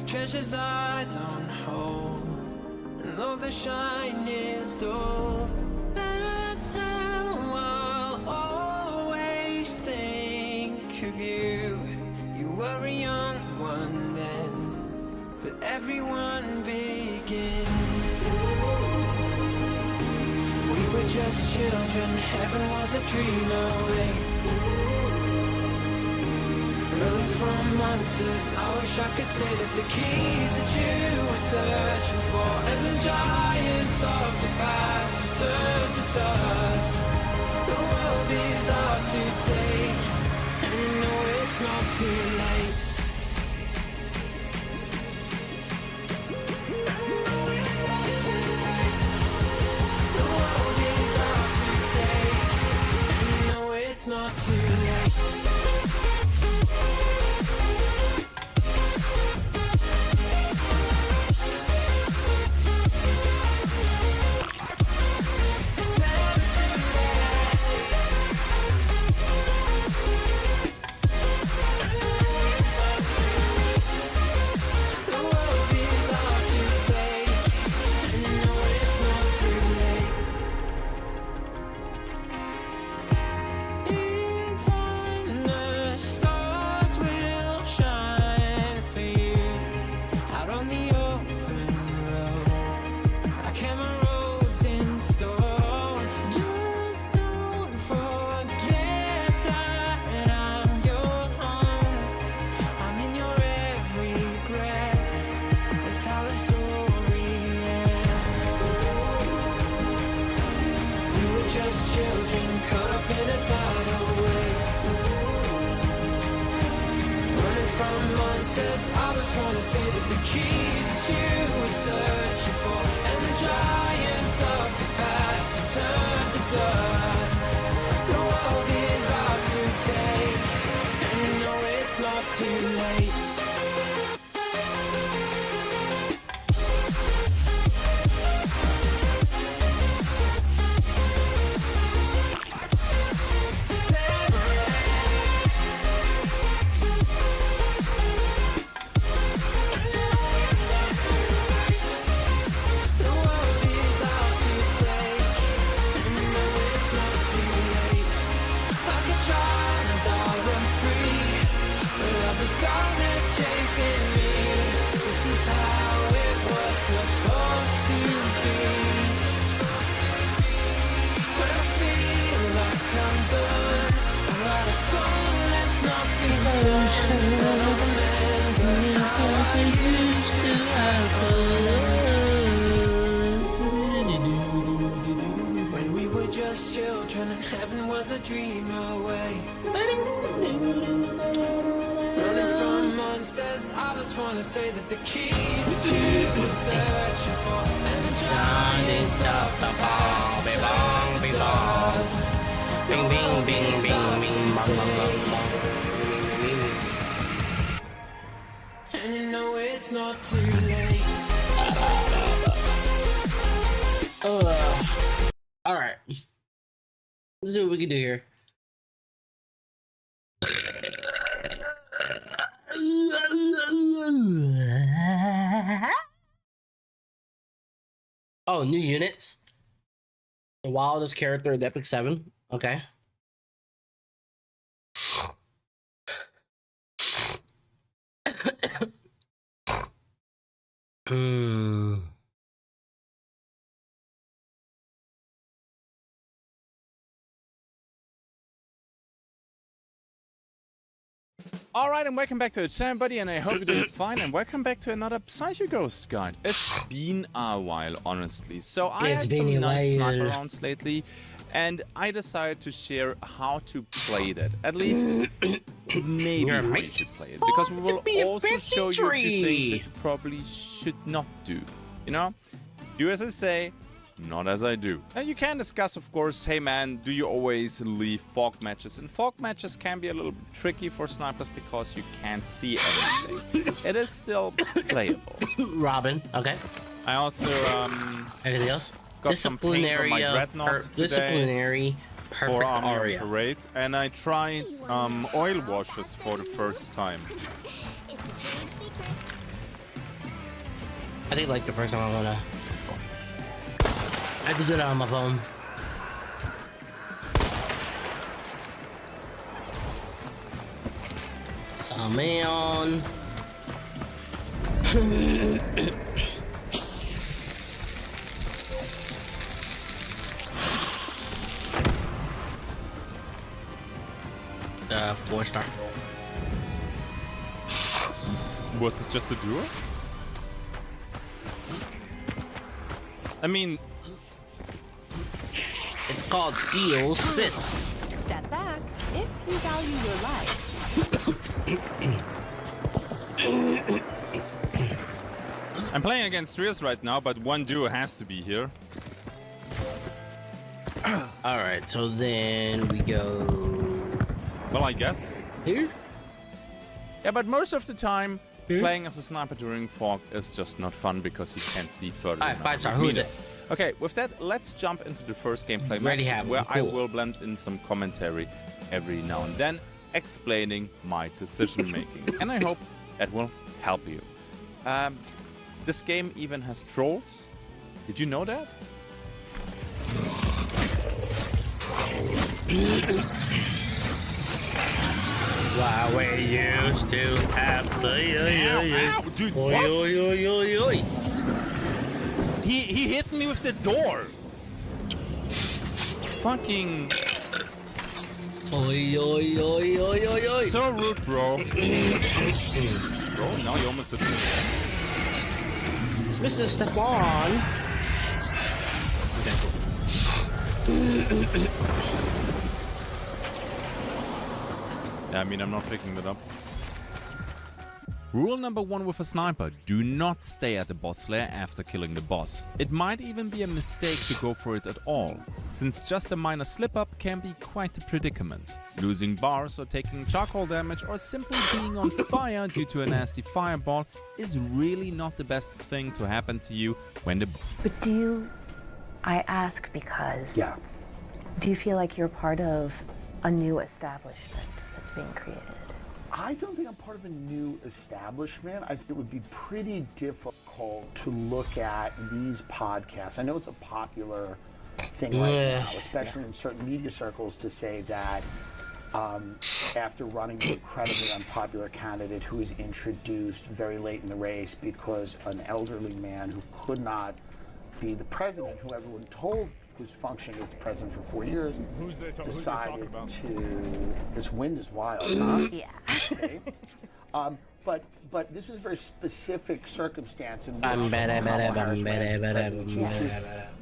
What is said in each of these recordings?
Treasures I don't hold, and though the shine is dulled, that's how I'll always think of you. You were a young one then, but everyone begins. We were just children, heaven was a dream away. Running from monsters, I wish I could say that the keys that you were searching for and the giants of the past have turned to dust. The world is ours to take, and you know it's not too late. The world is ours to take, and you know it's not too late. No children caught up in a tidal wave. Running from monsters, I just wanna say that the keys that you were searching for and the giants of the past have turned to dust. The world is ours to take, and you know it's not too late. When we were just children and heaven was a dream away. Running from monsters, I just wanna say that the keys that you were searching for and the giants of the past belong. Bing, bing, bing, bing, bing, and you know it's not too late. Alright. Let's see what we can do here. Oh, new units. The wildest character in Epic 7. Okay. Alright, and welcome back to the channel, buddy, and I hope you're doing fine, and welcome back to another Psycho Ghost guide. It's been a while, honestly. So I had some nice sniper rounds lately, and I decided to share how to play that. At least, maybe how you should play it. Because we will also show you a few things that you probably should not do. You know? Do as I say, not as I do. And you can discuss, of course, hey man, do you always leave fog matches? And fog matches can be a little bit tricky for snipers because you can't see everything. It is still playable. Robin, okay. I also anything else? got some paint on my dreadnoughts today disciplinary perfect for Army aria. Parade, and I tried oil washes for the first time. I think like the first time I could do that on my phone. Salmon. The 4-star. What's this, just a duo? I mean, it's called Eel's Fist. Step back if you value your life. I'm playing against Reels right now, but one duo has to be here. Alright, so then we go... Well, I guess. Here? Yeah, but most of the time, playing as a sniper during fog is just not fun because you can't see further. Alright, 5-star, who is it? Okay, with that, let's jump into the first gameplay match, where I will blend in some commentary every now and then, explaining my decision making. And I hope that will help you. This game even has trolls. Did you know that? Wow, we used to have the Dude, what? Oi. He hit me with the door. Fucking Oi. so rude, bro. Bro, now you almost hit me. It's Mr. Stepan. I mean, I'm not picking that up. Rule number 1 with a sniper: do not stay at the boss lair after killing the boss. It might even be a mistake to go for it at all, since just a minor slip up can be quite a predicament. Losing bars or taking charcoal damage or simply being on fire due to a nasty fireball is really not the best thing to happen to you when the... But do you, I ask because, Yeah. do you feel like you're part of a new establishment that's being created? I don't think I'm part of a new establishment. I think it would be pretty difficult to look at these podcasts. I know it's a popular thing right now, especially in certain media circles, to say that after running an incredibly unpopular candidate who was introduced very late in the race because an elderly man who could not be the president, who everyone told was functioning as the president for 4 years, decided to. This wind is wild, huh? Yeah. See? But this was a very specific circumstance in which she was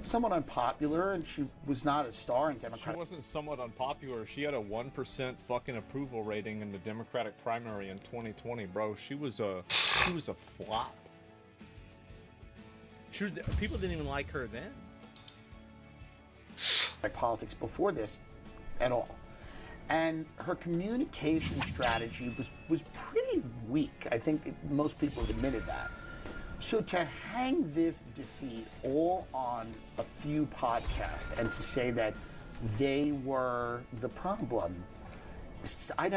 somewhat unpopular, and she was not a star in Democratic. She wasn't somewhat unpopular. She had a 1% fucking approval rating in the Democratic primary in 2020, bro. She was a flop. People didn't even like her then. Politics before this at all. And her communication strategy was pretty weak. I think most people have admitted that. So to hang this defeat all on a few podcasts and to say that they were the problem, I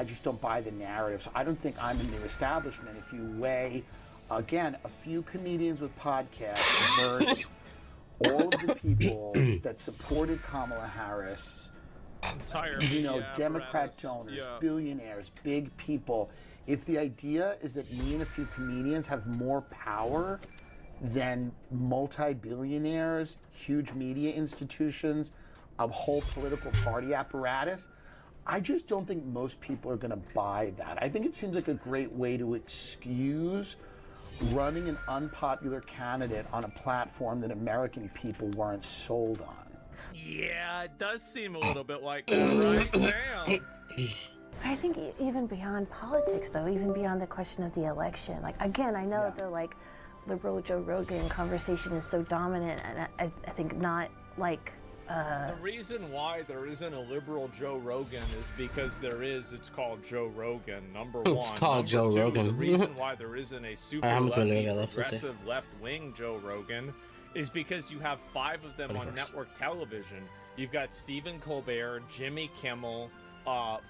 just don't buy the narrative. So I don't think I'm a new establishment. If you weigh, again, a few comedians with podcasts versus all of the people that supported Kamala Harris, Democrat donors, billionaires, big people. If the idea is that me and a few comedians have more power than multi-billionaires, huge media institutions, a whole political party apparatus, I just don't think most people are going to buy that. I think it seems like a great way to excuse running an unpopular candidate on a platform that American people weren't sold on. Yeah, it does seem a little bit like that, right? Damn. I think even beyond politics, though, even beyond the question of the election, like, again, I know that the, like, liberal Joe Rogan conversation is so dominant, and I think not, like, The reason why there isn't a liberal Joe Rogan is because it's called Joe Rogan, number one. It's called Number Joe two, Rogan. The reason why there isn't a super how much money lefty, do I got left to say? progressive left-wing Joe Rogan is because you have 5 of them on network television. You've got Stephen Colbert, Jimmy Kimmel,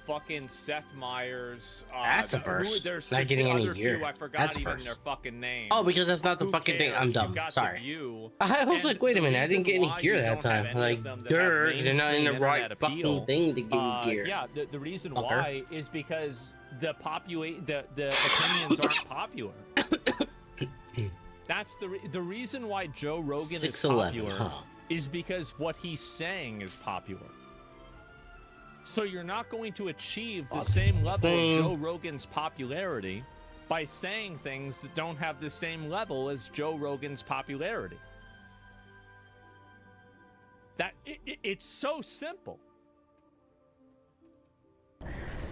fucking Seth Meyers. That's a first. There's Not getting any gear. I forgot That's a even first. their fucking names. Oh, because that's not the Who fucking thing. cares? I'm You dumb. got The Sorry. View. I was like, wait a minute, I didn't get any why gear you that don't have time. any Like, of them that have they're not in the mainstream right internet fucking appeal. thing to give you gear. Yeah, the reason Fucker. why is because the opinions aren't popular. That's the reason why Joe Rogan is 6'11", popular huh? is because what he's saying is popular. So you're not going to achieve the same level of Joe Rogan's popularity by saying things that don't have the same level as Joe Rogan's popularity. It's so simple.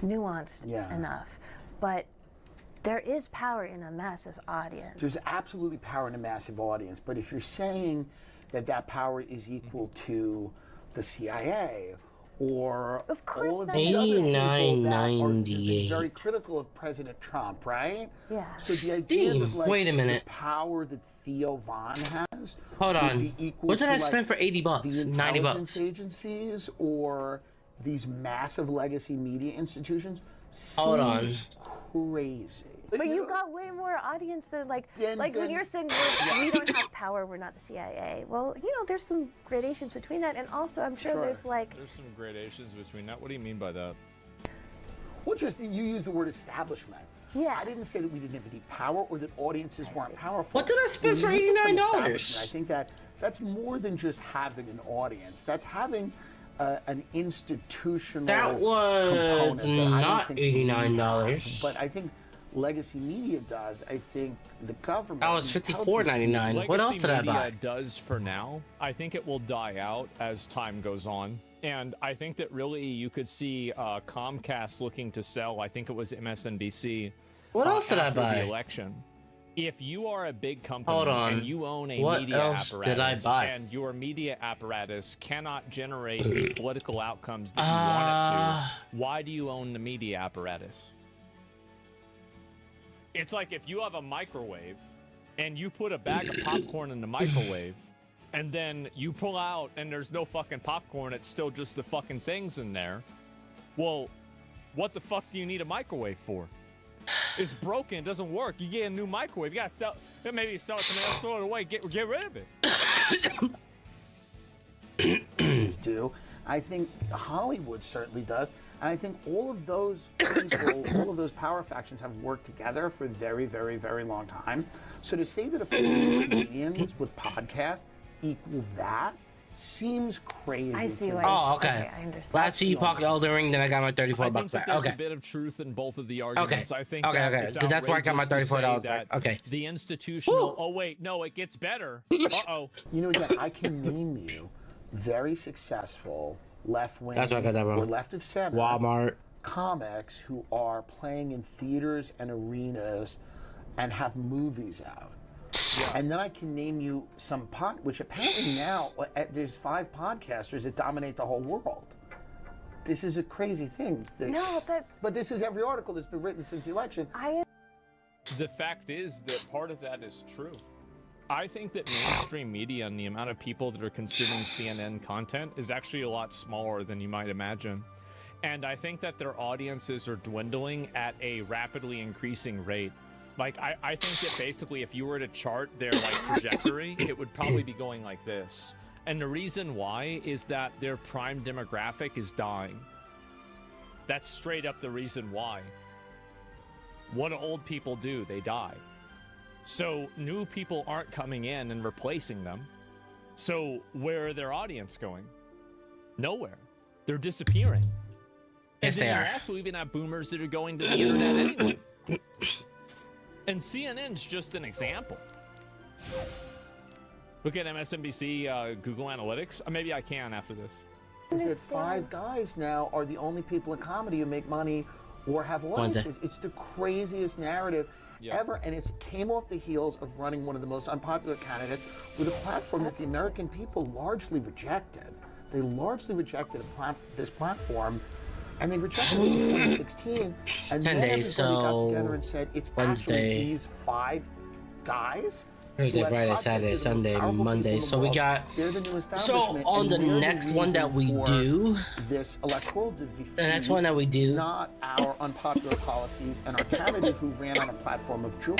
nuanced enough. But there is power in a massive audience. There's absolutely power in a massive audience, but if you're saying that that power is equal to the CIA or all of these other people that are very critical of President Trump, right? Yeah. So the idea that, like, wait a minute. the power that Theo Von has Hold would on. be equal What did to, I like, spend for 80 bucks? the 90 intelligence bucks. agencies or these massive legacy media institutions Hold on. seems crazy. But you got way more audience than when you're saying we don't have power, we're not the CIA. Well, there's some gradations between that, and also I'm sure there's There's some gradations between that. What do you mean by that? Well, just you use the word establishment. Yeah. I didn't say that we didn't have any power or that audiences weren't powerful. What did I spend for When you use the term $89? establishment, I think that's more than just having an audience. That's having an institutional That was component that I don't not think we $89. have. But I think legacy media does, I think the government. That was $54.99. What else did I buy? Media does for now. I think it will die out as time goes on. And I think that really you could see Comcast looking to sell. I think it was MSNBC. What else did I after buy? the election. If you are a big company Hold on. and you own a What media else apparatus did I buy? and your media apparatus cannot generate the political outcomes that you want it to, why do you own the media apparatus? It's like if you have a microwave and you put a bag of popcorn in the microwave and then you pull out and there's no fucking popcorn, it's still just the fucking things in there. Well, what the fuck do you need a microwave for? It's broken, it doesn't work. You get a new microwave, you gotta sell, maybe sell it to me, throw it away, get rid of it. Do. I think Hollywood certainly does. And I think all of those people, all of those power factions have worked together for a very, very, very long time. So to say that a few comedians with podcasts equal that seems crazy. I see to why. me. Oh, okay. I understand. Last see you pocket Elden Ring, then I got my 34 I bucks think that back. there's Okay. a bit of truth in both of the arguments. I think Okay, that okay. it's 'Cause that's where I got my outrageous to say $34 back. that Okay. The institutional. Oh wait, no, it gets better. Uh-oh. You know, again, I can name you very successful left-wing That's what I got that wrong. or left of center Walmart. comics who are playing in theaters and arenas and have movies out. And then I can name you some which apparently now there's 5 podcasters that dominate the whole world. This is a crazy thing. But this is every article that's been written since the election. The fact is that part of that is true. I think that mainstream media and the amount of people that are consuming CNN content is actually a lot smaller than you might imagine. And I think that their audiences are dwindling at a rapidly increasing rate. Like, I think that basically if you were to chart their trajectory, it would probably be going like this. And the reason why is that their prime demographic is dying. That's straight up the reason why. What do old people do? They die. So new people aren't coming in and replacing them. So where are their audience going? Nowhere. They're disappearing. Yes, and then they you are. also even have boomers that are going to the internet anyway. And CNN's just an example. Look at MSNBC, Google Analytics. Maybe I can after this. Is that 5 guys now are the only people in comedy who make money or have audiences. It's the craziest narrative ever, and it came off the heels of running one of the most unpopular candidates with a platform that the American people largely rejected. They largely rejected this platform, and they rejected it in 2016. And 10 then days, everybody got so together and said it's Wednesday. actually these 5 guys. Thursday, who have Friday, podcasts Saturday, that are the Sunday, most powerful Monday. people in So the we world. got. They're the new So establishment, on and the they're next one that we reason for do, this electoral defeat, the next one that we do, not our unpopular policies and our candidate who ran on a platform of joy.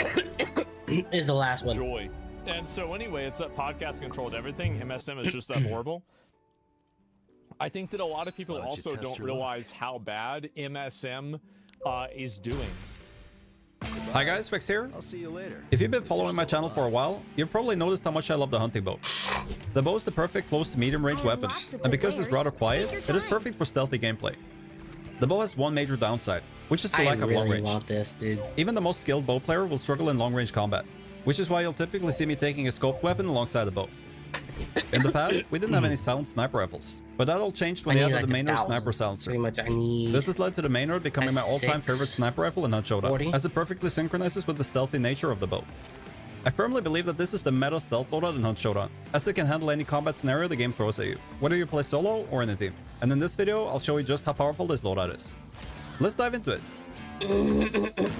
is the last one. Joy. And so anyway, it's that podcast controlled everything. MSM is just that horrible. I think that a lot of people also don't realize how bad MSM is doing. Hi guys, Vex here. I'll see you later. If you've been following my channel for a while, you've probably noticed how much I love the hunting bow. The bow is the perfect close to medium range weapon, and because it's rather quiet, it is perfect for stealthy gameplay. The bow has one major downside, which is the I lack of long really range. want this, dude. Even the most skilled bow player will struggle in long range combat, which is why you'll typically see me taking a scoped weapon alongside the bow. In the past, we didn't have any silent sniper rifles, but that all changed when I they need added the like Maynard 1,000. sniper silencer. Pretty much, I need. This has led to the Maynard becoming my all-time favorite sniper rifle in Hunt Showdown, 40? as it perfectly synchronizes with the stealthy nature of the bow. I firmly believe that this is the meta stealth loadout in Hunt Showdown, as it can handle any combat scenario the game throws at you, whether you play solo or in a team. And in this video, I'll show you just how powerful this loadout is. Let's dive into it.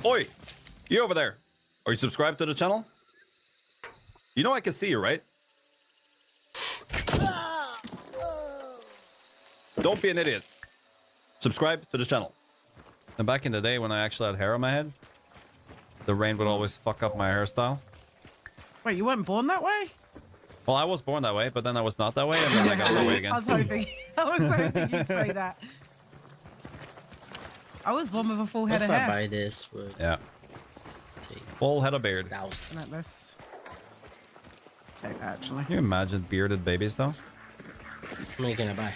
Oi! You over there! Are you subscribed to the channel? You know I can see you, right? Don't be an idiot. Subscribe to the channel. And back in the day when I actually had hair on my head, the rain would always fuck up my hairstyle. Wait, you weren't born that way? Well, I was born that way, but then I was not that way, and then I got that way again. I was hoping you'd say that. I was born with a full head If of I hair. buy this, would Yeah. take Full head of beard. 1,000. No, let's take that, actually. Can you imagine bearded babies, though? How many can I buy?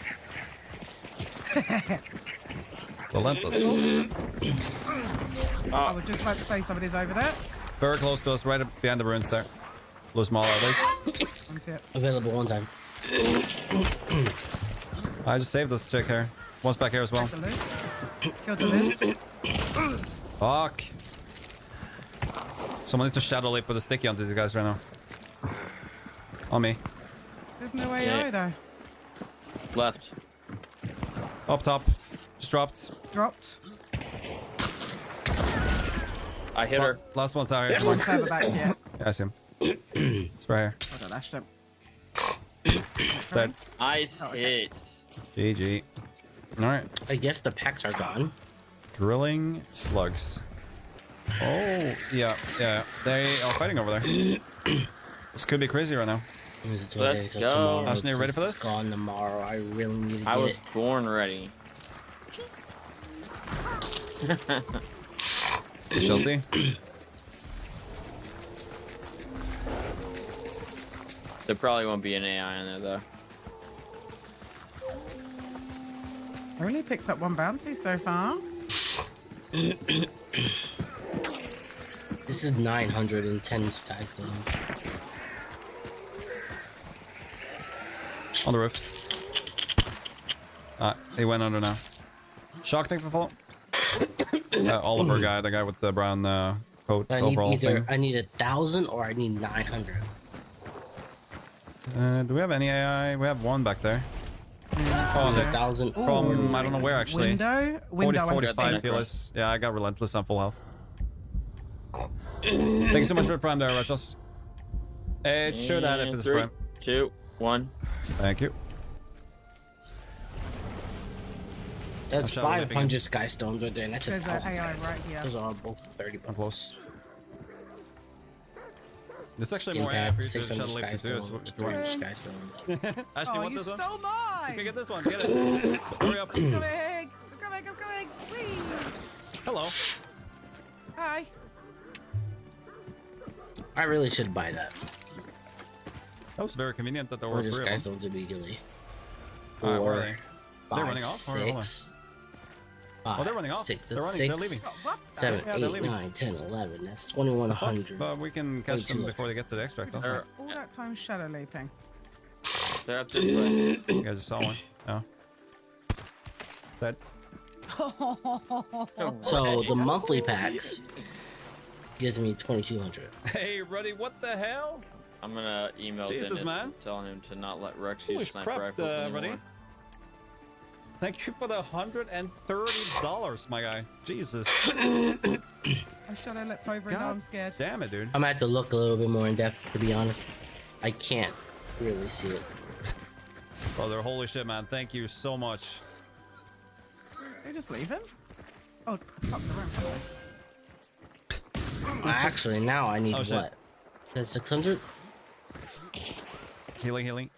Relentless. I was just about to say somebody's over there. Very close to us, right up behind the ruins there. Blue small at least. One's here. Available one time. I just saved this chick here. One's back here as well. Killed the Liz. Fuck. Someone needs to shadow leap with a sticky onto these guys right now. On me. There's no way Yeah. either. Left. Up top. Just dropped. Dropped. I hit her. Last one's out here. Come One on. further back here. Yeah, I see him. It's right here. I lashed him. Dead. Nice okay. hit. GG. Alright. I guess the packs are gone. Drilling slugs. Oh, yeah. They are fighting over there. This could be crazy right now. It's Let's go. tomorrow. Ashton, you ready for It's this? gone tomorrow. I really need to get I was it. born ready. We shall see. There probably won't be an AI in there though. I only picked up one bounty so far. This is 910 Skystone. On the roof. He went under now. Shock, thanks for follow. Oliver guy, the guy with the brown coat I need overall either thing. I need 1,000 or I need 900. Do we have any AI? We have one back there. I need there. 1,000 From, I don't know where actually. Window. 40, I 45 think. fearless. Yeah, I got relentless on full health. Thank you so much for the prime there, Retros. It should add it to this 3, prime. 2, 1. Thank you. That's I'm shadowing 500 Skystones right there, and that's There's 1,000 an AI Skystones. right here. Those are both 30 I'm close. There's actually Skin more AI pack, for you to 600 shadow leap to too, Skystones, if you 300 want. Skystones. Ashley, Oh, want you this one? stole You mine! can get this one. Get it. Hurry up. I'm coming! Whee! Hello. Hi. I really should buy that. That was very convenient that there Or were just 3 of them. Skystones immediately. Alright, where are Or they? They're running off? Or hold on. 6. Oh, they're running off. 6, They're that's running. They're 6, leaving. What? 7, Yeah, they're 8, leaving. 9, 10, 11. That's 2,100. But we can catch them before they get to the extract. Though. They're, All that time shadow leaping. they're up this way. You guys just saw one. Oh. Dead. So the monthly packs gives me 2,200. Hey, Ruddy, what the hell? I'm gonna email Jesus, Dennis man. telling him to not let Rex Holy use sniper crap, rifles anymore. Ruddy. Thank you for the $130, my guy. Jesus. I shadow leapt over and now God I'm scared. damn it, dude. I'm gonna have to look a little bit more in depth, to be honest. I can't really see it. Brother, holy shit, man. Thank you so much. They just leave him? Oh, fuck the ramp. Actually, now I need Oh, shit. what? That's 600? Healing, healing.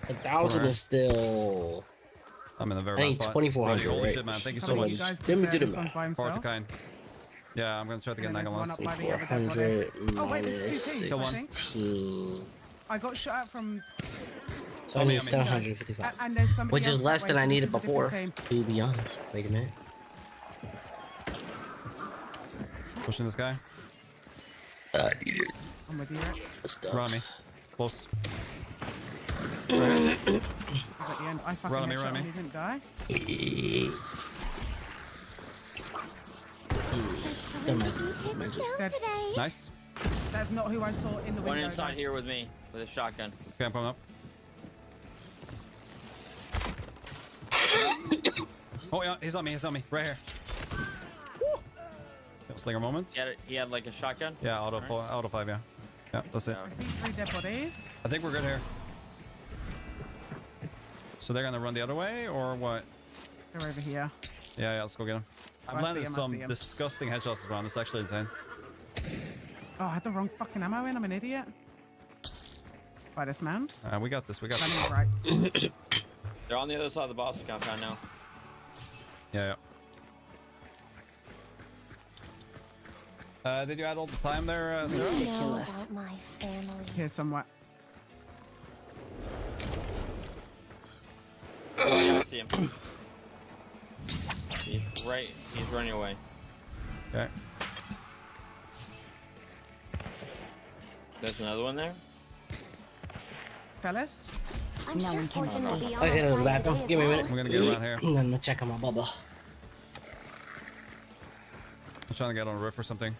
1,000 Alright. is still. I'm in a very I bad need spot. 2,400, Ruddy, holy right? shit, man. Thank you How so about much. you guys Let me prepare do the this one math. by Far too himself? kind. Yeah, I'm gonna try to get And then there's one Nagalans. up by the other dead body. 400 Oh, wait, there's two minus teams, I think. 16. I got shot out from... So I Oh, me, need oh, me. 755. And there's somebody Which is else less that than way I needed from a different before, team. to be honest. Wait a minute. Pushing this guy. I'm with you, Rex. Stuff. Run on me. Close. He's at the end. I fucking Run on me, headshot run on and me. he didn't die. Dead. Nice. That's not who I saw in the One window. inside here with me with a shotgun. Okay, I'm coming up. Oh, yeah, he's on me, right here. Slinger moment. He had like a shotgun. Yeah, auto 5, yeah. Yeah, that's it. I see 3 dead bodies. I think we're good here. So they're gonna run the other way, or what? They're over here. Yeah, let's go get them. I've I see landed 'em, I some see 'em. disgusting headshots around. It's actually insane. Oh, I had the wrong fucking ammo in. I'm an idiot. By dismount. We got this, we got this. Running right. They're on the other side of the boss compound now. Yeah. Did you add all the time there, Sarah? Ridiculous. About my family. Here somewhere. Oh yeah, I see him. He's running away. Okay. There's another one there. Fellas. I'm No sure one can Fortune will escape. be on I our hit the side bathroom. today as Give me a well. minute. I'm gonna get around here. I'm gonna check on my bubble. I'm trying to get on a roof or something.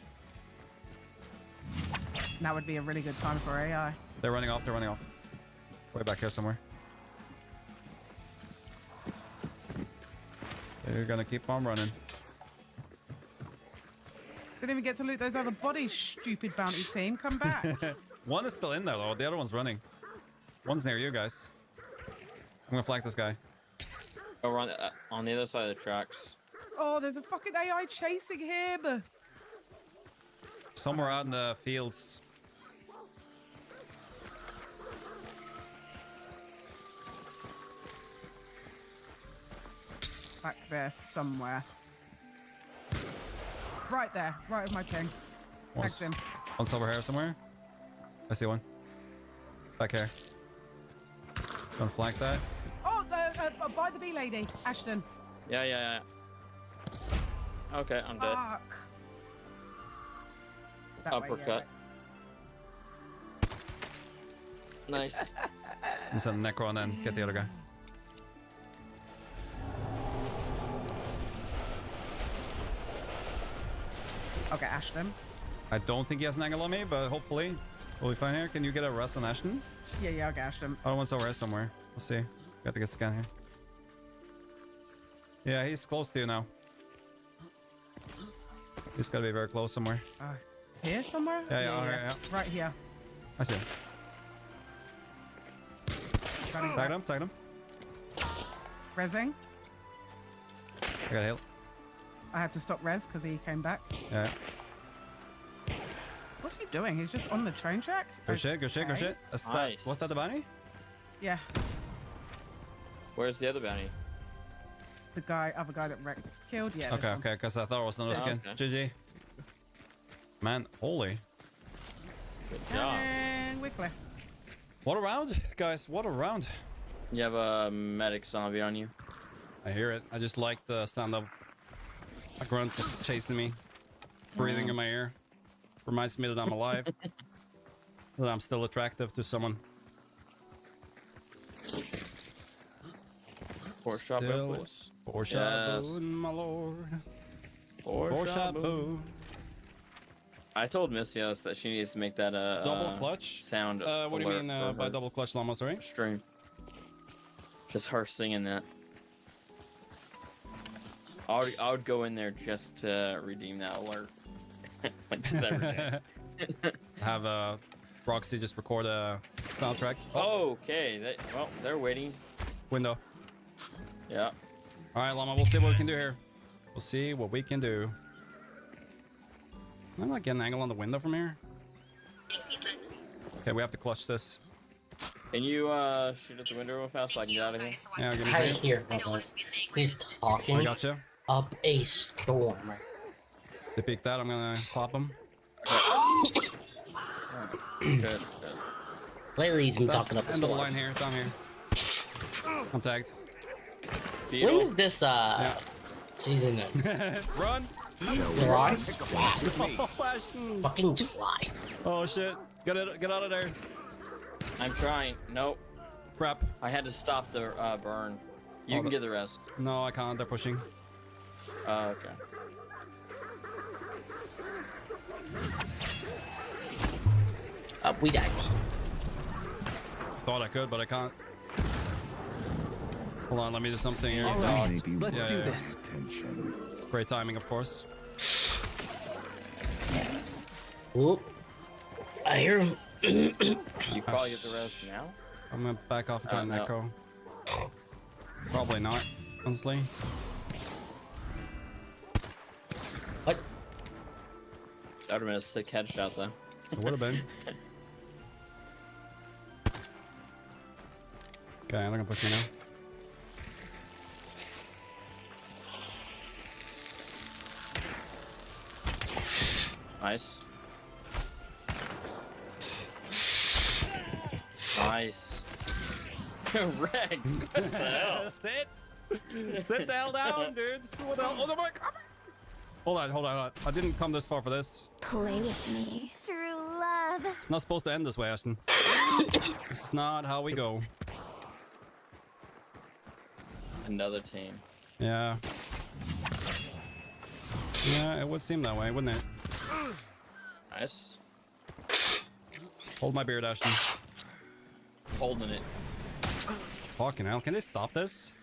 Now would be a really good time for AI. They're running off. They're running off. Way back here somewhere. They're gonna keep on running. Didn't even get to loot those other bodies, stupid bounty team. Come back. One is still in there though. The other one's running. One's near you guys. I'm gonna flank this guy. Oh, we're on the other side of the tracks. Oh, there's a fucking AI chasing him. Somewhere out in the fields. Back there somewhere. Right there, right with my ping. One's, Next him. one's over here somewhere. I see one. Back here. Gonna flank that. Oh, by the bee lady, Ashton. Yeah. Okay, I'm dead. Fuck. That way, yeah, Uppercut. Rex. Nice. I'm sending Necro and then get the other guy. Okay, Ashton. I don't think he has an angle on me, but hopefully we'll be fine here. Can you get a rest on Ashton? Yeah, I'll get Ashton. Other one's over here somewhere. Let's see. Got to get scan here. Yeah, he's close to you now. He's got to be very close somewhere. Here somewhere? Yeah. Right here. I see him. Running Tag back. him. Rezzing. I got healed. I had to stop Rez because he came back. Yeah. What's he doing? He's just on the train track? Good shit. Okay. Nice. Was that the bounty? Yeah. Where's the other bounty? The other guy that Rex killed. Yeah. this Okay, one. because I thought it was another Yeah, skin. okay. GG. Man, holy. Good job. And we're clear. What a round, guys. What a round. You have a medic zombie on you. I hear it. I just like the sound of a grunt just chasing me, breathing in my ear. Reminds me that I'm alive. That I'm still attractive to someone. Four shot Still- boys. For Shaboon, my lord. For Shaboon. I told Miss Yos that she needs to make that Double clutch? sound. What do you alert mean for by her double clutch llama, sorry? stream? Just her singing that. I would go in there just to redeem that alert. Like just every day. Have Roxy just record a soundtrack. Oh, okay. Well, they're waiting. Window. Yeah. All right, llama. We'll see what we can do here. We'll see what we can do. I'm not getting an angle on the window from here. Okay, we have to clutch this. Can you shoot at the window real fast so I can get out of here? Yeah, give me a I second. hear Bubbles. He's I talking got you. up a storm. They peek that. I'm gonna pop them. Good. Lately, he's been talking up a End of the storm. line here. Down here. I'm tagged. When Beetle. is this season? Run! July? Oh, Ashton. Fucking July. Oh shit! Get out of there! I'm trying. Nope. Crap! I had to stop the burn. You Oh, can get the rest. No, I can't. They're pushing. Okay. We died. Thought I could, but I can't. Hold on, let me do something here. Let's do this. Great timing, of course. Whoop. I hear him. You probably get the rest now. I'm gonna back off and try No. Necro. Probably not, honestly. What? That would have been a sick headshot though. It would have been. Okay, I'm not gonna push you now. Nice. Nice. Rex, what the hell? Sit the hell down, dudes. What the hell? Oh my God. Hold on. I didn't come this far for this. Play with me. True love. It's not supposed to end this way, Ashton. This is not how we go. Another team. Yeah. Yeah, it would seem that way, wouldn't it? Nice. Hold my beard, Ashton. Holding it. Fucking hell, can they stop this?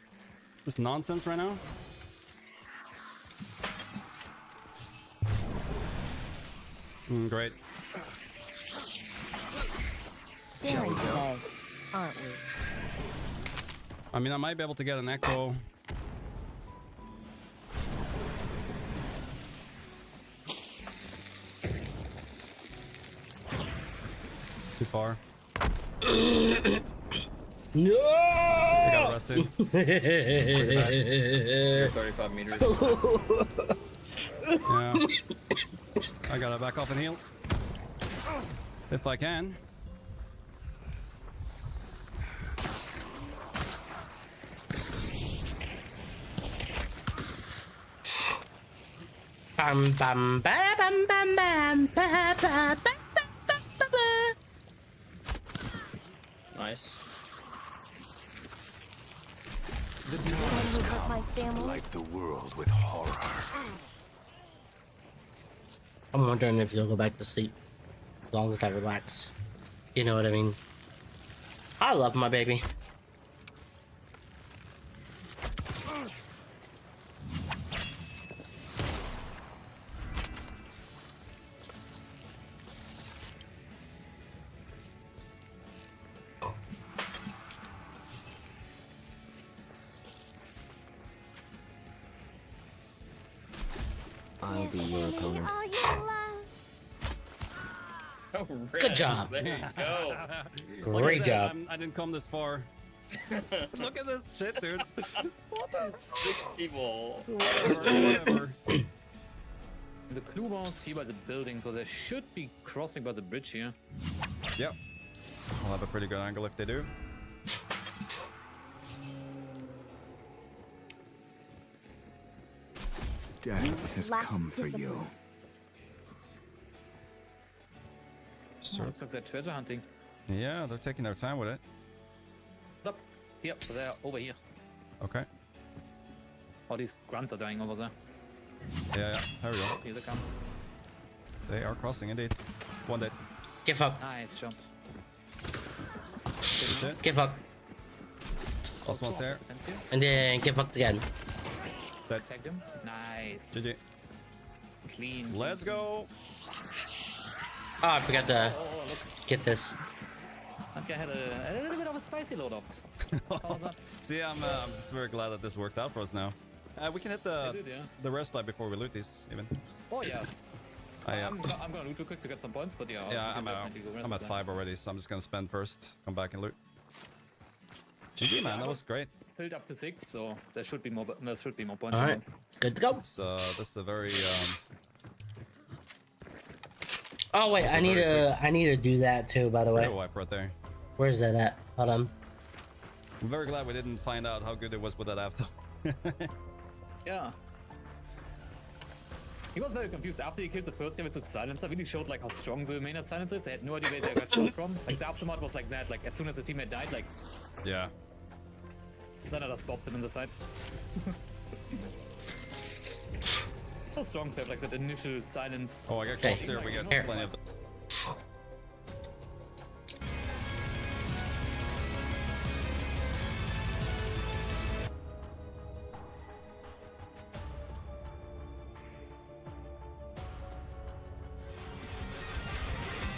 This nonsense right now? Great. Very good, aren't we? I mean, I might be able to get an echo. Too far. No! I got arrested. 35 meters. Yeah. I gotta back off and heal. If I can. Bam bam ba bam bam bam ba ba ba ba ba ba. Nice. The times With my family. light the world with horror. I'm wondering if you'll go back to sleep as long as I relax. You know what I mean? I love my baby. I'll be your opponent. All you love. Oh, Good Rex, job. There you go. Like Great I said, job. I didn't come this far. Look at this shit, dude. What the? 6 people. Whatever. The clue was here by the building, so they should be crossing by the bridge here. Yep. I'll have a pretty good angle if they do. Death has Lack come for discipline. you. Oh, looks like they're treasure hunting. Yeah, they're taking their time with it. Up. Yep, so they're over here. Okay. All these grunts are dying over there. Yeah, there we go. Here they come. They are crossing indeed. One dead. Get fucked. Nice jump. Shit. Get fucked. Last one's here. Defense here. And then get fucked again. Dead. Tagged him. Nice. GG. Clean. Let's go. Oh, I forgot to Oh, look. get this. That guy had a little bit of a spicy load up. See, I'm just very glad that this worked out for us now. We can hit I did, yeah. the rest play before we loot these, even. Oh, yeah. I I'm gonna loot real quick to get some points, but yeah. yeah, we can I'm definitely go rest at of them. 5 already, so I'm just gonna spend first, come back and loot. GG, man, that was great. Built up to 6, so there should be more. There should be more points. All right, good to go. So this is a very Oh wait, I need to do that too. By the way, wipe right there. where's that at? Hold on. I'm very glad we didn't find out how good it was with that after. Yeah. He was very confused after he killed the first guy with the silencer. Really showed like how strong the main silencer is. They had no idea where they got shot from. Like the aftermath was like that. Like as soon as the teammate died, like Yeah. then I just bopped him in the side. So strong to have like that initial silence. Oh, I got Okay. close here. We got Here. plenty of.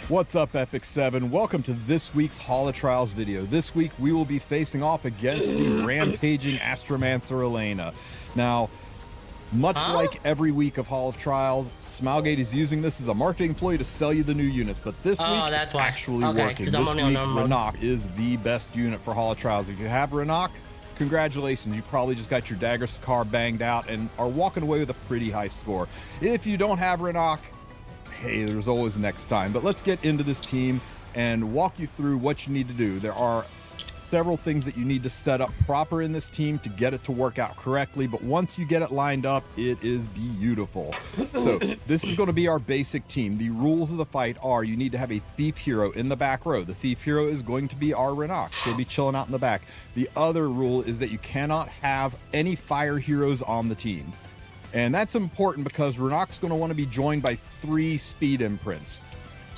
What's up, Epic 7? Welcome to this week's Hall of Trials video. This week, we will be facing off against the rampaging Astromancer Elena. Now, much like every week of Hall of Trials, Smilegate is using this as a marketing ploy to sell you the new units, but this week, that's it's why. actually Okay, working. 'cause This I'm week, only on normal mode. Renok is the best unit for Hall of Trials. If you have Renok, congratulations. You probably just got your Dagger Scar banged out and are walking away with a pretty high score. If you don't have Renok, hey, there's always next time. But let's get into this team and walk you through what you need to do. There are several things that you need to set up proper in this team to get it to work out correctly, but once you get it lined up, it is beautiful. So this is going to be our basic team. The rules of the fight are you need to have a thief hero in the back row. The thief hero is going to be our Renox. He'll be chilling out in the back. The other rule is that you cannot have any fire heroes on the team. And that's important because Renox is going to want to be joined by 3 speed imprints.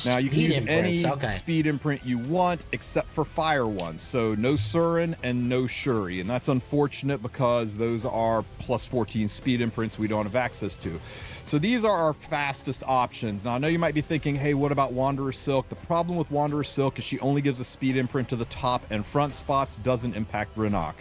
Now, you can use any speed imprint you want except for fire ones. So no Surin and no Shuri. And that's unfortunate because those are plus 14 speed imprints we don't have access to. So these are our fastest options. Now, I know you might be thinking, hey, what about Wanderer Silk? The problem with Wanderer Silk is she only gives a speed imprint to the top and front spots, doesn't impact Renox.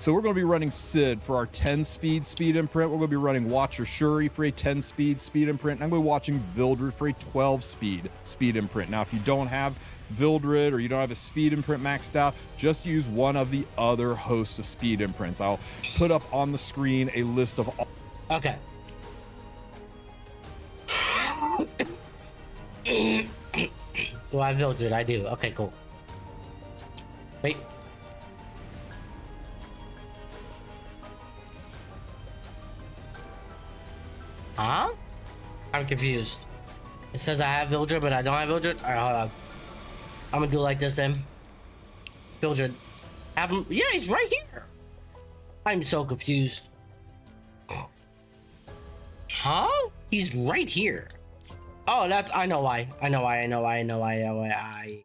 So we're going to be running Sid for our 10 speed imprint. We're going to be running Watcher Shuri for a 10 speed imprint. And I'm going to be watching Vildred for a 12 speed imprint. Now, if you don't have Vildred or you don't have a speed imprint maxed out, just use one of the other hosts of speed imprints. I'll put up on the screen a list of all. Okay. Do I have Vildred? I do. Okay, cool. Wait. Huh? I'm confused. It says I have Vildred, but I don't have Vildred. Alright, hold on. I'm gonna do it like this then. Vildred. Have him. Yeah, he's right here. I'm so confused. Huh? He's right here. Oh, that's. I know why. I know why. I know why.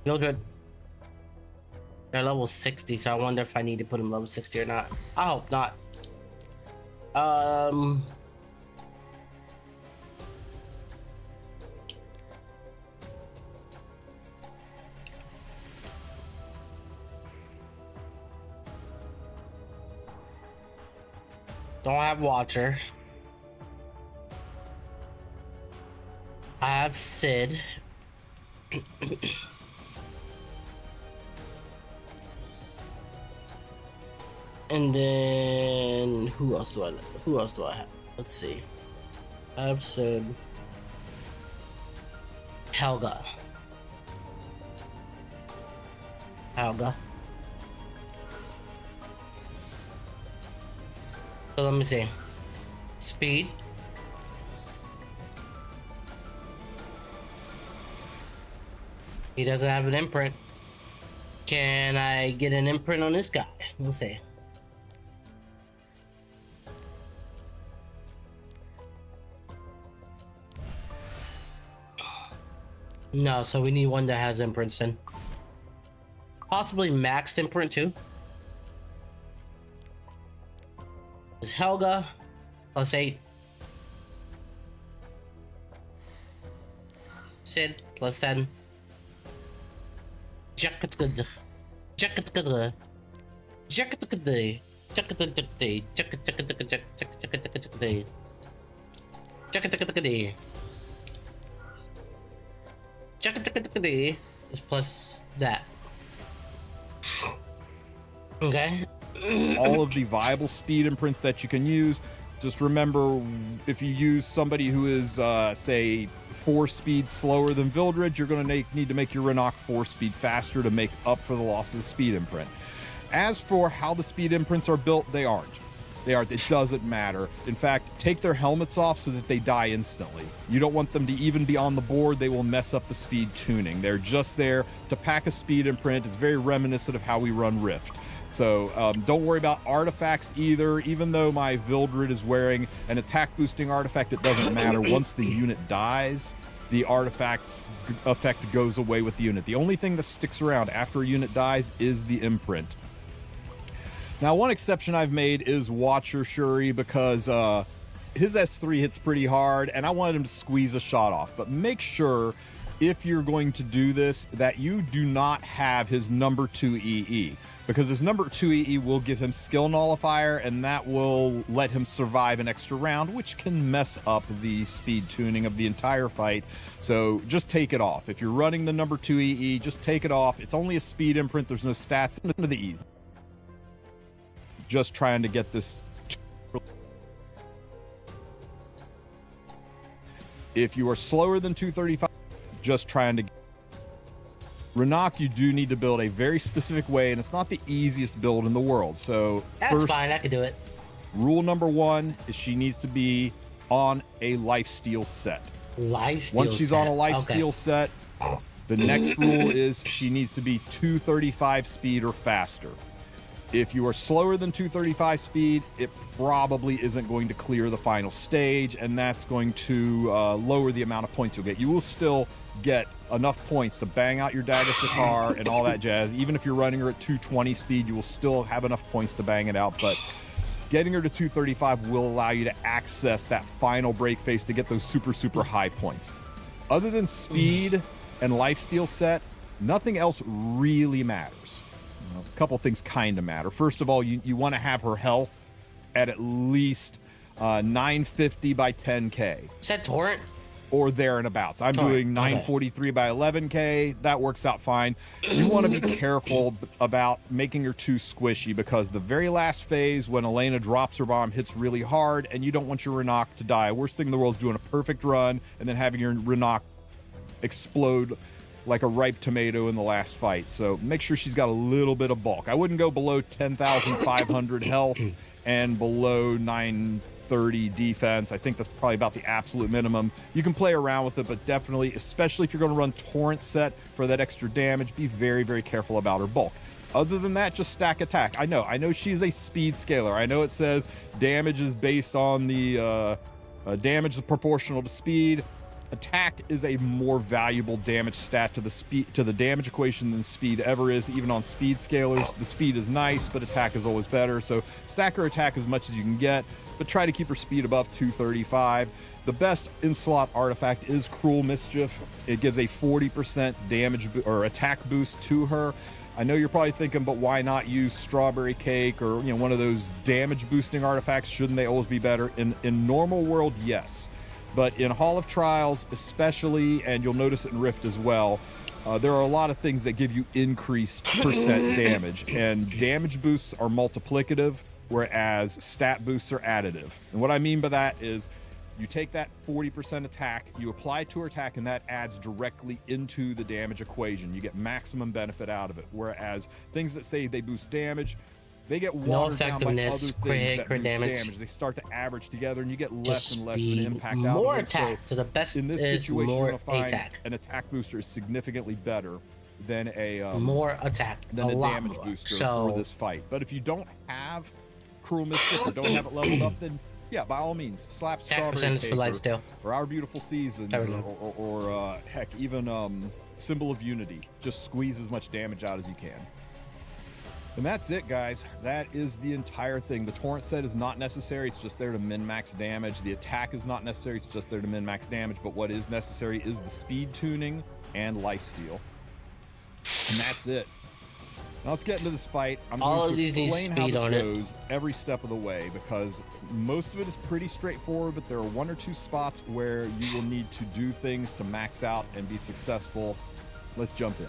Vildred. They're level 60, so I wonder if I need to put him level 60 or not. I hope not. Don't have Watcher. I have Sid. And then who else do I have? Let's see. I have Sid. Helga. So let me see. Speed. He doesn't have an imprint. Can I get an imprint on this guy? Let's see. No, so we need one that has imprints in. Possibly maxed imprint too. Is Helga plus 8. Sid plus 10. Is plus that. Okay. All of the viable speed imprints that you can use. Just remember, if you use somebody who is, say, 4 speed slower than Vildred, you're going to need to make your Renox 4 speed faster to make up for the loss of the speed imprint. As for how the speed imprints are built, they aren't. It doesn't matter. In fact, take their helmets off so that they die instantly. You don't want them to even be on the board. They will mess up the speed tuning. They're just there to pack a speed imprint. It's very reminiscent of how we run Rift. So don't worry about artifacts either. Even though my Vildred is wearing an attack boosting artifact, it doesn't matter. Once the unit dies, the artifact's effect goes away with the unit. The only thing that sticks around after a unit dies is the imprint. Now, one exception I've made is Watcher Shuri because his S3 hits pretty hard, and I wanted him to squeeze a shot off. But make sure, if you're going to do this, that you do not have his number 2 EE. because his number 2 EE will give him skill nullifier, and that will let him survive an extra round, which can mess up the speed tuning of the entire fight. So just take it off. If you're running the number 2 EE, just take it off. It's only a speed imprint. There's no stats into the E. Just trying to get this. If you are slower than 235, just trying to. Renok, you do need to build a very specific way, and it's not the easiest build in the world. So that's fine, I can do it. Rule number 1 is she needs to be on a lifesteal set. Once she's on a lifesteal set, the next rule is she needs to be 235 speed or faster. If you are slower than 235 speed, it probably isn't going to clear the final stage, and that's going to lower the amount of points you'll get. You will still get enough points to bang out your Dagger Sakar and all that jazz. Even if you're running her at 220 speed, you will still have enough points to bang it out, but getting her to 235 will allow you to access that final break phase to get those super high points. Other than speed and lifesteal set, nothing else really matters. A couple things kind of matter. First of all, you want to have her health at least 950 by 10k. Is that torrent? Or there and abouts. I'm doing 943 by 11k. That works out fine. You want to be careful about making her too squishy, because the very last phase, when Elena drops her bomb, hits really hard, and you don't want your Renok to die. Worst thing in the world is doing a perfect run and then having your Renok explode like a ripe tomato in the last fight. So make sure she's got a little bit of bulk. I wouldn't go below 10,500 health and below 930 defense. I think that's probably about the absolute minimum. You can play around with it, but definitely, especially if you're going to run torrent set for that extra damage, be very careful about her bulk. Other than that, just stack attack. I know she's a speed scaler. I know it says damage is based on the damage is proportional to speed. Attack is a more valuable damage stat to the damage equation than speed ever is. Even on speed scalers, the speed is nice, but attack is always better. So stack her attack as much as you can get, but try to keep her speed above 235. The best in-slot artifact is Cruel Mischief. It gives a 40% damage or attack boost to her. I know you're probably thinking, but why not use Strawberry Cake or one of those damage boosting artifacts? Shouldn't they always be better? In normal world, yes. But in Hall of Trials especially, and you'll notice it in Rift as well, there are a lot of things that give you increased percent damage. And damage boosts are multiplicative, whereas stat boosts are additive. And what I mean by that is you take that 40% attack, you apply it to her attack, and that adds directly into the damage equation. You get maximum benefit out of it. Whereas things that say they boost damage, they get watered down by other things that boost damage. They start to average together, and you get less and less of an impact out of it. More attack. So the best in this is situation, more you're gonna find attack. an attack booster is significantly better than a more attack, than a lot damage more. booster So, for this fight. But if you don't have Cruel Mischief or don't have it leveled up, then yeah, by all means, slap attack Strawberry percentage Cake for lifesteal. or Our Beautiful Seasons, There we or heck, even Symbol of Unity. Just squeeze as much damage out as you can. And that's it, guys. That is the entire thing. The torrent set is not necessary. It's just there to min-max damage. The attack is not necessary. It's just there to min-max damage. But what is necessary is the speed tuning and lifesteal. And that's it. Now let's get into this fight. I'm All going of to these need explain how speed this on it. goes every step of the way, because most of it is pretty straightforward, but there are one or two spots where you will need to do things to max out and be successful. Let's jump in.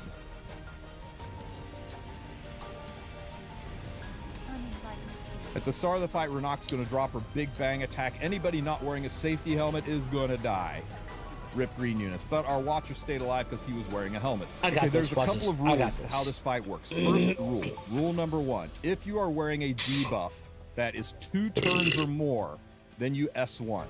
At the start of the fight, Renok's going to drop her big bang attack. Anybody not wearing a safety helmet is going to die. Rip Green Eunice. But our Watcher stayed alive because he was wearing a helmet. I got there's this, a couple of rules to how this fight works. First rule. Rule number 1. If you are wearing a debuff that is 2 turns or more, then you S1.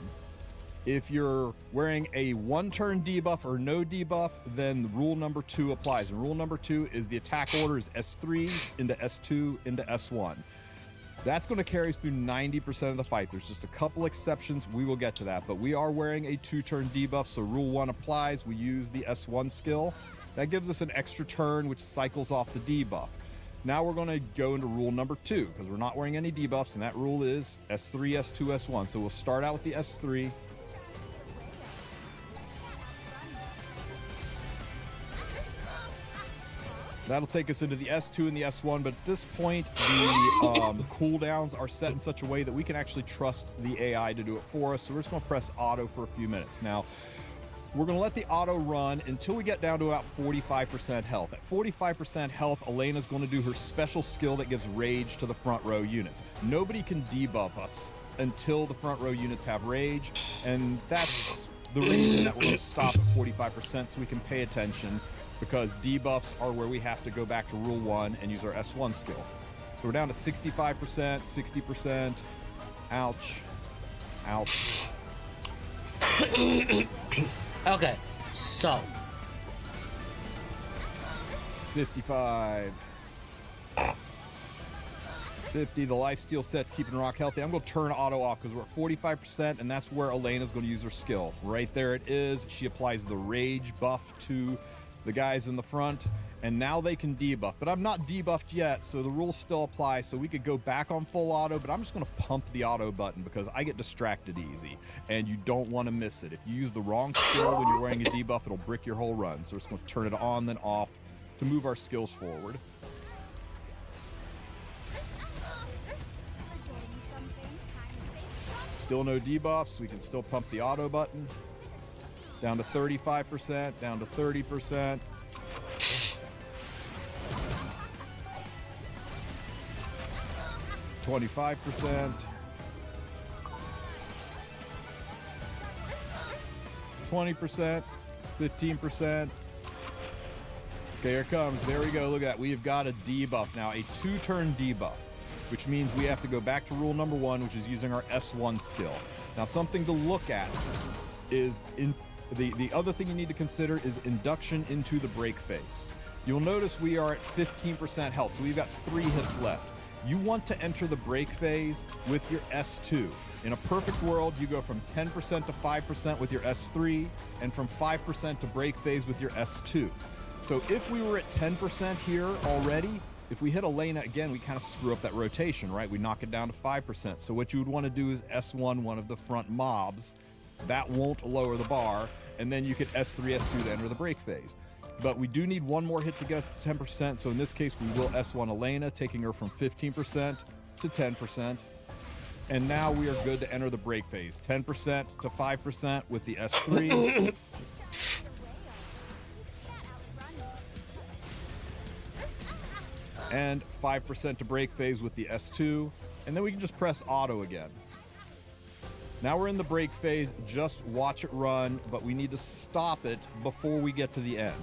If you're wearing a 1-turn debuff or no debuff, then rule number 2 applies. And rule number 2 is the attack order is S3 into S2 into S1. That's going to carry us through 90% of the fight. There's just a couple exceptions. We will get to that. But we are wearing a 2-turn debuff, so rule 1 applies. We use the S1 skill. That gives us an extra turn, which cycles off the debuff. Now we're going to go into rule number 2, because we're not wearing any debuffs, and that rule is S3, S2, S1. So we'll start out with the S3. That'll take us into the S2 and the S1, but at this point, the cooldowns are set in such a way that we can actually trust the AI to do it for us. So we're just going to press auto for a few minutes. Now, we're going to let the auto run until we get down to about 45% health. At 45% health, Elena's going to do her special skill that gives rage to the front row units. Nobody can debuff us until the front row units have rage, and that's the reason that we're going to stop at 45% so we can pay attention, because debuffs are where we have to go back to rule 1 and use our S1 skill. So we're down to 65%, 60%. Ouch. Ouch. Okay, so 55. 50. The lifesteal set's keeping Rock healthy. I'm going to turn auto off because we're at 45%, and that's where Elena's going to use her skill. Right there it is. She applies the rage buff to the guys in the front, and now they can debuff. But I'm not debuffed yet, so the rules still apply. So we could go back on full auto, but I'm just going to pump the auto button because I get distracted easy, and you don't want to miss it. If you use the wrong skill when you're wearing a debuff, it'll brick your whole run. So we're just going to turn it on, then off to move our skills forward. Still no debuffs. We can still pump the auto button. Down to 35%, down to 30%. $25%. 20%. 15%. Okay, here it comes. There we go. Look at that. We have got a debuff now, a 2-turn debuff, which means we have to go back to rule number 1, which is using our S1 skill. Now, something to look at is the other thing you need to consider is induction into the break phase. You'll notice we are at 15% health, so we've got 3 hits left. You want to enter the break phase with your S2. In a perfect world, you go from 10% to 5% with your S3, and from 5% to break phase with your S2. So if we were at 10% here already, if we hit Elena again, we kind of screw up that rotation, right? We knock it down to 5%. So what you would want to do is S1 one of the front mobs. That won't lower the bar, and then you could S3, S2 to enter the break phase. But we do need one more hit to get us to 10%, so in this case we will S1 Elena, taking her from 15% to 10%. And now we are good to enter the break phase. 10% to 5% with the S3. And 5% to break phase with the S2. And then we can just press auto again. Now we're in the break phase, just watch it run, but we need to stop it before we get to the end.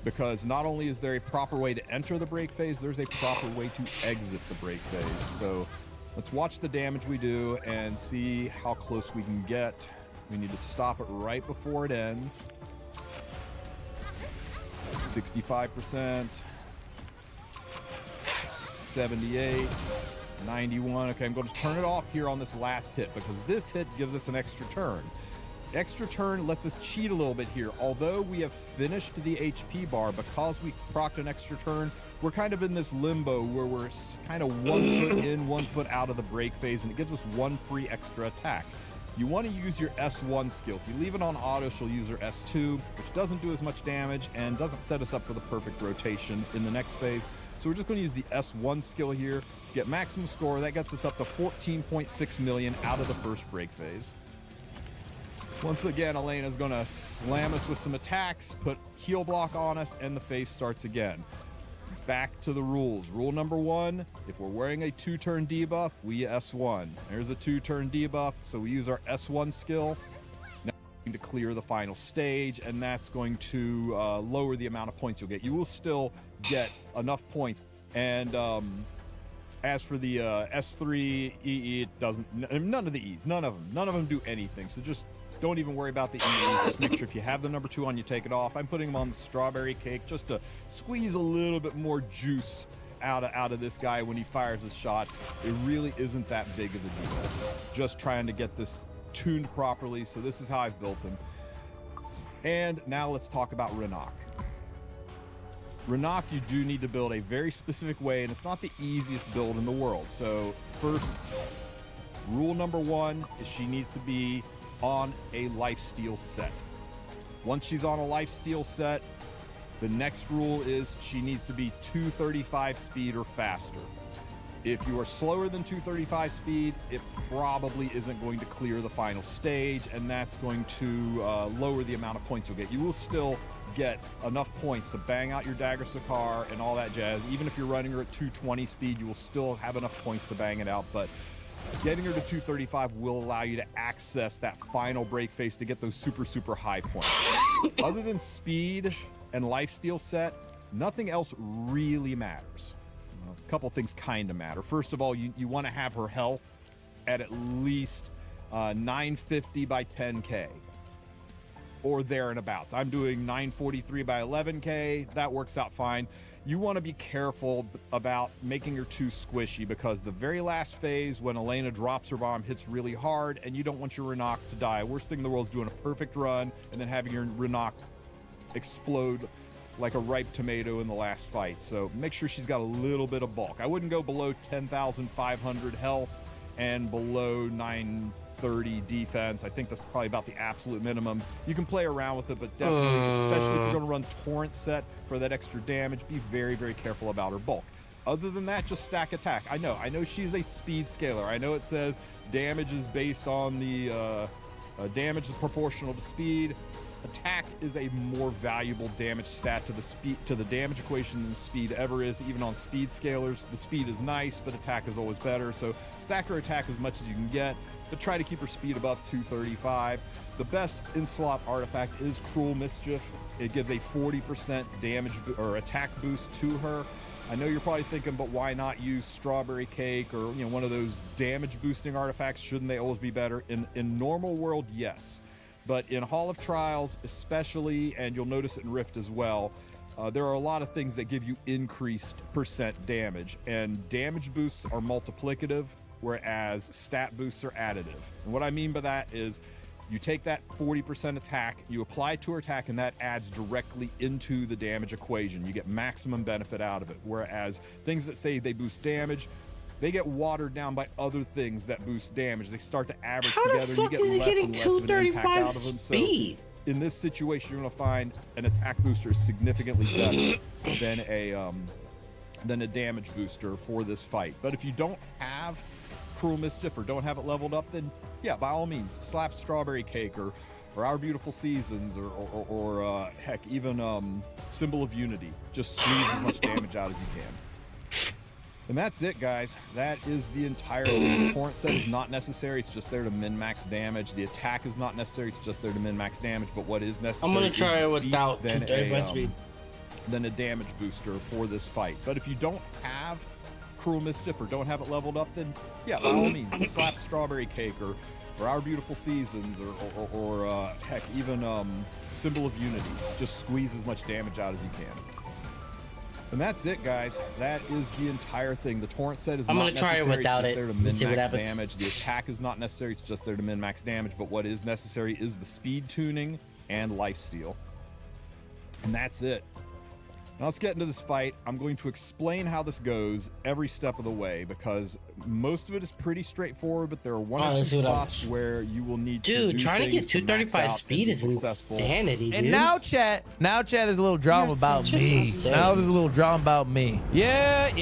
Because not only is there a proper way to enter the break phase, there's a proper way to exit the break phase. So let's watch the damage we do and see how close we can get. We need to stop it right before it ends. 65%. 78. 91. Okay, I'm going to turn it off here on this last hit because this hit gives us an extra turn. Extra turn lets us cheat a little bit here. Although we have finished the HP bar, because we procced an extra turn, we're kind of in this limbo where we're kind of 1 foot in, 1 foot out of the break phase, and it gives us 1 free extra attack. You want to use your S1 skill. If you leave it on auto, she'll use her S2, which doesn't do as much damage and doesn't set us up for the perfect rotation in the next phase. So we're just going to use the S1 skill here to get maximum score. That gets us up to 14.6 million out of the first break phase. Once again, Elena's going to slam us with some attacks, put heal block on us, and the phase starts again. Back to the rules. Rule number 1, if we're wearing a 2-turn debuff, we S1. There's a 2-turn debuff, so we use our S1 skill. Now we're going to clear the final stage, and that's going to lower the amount of points you'll get. You will still get enough points. And as for the S3, EE, it doesn't, none of the E's, none of them do anything. So just don't even worry about the EE. Just make sure if you have the number 2 on, you take it off. I'm putting them on the strawberry cake just to squeeze a little bit more juice out of this guy when he fires his shot. It really isn't that big of a deal. Just trying to get this tuned properly. So this is how I've built him. And now let's talk about Renak. Renak, you do need to build a very specific way, and it's not the easiest build in the world. So first, rule number 1 is she needs to be on a lifesteal set. Once she's on a lifesteal set, The next rule is she needs to be 235 speed or faster. If you are slower than 235 speed, it probably isn't going to clear the final stage, and that's going to lower the amount of points you'll get. You will still get enough points to bang out your Dagger Sakar and all that jazz. Even if you're running her at 220 speed, you will still have enough points to bang it out, but getting her to 235 will allow you to access that final break phase to get those super, super high points. Other than speed and lifesteal set, nothing else really matters. A couple things kind of matter. First of all, you want to have her health at least 950 by 10k or there and abouts. I'm doing 943 by 11k. That works out fine. You want to be careful about making her too squishy, because the very last phase when Elena drops her bomb hits really hard, and you don't want your Renok to die. Worst thing in the world is doing a perfect run and then having your Renok explode like a ripe tomato in the last fight. So make sure she's got a little bit of bulk. I wouldn't go below 10,500 health and below 930 defense. I think that's probably about the absolute minimum. You can play around with it, but definitely, especially if you're going to run torrent set for that extra damage, be very, very careful about her bulk. Other than that, just stack attack. I know she's a speed scaler. I know it says damage is based on the damage is proportional to speed. Attack is a more valuable damage stat to the damage equation than speed ever is. Even on speed scalers, the speed is nice, but attack is always better. So stack her attack as much as you can get, but try to keep her speed above 235. The best in-slot artifact is Cruel Mischief. It gives a 40% damage or attack boost to her. I know you're probably thinking, but why not use Strawberry Cake or one of those damage boosting artifacts? Shouldn't they always be better? In normal world, yes. But in Hall of Trials especially, and you'll notice it in Rift as well, there are a lot of things that give you increased percent damage. And damage boosts are multiplicative, whereas stat boosts are additive. And what I mean by that is you take that 40% attack, you apply it to her attack, and that adds directly into the damage equation. You get maximum benefit out of it. Whereas things that say they boost damage, they get watered down by other things that boost damage. They start to average together. How the fuck you get is he less getting and less of an impact 235 out of them. speed? So in this situation, you're going to find an attack booster is significantly better than a damage booster for this fight. But if you don't have Cruel Mischief or don't have it leveled up, then yeah, by all means, slap Strawberry Cake or Our Beautiful Seasons or heck, even Symbol of Unity. Just squeeze as much damage out as you can. And that's it, guys. That is the entire thing. The torrent set is not necessary. It's just there to min-max damage. The attack is not necessary. It's just there to min-max damage. But what is necessary I'm going to try it without 235 speed. Then a damage booster for this fight. But if you don't have Cruel Mischief or don't have it leveled up, then yeah, by all means, slap Strawberry Cake or Our Beautiful Seasons or heck, even Symbol of Unity. Just squeeze as much damage out as you can. And that's it, guys. That is the entire thing. The torrent set is not necessary. I'm going to try it without it's it. there to Let's see what min-max happens. damage. The attack is not necessary. It's just there to min-max damage. But what is necessary is the speed tuning and lifesteal. And that's it. Now let's get into this fight. I'm going to explain how this goes every step of the way, because most of it is pretty straightforward, but there are one or two spots where you will need to do trying to get things 235 speed is successful. insanity, dude. And now chat, there's a little drama about me. Now there's a little drama about me. Yeah, I'm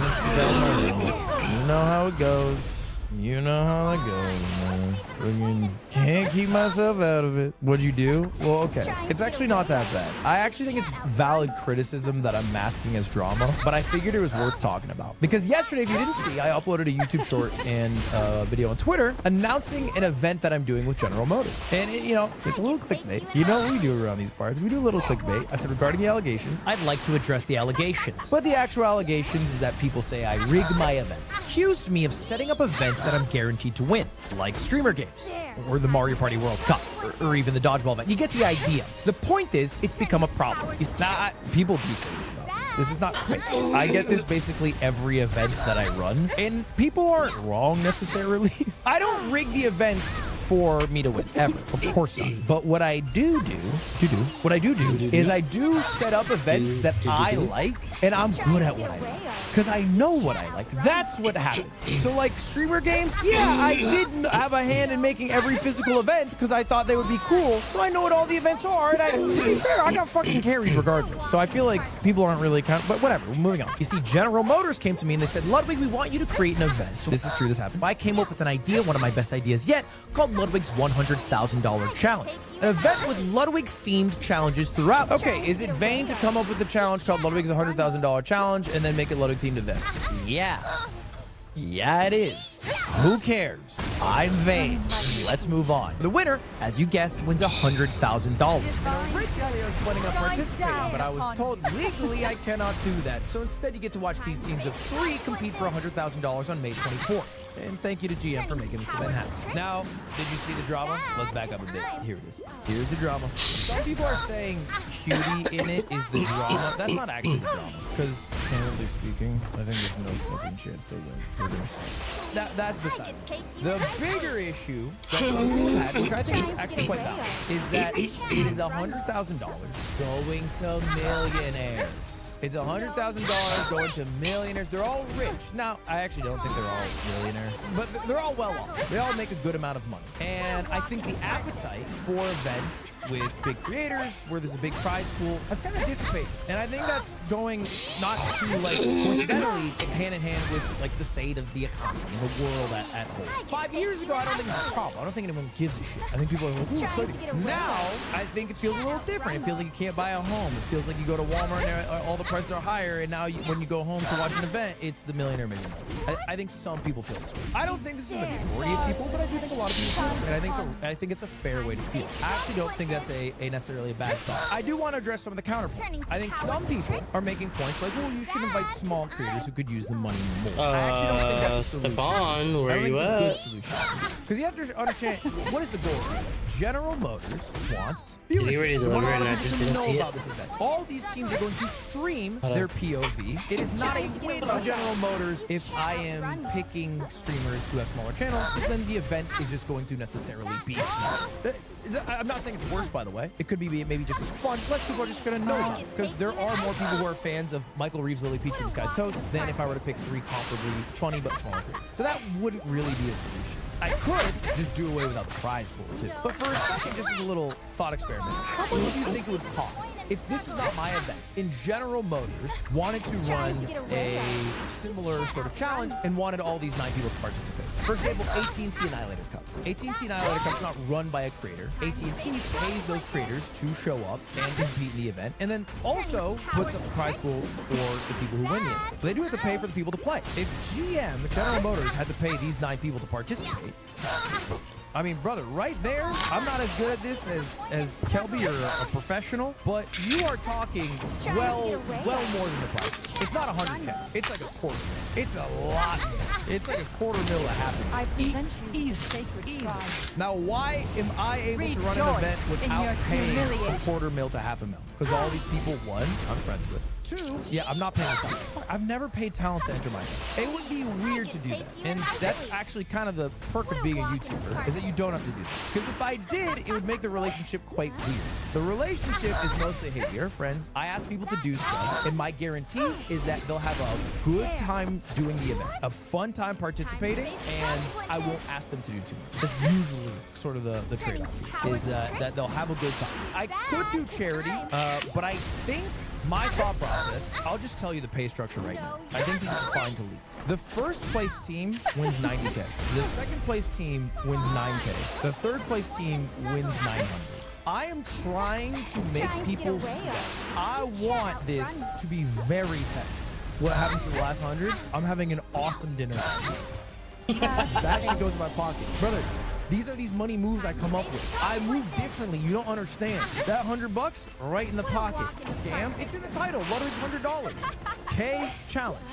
a drama. You know how it goes. You know how it goes, man. Friggin' can't keep myself out of it. What'd you do? Well, okay. It's actually not that bad. I actually think it's valid criticism that I'm masking as drama, but I figured it was worth talking about. Because yesterday, if you didn't see, I uploaded a YouTube short and a video on Twitter announcing an event that I'm doing with General Motors. And, it's a little clickbait. You know what we do around these parts? We do a little clickbait. I said, regarding the allegations, I'd like to address the allegations. But the actual allegations is that people say I rig my events. Accused me of setting up events that I'm guaranteed to win, like streamer games, or the Mario Party World Cup, or even the dodgeball event. You get the idea. The point is, it's become a problem. People do say this about me. This is not fake. I get this basically every event that I run, and people aren't wrong necessarily. I don't rig the events for me to win, ever. Of course not. But what I do is I do set up events that I like, and I'm good at what I like. Because I know what I like. That's what happened. So like streamer games, yeah, I didn't have a hand in making every physical event because I thought they would be cool. So I know what all the events are, and to be fair, I got fucking carried regardless. So I feel like people aren't really but whatever, we're moving on. You see, General Motors came to me and they said, Ludwig, we want you to create an event. So this is true, this happened. I came up with an idea, one of my best ideas yet, called Ludwig's $100,000 challenge. An event with Ludwig-themed challenges throughout. Okay, is it vain to come up with a challenge called Ludwig's $100,000 challenge and then make it Ludwig-themed events? Yeah. Yeah, it is. Who cares? I'm vain. Let's move on. The winner, as you guessed, wins $100,000. Originally, I was planning on participating, but I was told legally I cannot do that. So instead, you get to watch these teams of 3 compete for $100,000 on May 24th. And thank you to GM for making this event happen. Now, did you see the drama? Let's back up a bit. Here it is. Here's the drama. Some people are saying cutie in it is the drama. That's not actually the drama. Because, candidly speaking, I think there's no fucking chance they win. They're gonna say. That's beside me. The bigger issue that some people had, which I think is actually quite valid, is that it is $100,000 going to millionaires. It's $100,000 going to millionaires. They're all rich. Now, I actually don't think they're all millionaires, but they're all well off. They all make a good amount of money. And I think the appetite for events with big creators, where there's a big prize pool, has kind of dissipated. And I think that's going not too, like, coincidentally, hand in hand with, like, the state of the economy and the world at whole. 5 years ago, I don't think it's a problem. I don't think anyone gives a shit. I think people are like, ooh, exciting. Now, I think it feels a little different. It feels like you can't buy a home. It feels like you go to Walmart and all the prices are higher, and now when you go home to watch an event, it's the millionaire million. I think some people feel this way. I don't think this is a majority of people, but I do think a lot of people feel this way, and I think it's a fair way to feel. I actually don't think that's a necessarily a bad thought. I do want to address some of the counterpoints. I think some people are making points like, well, you should invite small creators who could use the money more. I actually don't think that's a solution. Stefan, where are you at? I don't think it's a good solution. Because you have to understand, what is the goal? General Motors wants Did he already deliver and I just didn't see it? All these teams are going to stream their POV. It is not a win for General Motors if I am picking streamers who have smaller channels, because then the event is just going to necessarily be smaller. I'm not saying it's worse, by the way. It could be maybe just as fun. Less people are just going to know about it, because there are more people who are fans of Michael Reeves, Lily Peach, and this guy's Toast than if I were to pick 3 comparably funny but smaller creators. So that wouldn't really be a solution. I could just do away without the prize pool too. But for a second, just as a little thought experiment, how much do you think it would cost if this was not my event and General Motors wanted to run a similar sort of challenge and wanted all these 9 people to participate? For example, AT&T Annihilator Cup. AT&T Annihilator Cup's not run by a creator. AT&T pays those creators to show up and compete in the event, and then also puts up a prize pool for the people who win the event. But they do have to pay for the people to play. If General Motors, had to pay these 9 people to participate, I mean, brother, right there, I'm not as good at this as Kelby or a professional, but you are talking well more than the price. It's not 100K. It's like a $250,000. It's a lot more. It's like a $250,000 to happen. Easy. Now, why am I able to run an event without paying a $250,000 to $500,000? Because all these people, 1, I'm friends with. 2, yeah, I'm not paying talent. I've never paid talent to enter my event. It would be weird to do that. And that's actually kind of the perk of being a YouTuber, is that you don't have to do that. Because if I did, it would make the relationship quite weird. The relationship is mostly, hey, we are friends. I ask people to do stuff, and my guarantee is that they'll have a good time doing the event, a fun time participating, and I won't ask them to do too much. That's usually sort of the trade-off here, is that they'll have a good time. I could do charity, but I think my thought process, I'll just tell you the pay structure right now. I think this is fine to leak. The first place team wins 90K. The second place team wins 9K. The third place team wins 900. I am trying to make people sweat. I want this to be very tense. What happens to the last 100? I'm having an awesome dinner. That actually goes in my pocket. Brother, these are these money moves I come up with. I move differently. You don't understand. That $100 right in the pocket. Scam? It's in the title. Ludwig's $100. K challenge.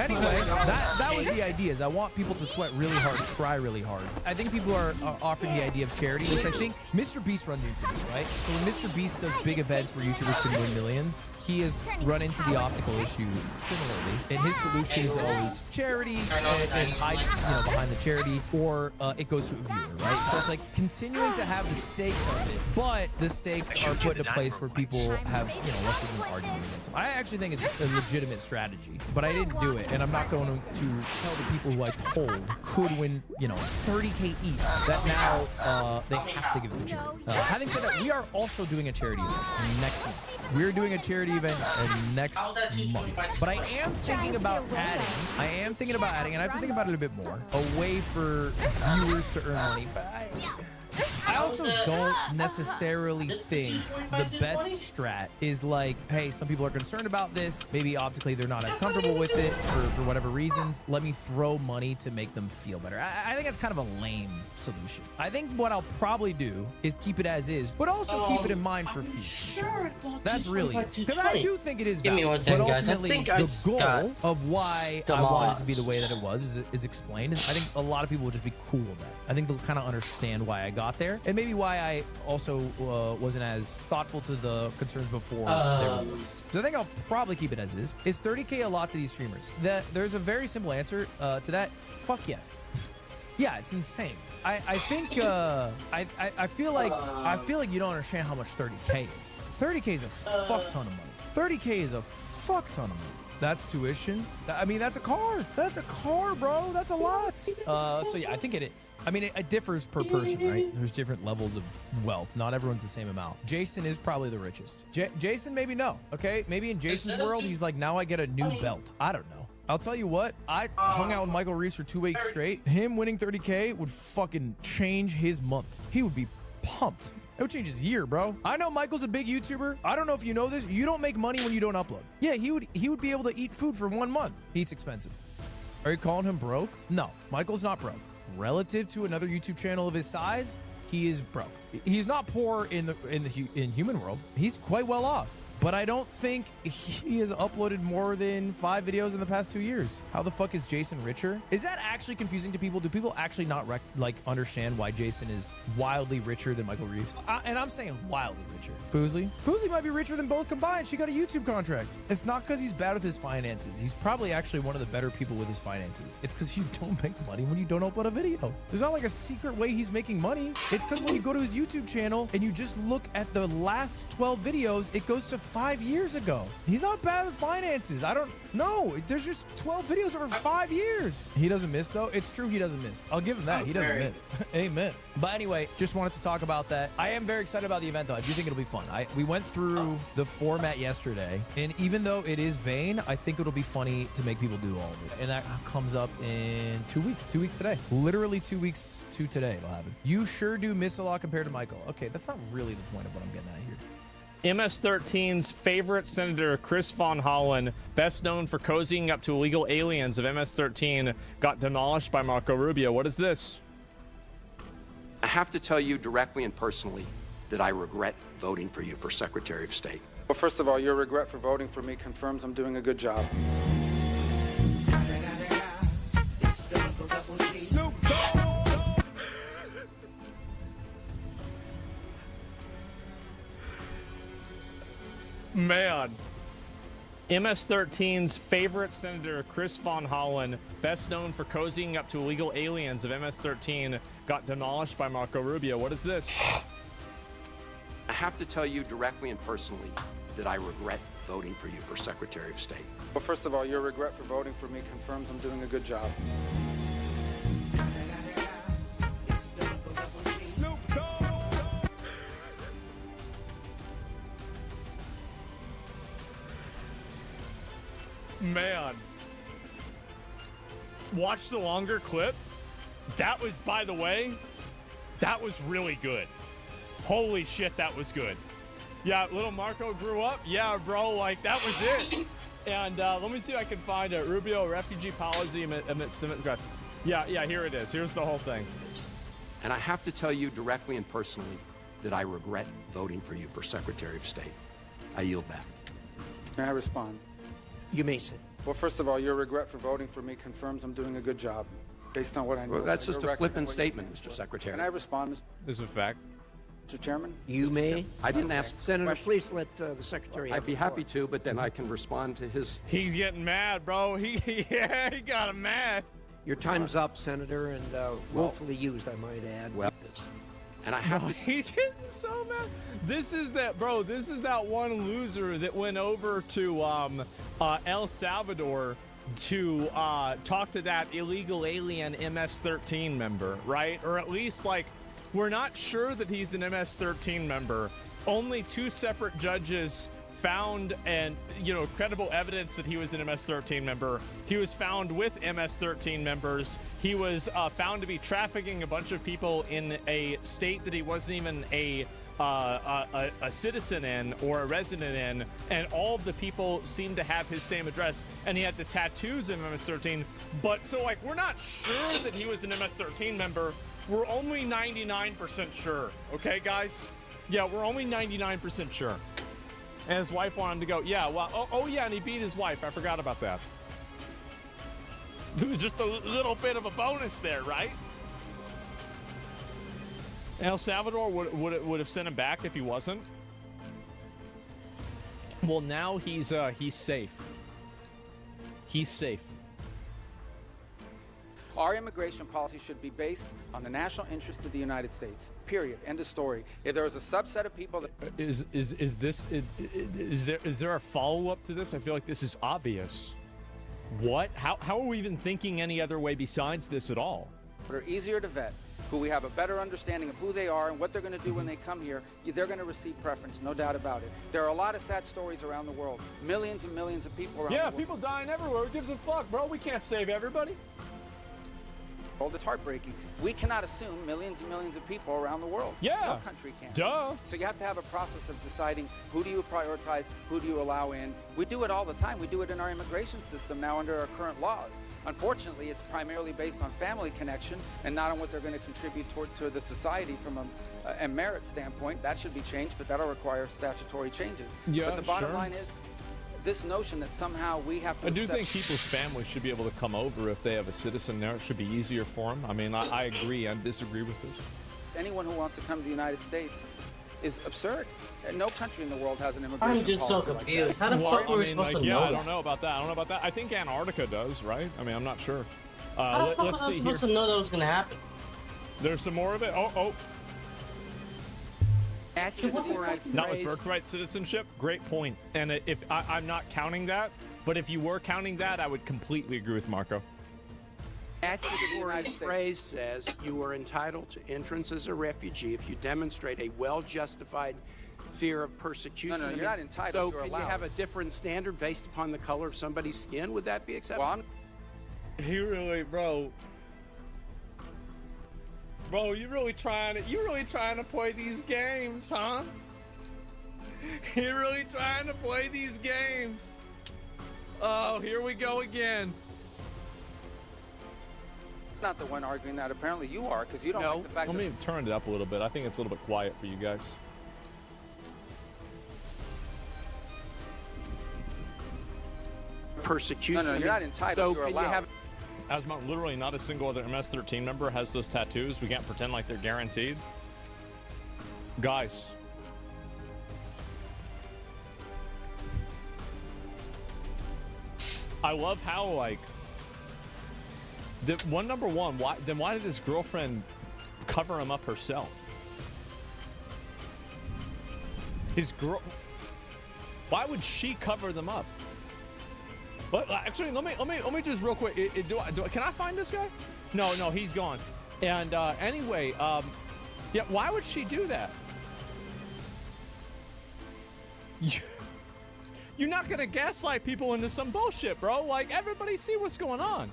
Anyway, that was the idea. Is I want people to sweat really hard, try really hard. I think people are offering the idea of charity, which I think Mr. Beast runs into this, right? So when Mr. Beast does big events where YouTubers can win millions, he has run into the optical issue similarly, and his solution is always charity and hide, behind the charity, or it goes to a viewer, right? So it's like continuing to have the stakes of it, but the stakes are put in a place where people have less of an argument against them. I actually think it's a legitimate strategy, but I didn't do it, and I'm not going to tell the people who I told could win 30K each that now they have to give it to charity. Having said that, we are also doing a charity event next month. We're doing a charity event next month, but I am thinking about adding, and I have to think about it a bit more, a way for viewers to earn money. But I also don't necessarily think the best strat is like, hey, some people are concerned about this. Maybe optically they're not as comfortable with it for whatever reasons. Let me throw money to make them feel better. I think that's kind of a lame solution. I think what I'll probably do is keep it as is, but also keep it in mind for future. That's really it. Because I do think it is valid. Give me 1 second, guys. I think the goal of why I wanted it to be the way that it was is explained. And I think a lot of people will just be cool with that. I think they'll kind of understand why I got there, and maybe why I also wasn't as thoughtful to the concerns before they were released. So I think I'll probably keep it as is. Is 30K a lot to these streamers? There's a very simple answer to that. Fuck yes. Yeah, it's insane. I think I feel like you don't understand how much 30K is. 30K is a fuck ton of money. 30K is a fuck ton of money. That's tuition. I mean, that's a car. That's a car, bro. That's a lot. So yeah, I think it is. I mean, it differs per person, right? There's different levels of wealth. Not everyone's the same amount. Jason is probably the richest. Jason, maybe no. Okay, maybe in Jason's world, he's like, now I get a new belt. I don't know. I'll tell you what, I hung out with Michael Reeves for 2 weeks straight. Him winning 30K would fucking change his month. He would be pumped. It would change his year, bro. I know Michael's a big YouTuber. I don't know if you know this. You don't make money when you don't upload. Yeah, he would be able to eat food for 1 month. He eats expensive. Are you calling him broke? No, Michael's not broke. Relative to another YouTube channel of his size, he is broke. He's not poor in human world. He's quite well off. But I don't think he has uploaded more than 5 videos in the past 2 years. How the fuck is Jason richer? Is that actually confusing to people? Do people actually not understand why Jason is wildly richer than Michael Reeves? And I'm saying wildly richer. Foozly might be richer than both combined. She got a YouTube contract. It's not because he's bad with his finances. He's probably actually one of the better people with his finances. It's because you don't make money when you don't upload a video. There's not like a secret way he's making money. It's because when you go to his YouTube channel and you just look at the last 12 videos, it goes to 5 years ago. He's not bad with finances. I don't know. There's just 12 videos over 5 years. He doesn't miss, though. It's true he doesn't miss. I'll give him that. He doesn't miss. Amen. But anyway, just wanted to talk about that. I am very excited about the event, though. I do think it'll be fun. We went through the format yesterday, and even though it is vain, I think it'll be funny to make people do all of it. And that comes up in 2 weeks. 2 weeks today. Literally 2 weeks to today it'll happen. You sure do miss a lot compared to Michael. Okay, that's not really the point of what I'm getting at here. MS-13's favorite senator, Chris Von Hollen, best known for cozying up to illegal aliens of MS-13, got demolished by Marco Rubio. What is this? I have to tell you directly and personally that I regret voting for you for Secretary of State. Well, first of all, your regret for voting for me confirms I'm doing a good job. Man. MS-13's favorite senator, Chris Von Hollen, best known for cozying up to illegal aliens of MS-13, got demolished by Marco Rubio. What is this? I have to tell you directly and personally that I regret voting for you for Secretary of State. Well, first of all, your regret for voting for me confirms I'm doing a good job. Man. Watch the longer clip. That was, by the way, that was really good. Holy shit, that was good. Yeah, little Marco grew up. Yeah, bro, like, that was it. And let me see if I can find it. Rubio, refugee policy amidst civil unrest. Yeah, here it is. Here's the whole thing. And I have to tell you directly and personally that I regret voting for you for Secretary of State. I yield back. May I respond? You may sit. Well, first of all, your regret for voting for me confirms I'm doing a good job, based on what I know. Well, that's about just your a record and flippant what you statement, stand Mr. for. Secretary. Can I respond, This is a fact. Mr. Chairman? You may. I didn't ask. Senator, please let the secretary. I'd be happy to, but then I can respond to his. He's getting mad, bro. He got him mad. Your time's up, Senator, and willfully used, I might add. Well, and I have to. He's getting so mad. This is that, bro. This is that one loser that went over to El Salvador to talk to that illegal alien MS-13 member, right? Or at least, like, we're not sure that he's an MS-13 member. Only 2 separate judges found credible evidence that he was an MS-13 member. He was found with MS-13 members. He was found to be trafficking a bunch of people in a state that he wasn't even a citizen in or a resident in, and all of the people seemed to have his same address, and he had the tattoos of MS-13. But so, like, we're not sure that he was an MS-13 member. We're only 99% sure. Okay, guys? Yeah, we're only 99% sure. And his wife wanted him to go, yeah, well, oh yeah, and he beat his wife. I forgot about that. Just a little bit of a bonus there, right? El Salvador would have sent him back if he wasn't. Well, now he's safe. He's safe. Our immigration policy should be based on the national interest of the United States. Period. End of story. If there is a subset of people that Is there a follow-up to this? I feel like this is obvious. What? How are we even thinking any other way besides this at all? are easier to vet, who we have a better understanding of who they are and what they're going to do when they come here, they're going to receive preference, no doubt about it. There are a lot of sad stories around the world. Millions and millions of people around the world. Yeah, people dying everywhere. Who gives a fuck, bro? We can't save everybody. It's heartbreaking. We cannot assume millions and millions of people around the world. Yeah. No country can. Duh. So you have to have a process of deciding who do you prioritize, who do you allow in. We do it all the time. We do it in our immigration system now under our current laws. Unfortunately, it's primarily based on family connection and not on what they're going to contribute to the society from a merit standpoint. That should be changed, but that'll require statutory changes. Yeah, but the bottom sure. line is, this notion that somehow we have to I do accept- think people's families should be able to come over if they have a citizen there. It should be easier for them. I mean, I agree and disagree with this. anyone who wants to come to the United States is absurd. No country in the world has an immigration I'm just so policy confused. like that. How the fuck were we supposed to know I that? don't know about that. I don't know about that. I think Antarctica does, right? I mean, I'm not sure. How the fuck was I supposed to know that was going to happen? There's some more of it. Oh. Not with phrase. birthright citizenship? Great point. And if I'm not counting that, but if you were counting that, I would completely agree with Marco. Statutory phrase says you are entitled to entrance as a refugee if you demonstrate a well-justified fear of persecution. No, you're not entitled, So you're can allowed. you have a different standard based upon the color of somebody's skin? Would that be acceptable? He really, bro, you really trying to play these games, huh? You're really trying to play these games. Oh, here we go again. Not the one arguing that. Apparently you are, because you don't like the fact Let that me turn it up a little bit. I think it's a little bit quiet for you guys. Persecution. No, you're not entitled. So You're can allowed. you have Asmont, literally not a single other MS-13 member has those tattoos. We can't pretend like they're guaranteed. Guys. I love how, like, number one, why did his girlfriend cover him up herself? His girl, why would she cover them up? But actually, let me just real quick. Can I find this guy? No, he's gone. And anyway, yeah, why would she do that? You're not gonna gaslight people into some bullshit, bro. Like, everybody see what's going on.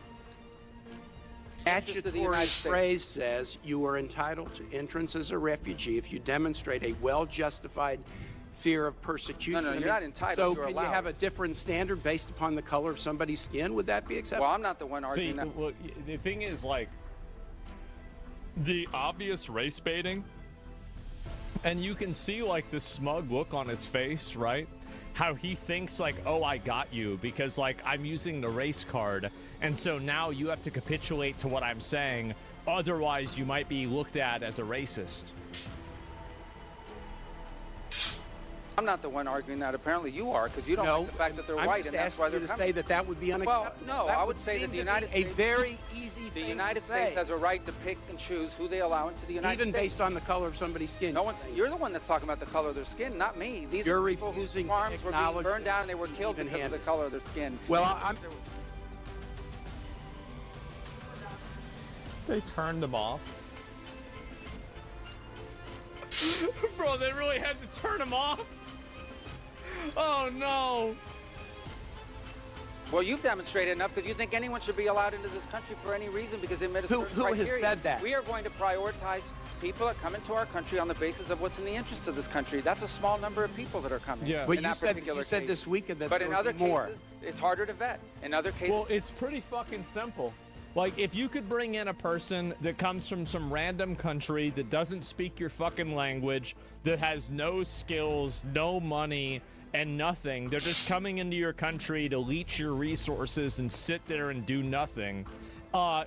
Statutory phrase says you are entitled to entrance as a refugee if you demonstrate a well-justified fear of persecution. No, you're not entitled. So You're can allowed. you have a different standard based upon the color of somebody's skin? Would that be acceptable? Well, I'm not the one arguing See, that. well, the thing is, like, the obvious race baiting, and you can see, like, the smug look on his face, right? how he thinks like, oh, I got you because like I'm using the race card, and so now you have to capitulate to what I'm saying, otherwise you might be looked at as a racist. I'm not the one arguing that. Apparently you are, because you don't like the fact that they're white, and that's why they're to coming. say that would be unacceptable. Well, no, I would say that the United States, a very easy the thing United to States say. has a right to pick and choose who they allow into the United Even States. based on the color of somebody's skin. No one's. You're the one that's talking about the color of their skin, not me. These You're are people whose refusing to farms were being acknowledge burned down and they were killed because of the even-handed. color of their skin. Well, I'm. They turned them off. Bro, they really had to turn him off? Oh no. Well, you've demonstrated enough because you think anyone should be allowed into this country for any reason because they met a certain Who has criteria. said that? We are going to prioritize people that come into our country on the basis of what's in the interest of this country. That's a small number of people that are coming. Yeah. But in you that said particular case. this weekend that but there in would other be more. cases, it's harder to vet. In other cases, Well, it's pretty fucking simple. Like, if you could bring in a person that comes from some random country that doesn't speak your fucking language, that has no skills, no money, and nothing, they're just coming into your country to leech your resources and sit there and do nothing,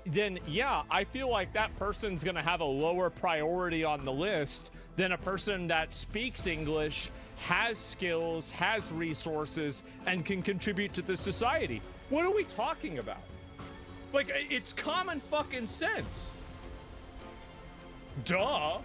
then yeah, I feel like that person's gonna have a lower priority on the list than a person that speaks English, has skills, has resources, and can contribute to the society. What are we talking about? Like, it's common fucking sense. Duh.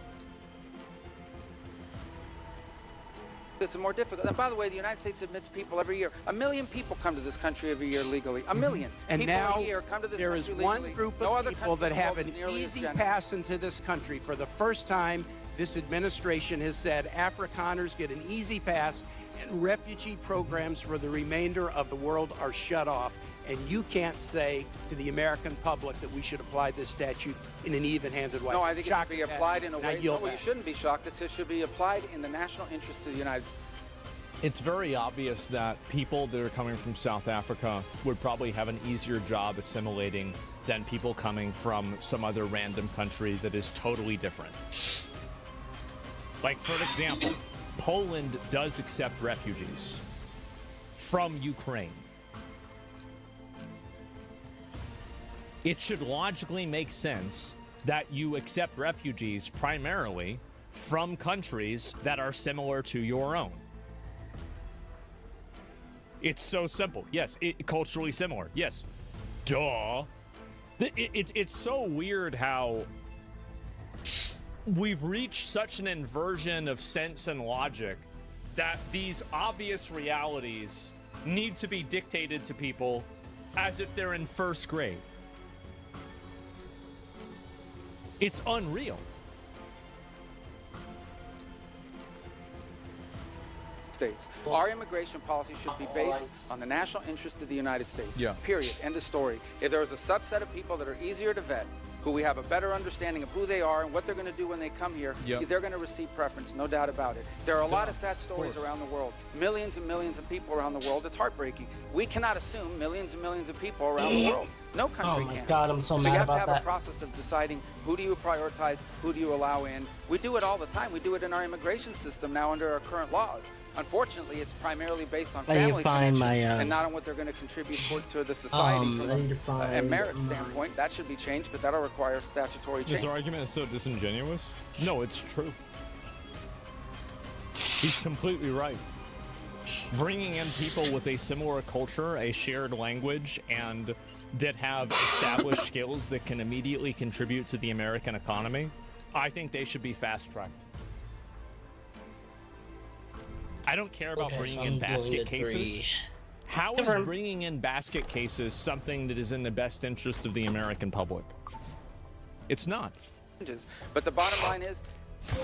it's more difficult. And by the way, the United States admits people every year. 1 million people come to this country every year legally. 1 million. And people now a year come to this there is country one legally. group No of other people country that in the have world an is nearly as easy generous. pass into this country. For the first time, this administration has said Afrikaners get an easy pass and refugee programs for the remainder of the world are shut off. And you can't say to the American public that we should apply this statute in an even-handed way. No, I think it should be Shocked at applied that. in a And I way. No, yield well, you back. shouldn't be shocked. It should be applied in the national interest of the United States. It's very obvious that people that are coming from South Africa would probably have an easier job assimilating than people coming from some other random country that is totally different. Like, for example, Poland does accept refugees from Ukraine. It should logically make sense that you accept refugees primarily from countries that are similar to your own. It's so simple. Yes, culturally similar. Yes. Duh. It's so weird how we've reached such an inversion of sense and logic that these obvious realities need to be dictated to people as if they're in first grade. It's unreal. States. Our immigration policy should be based on the national interest of the United States. Yeah. Period. End of story. If there is a subset of people that are easier to vet, who we have a better understanding of who they are and what they're going to do when they come here, Yep. they're going to receive preference, no doubt about it. There are a lot of sad stories around the world. Millions and millions of people around the world. It's heartbreaking. We cannot assume millions and millions of people around the world. No country Oh my can. God, I'm so you mad have to about have that. a process of deciding who do you prioritize, who do you allow in. We do it all the time. We do it in our immigration system now under our current laws. Unfortunately, it's primarily based on I need to family find connection my, and not on what they're going to contribute to the society from I need to a find merit my- standpoint. That should be changed, but that'll require statutory change. This argument is so disingenuous. No, it's true. He's completely right. Bringing in people with a similar culture, a shared language, and that have established skills that can immediately contribute to the American economy, I think they should be fast-tracked. I don't care about Okay, bringing so in I'm doing basket the cases. three. How is bringing in basket cases something that is in the best interest of the American public? It's not. But the bottom line is,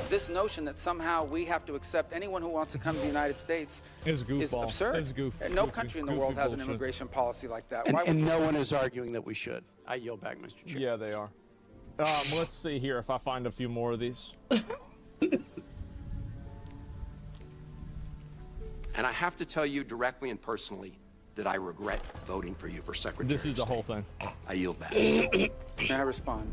this notion that somehow we have to accept anyone who wants to come to the United States is absurd. It's No country in the world has an immigration policy like that. Why And would no one is arguing that we should. I yield back, Mr. Chair. Yeah, they are. Let's see here if I find a few more of these. And I have to tell you directly and personally that I regret voting for you for Secretary This is of the State. whole thing. I yield back. May I respond?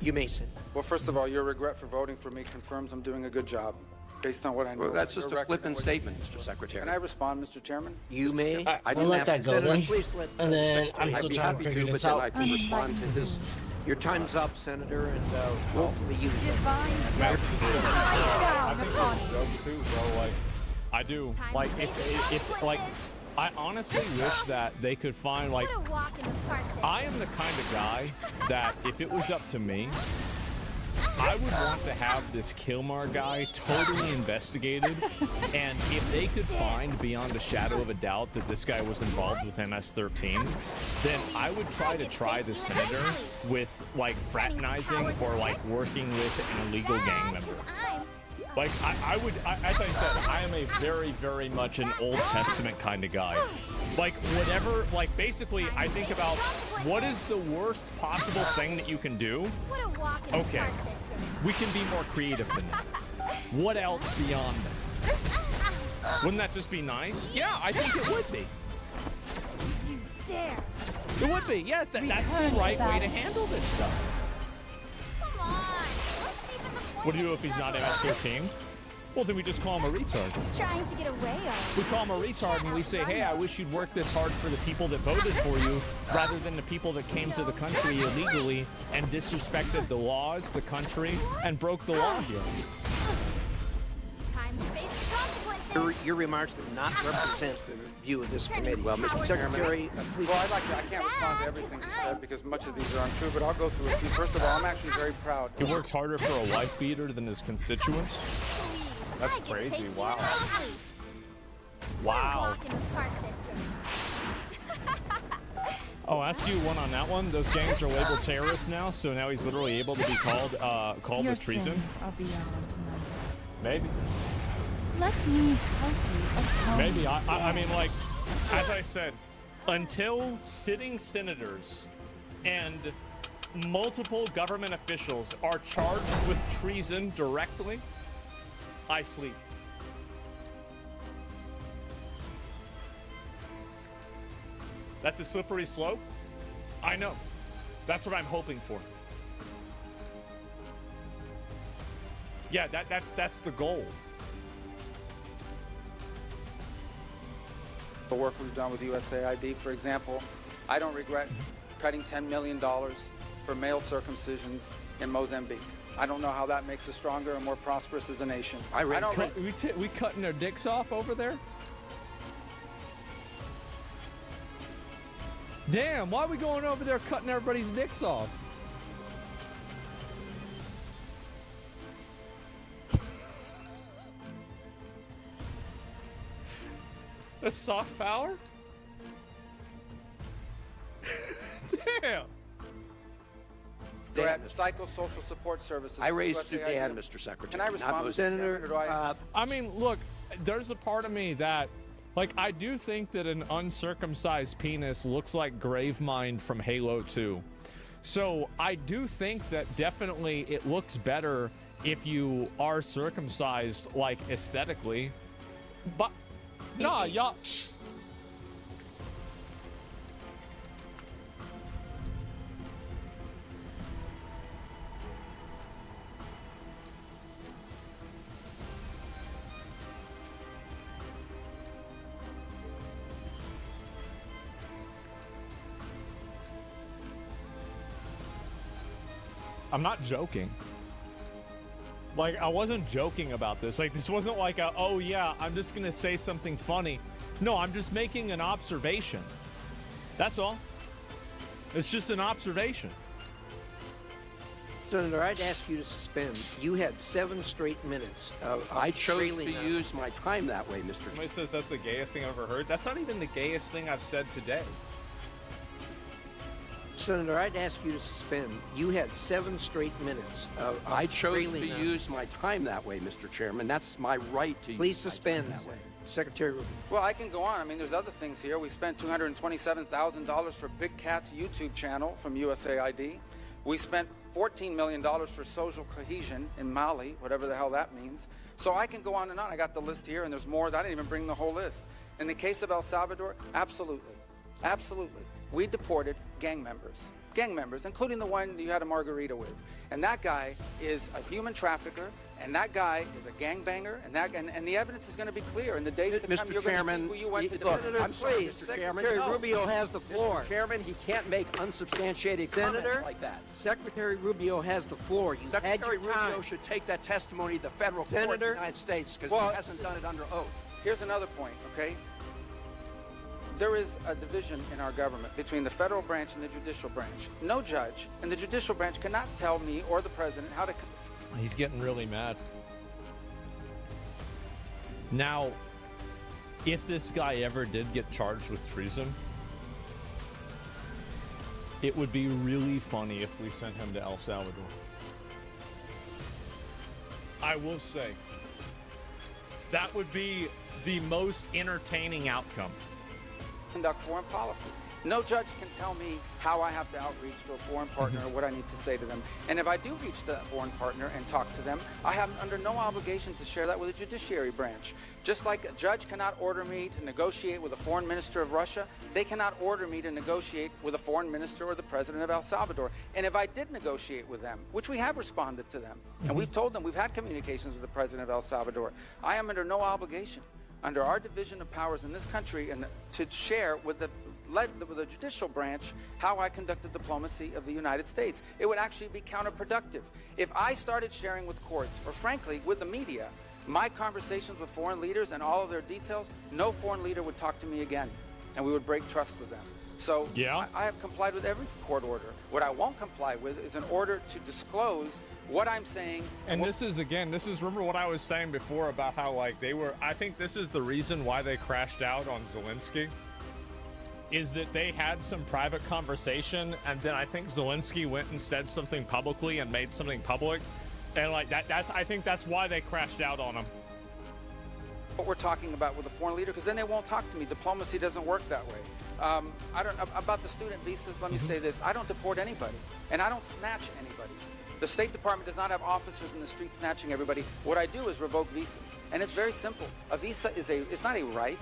You may sit. Well, first of all, your regret for voting for me confirms I'm doing a good job. based on what I know. Well, that's just Your a flippant record. statement, Mr. Secretary. Can I respond, Mr. Chairman? You may. I we'll didn't let ask that go Senator, then. Please let And then Secretary- I'm I'd still be trying to happy figure to, but this then out. I can respond to his. Your time's up, Senator, and hopefully you. I think it's a joke too, bro. Like, I do. Like, if like, I honestly wish that they could find like. I am the kind of guy that if it was up to me, I would want to have this Kilmar guy totally investigated, and if they could find beyond a shadow of a doubt that this guy was involved with MS-13, then I would try the senator with like fraternizing or like working with an illegal gang member. Like as I said, I am a very, very much an Old Testament kind of guy. Like whatever, like basically I think about what is the worst possible thing that you can do? Okay, we can be more creative than that. What else beyond that? Wouldn't that just be nice? Yeah, I think it would be. It would be, yeah, that's the right way to handle this stuff. What do you do if he's not MS-13? Well, then we just call him a retard. Trying to get away. We call him a retard and we say, hey, I wish you'd work this hard for the people that voted for you rather than the people that came to the country illegally and disrespected the laws, the country, and broke the law here. Time to face the consequences. Your remarks do not represent the view of this committee. Well, Mr. Secretary, please. Well, I can't respond to everything you said because much of these are untrue, but I'll go through a few. First of all, I'm actually very proud. He works harder for a wife beater than his constituents. That's crazy. Wow. Wow. Oh, ask you one on that one. Those gangs are labeled terrorists now, so now he's literally able to be called with treason. Are beyond Maybe. Let me help you atone. Maybe. I mean, like, as I said, until sitting senators and multiple government officials are charged with treason directly, I sleep. That's a slippery slope. I know. That's what I'm hoping for. Yeah, that's the goal. The work we've done with USAID, for example, I don't regret cutting $10 million for male circumcisions in Mozambique. I don't know how that makes us stronger and more prosperous as a nation. We cutting their dicks off over there? Damn, why are we going over there cutting everybody's dicks off? That's soft power? Damn. Go ahead. Psychosocial support services. I raised USAID. Sudan, Mr. Secretary. Can I respond, Senator? I mean, look, there's a part of me that, like, I do think that an uncircumcised penis looks like Gravemind from Halo 2. So I do think that definitely it looks better if you are circumcised, like, aesthetically. But, nah, y'all... I'm not joking. Like, I wasn't joking about this. Like, this wasn't like a, oh yeah, I'm just gonna say something funny. No, I'm just making an observation. That's all. It's just an observation. Senator, I'd ask you to suspend. You had 7 straight minutes of I chose to trailing on- use my time that way, Mr. Somebody says that's the gayest thing I've ever heard. That's not even the gayest thing I've said today. Senator, I'd ask you to suspend. You had 7 straight minutes of I chose to trailing on- use my time that way, Mr. Chairman. That's my right to Please use my suspend. time that way. Secretary Rubin. Well, I can go on. I mean, there's other things here. We spent $227,000 for Big Cat's YouTube channel from USAID. We spent $14 million for social cohesion in Mali, whatever the hell that means. So I can go on and on. I got the list here, and there's more. I didn't even bring the whole list. In the case of El Salvador, absolutely. Absolutely. We deported gang members. gang members, including the one you had a margarita with. And that guy is a human trafficker, and that guy is a gangbanger, and the evidence is going to be clear in the days to come. You're going to see who you went to look, defend. I'm sorry, Mr. Chairman. Secretary Rubio has the floor. Mr. Chairman, he can't make unsubstantiated comments like that. Secretary Rubio has the floor. You had Secretary your time. Rubio should take that testimony to the federal court of the United States because he hasn't done it under oath. Here's another point, okay? There is a division in our government between the federal branch and the judicial branch. No judge in the judicial branch cannot tell me or the president how to... He's getting really mad. Now, if this guy ever did get charged with treason, it would be really funny if we sent him to El Salvador. I will say, that would be the most entertaining outcome. Conduct foreign policy. No judge can tell me how I have to outreach to a foreign partner or what I need to say to them. And if I do reach that foreign partner and talk to them, I have under no obligation to share that with the judiciary branch. Just like a judge cannot order me to negotiate with a foreign minister of Russia, they cannot order me to negotiate with a foreign minister or the president of El Salvador. And if I did negotiate with them, which we have responded to them, and we've told them we've had communications with the president of El Salvador, I am under no obligation under our division of powers in this country and to share with the judicial branch how I conducted diplomacy of the United States. It would actually be counterproductive. If I started sharing with courts, or frankly, with the media, my conversations with foreign leaders and all of their details, no foreign leader would talk to me again, and we would break trust with them. So I have complied with every court order. What I won't comply with is an order to disclose what I'm saying. And this is, again, remember what I was saying before about how, like, I think this is the reason why they crashed out on Zelensky, is that they had some private conversation, and then I think Zelensky went and said something publicly and made something public, and like I think that's why they crashed out on him. What we're talking about with a foreign leader, because then they won't talk to me. Diplomacy doesn't work that way. I don't about the student visas. Let me say this: I don't deport anybody, and I don't snatch anybody. The State Department does not have officers in the street snatching everybody. What I do is revoke visas, and it's very simple. A visa is not a right;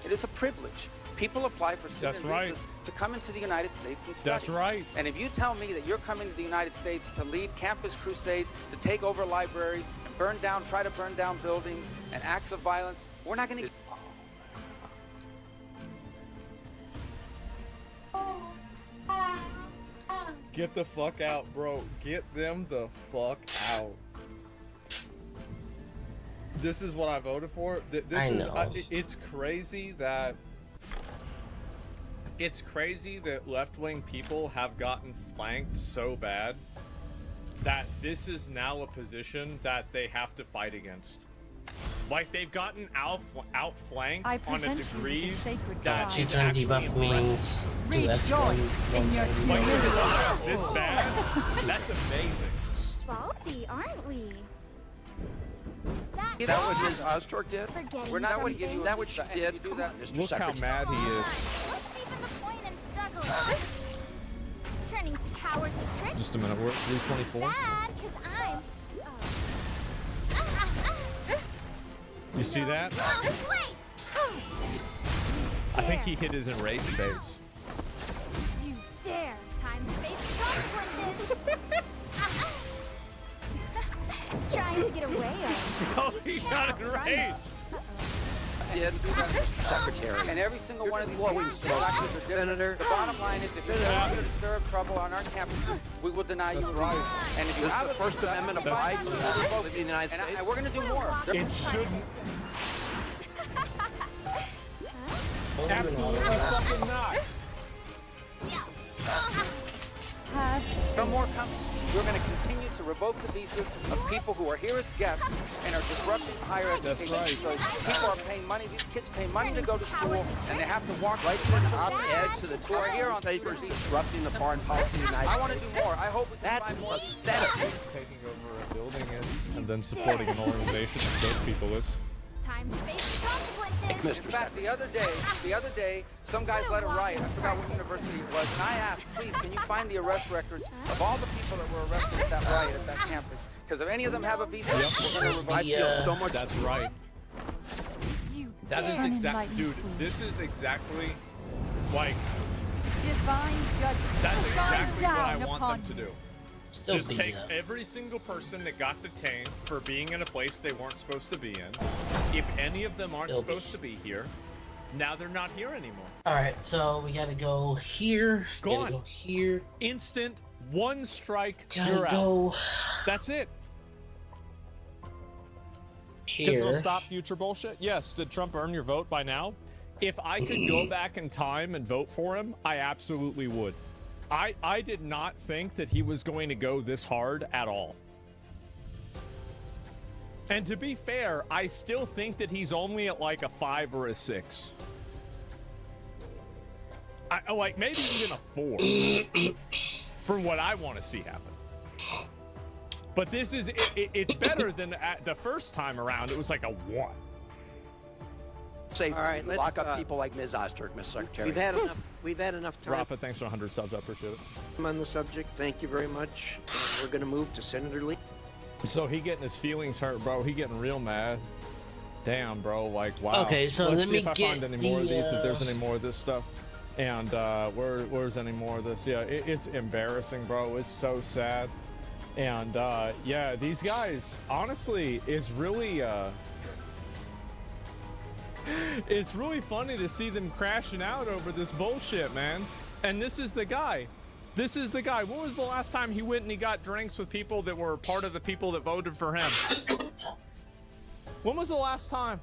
it is a privilege. People apply for student visas to come into the United States and study. That's right. And if you tell me that you're coming to the United States to lead campus crusades, to take over libraries, and try to burn down buildings, and acts of violence, we're not going to... Get the fuck out, bro. Get them the fuck out. This is what I voted for. It's crazy that left-wing people have gotten flanked so bad that this is now a position that they have to fight against. Like, they've gotten outflanked on a degree that is actually debuff means this bad. That's amazing. Salty, aren't we? Is that what Ms. Ozturk did? We're not going to give you Is that what she did? Do that. Mr. Look how mad he is. What's even the point in struggling? Turning to cowardly tricks? Just a minute, we're at 324. Bad, because I'm... You see that? I think he hit his enraged face. You dare! Time to face consequences! Trying to get away Oh, he got enraged! Mr. Secretary. And every single one of these cases are different. The bottom line is, if you're trying to stir up trouble on our campuses, we will deny you. Right. And if you This is have the First Amendment of rights of the United States. And we're going to do more. It shouldn't. Absolutely fucking not. No more coming. We're going to continue to revoke the visas of people who are here as guests and are disrupting higher education. That's So people are paying money. These kids pay money to go to school, and they have to walk Right to the top edge to the top here on papers disrupting the foreign policy of the United States. I want to do more. I hope we can find more. Taking over a building and then supporting an organization that those people is. Time to face consequences! In fact, the other day, some guys led a riot. I forgot what university it was, and I asked, please, can you find the arrest records of all the people that were arrested at that riot at that campus? Because if any of them have a visa, we're going to revoke. I feel so much. That's right. That is exact, dude. This is exactly like Divine judgment. That's shines exactly what I down want upon them to you. do. Still Just be take that. every single person that got detained for being in a place they weren't supposed to be in. If any of them aren't Still supposed to be here, now they're not here anymore. All right, so we gotta go here. Gone. Gotta go here. Instant, one strike, Gotta you're go out. That's it. Because here. it'll stop future bullshit. Yes, did Trump earn your vote by now? If I could go back in time and vote for him, I absolutely would. I did not think that he was going to go this hard at all. And to be fair, I still think that he's only at like a 5 or a 6. Like maybe even a 4 for what I want to see happen. But this is, it's better than at the first time around. It was like a 1. Say, All right, let's, lock up people like Ms. Osterk, Ms. Secretary. We've had enough time. Rafa, thanks for 100 subs. I appreciate it. On the subject, thank you very much. We're going to move to Senator Lee. So he getting his feelings hurt, bro. He getting real mad. Damn, bro. Like, wow. Okay, so Let's let see me if I get find any more of these, the, if there's any more of this stuff. And where's any more of this? Yeah, it's embarrassing, bro. It's so sad. And yeah, these guys, honestly, is really it's really funny to see them crashing out over this bullshit, man. And this is the guy. This is the guy. When was the last time he went and he got drinks with people that were part of the people that voted for him? When was the last time?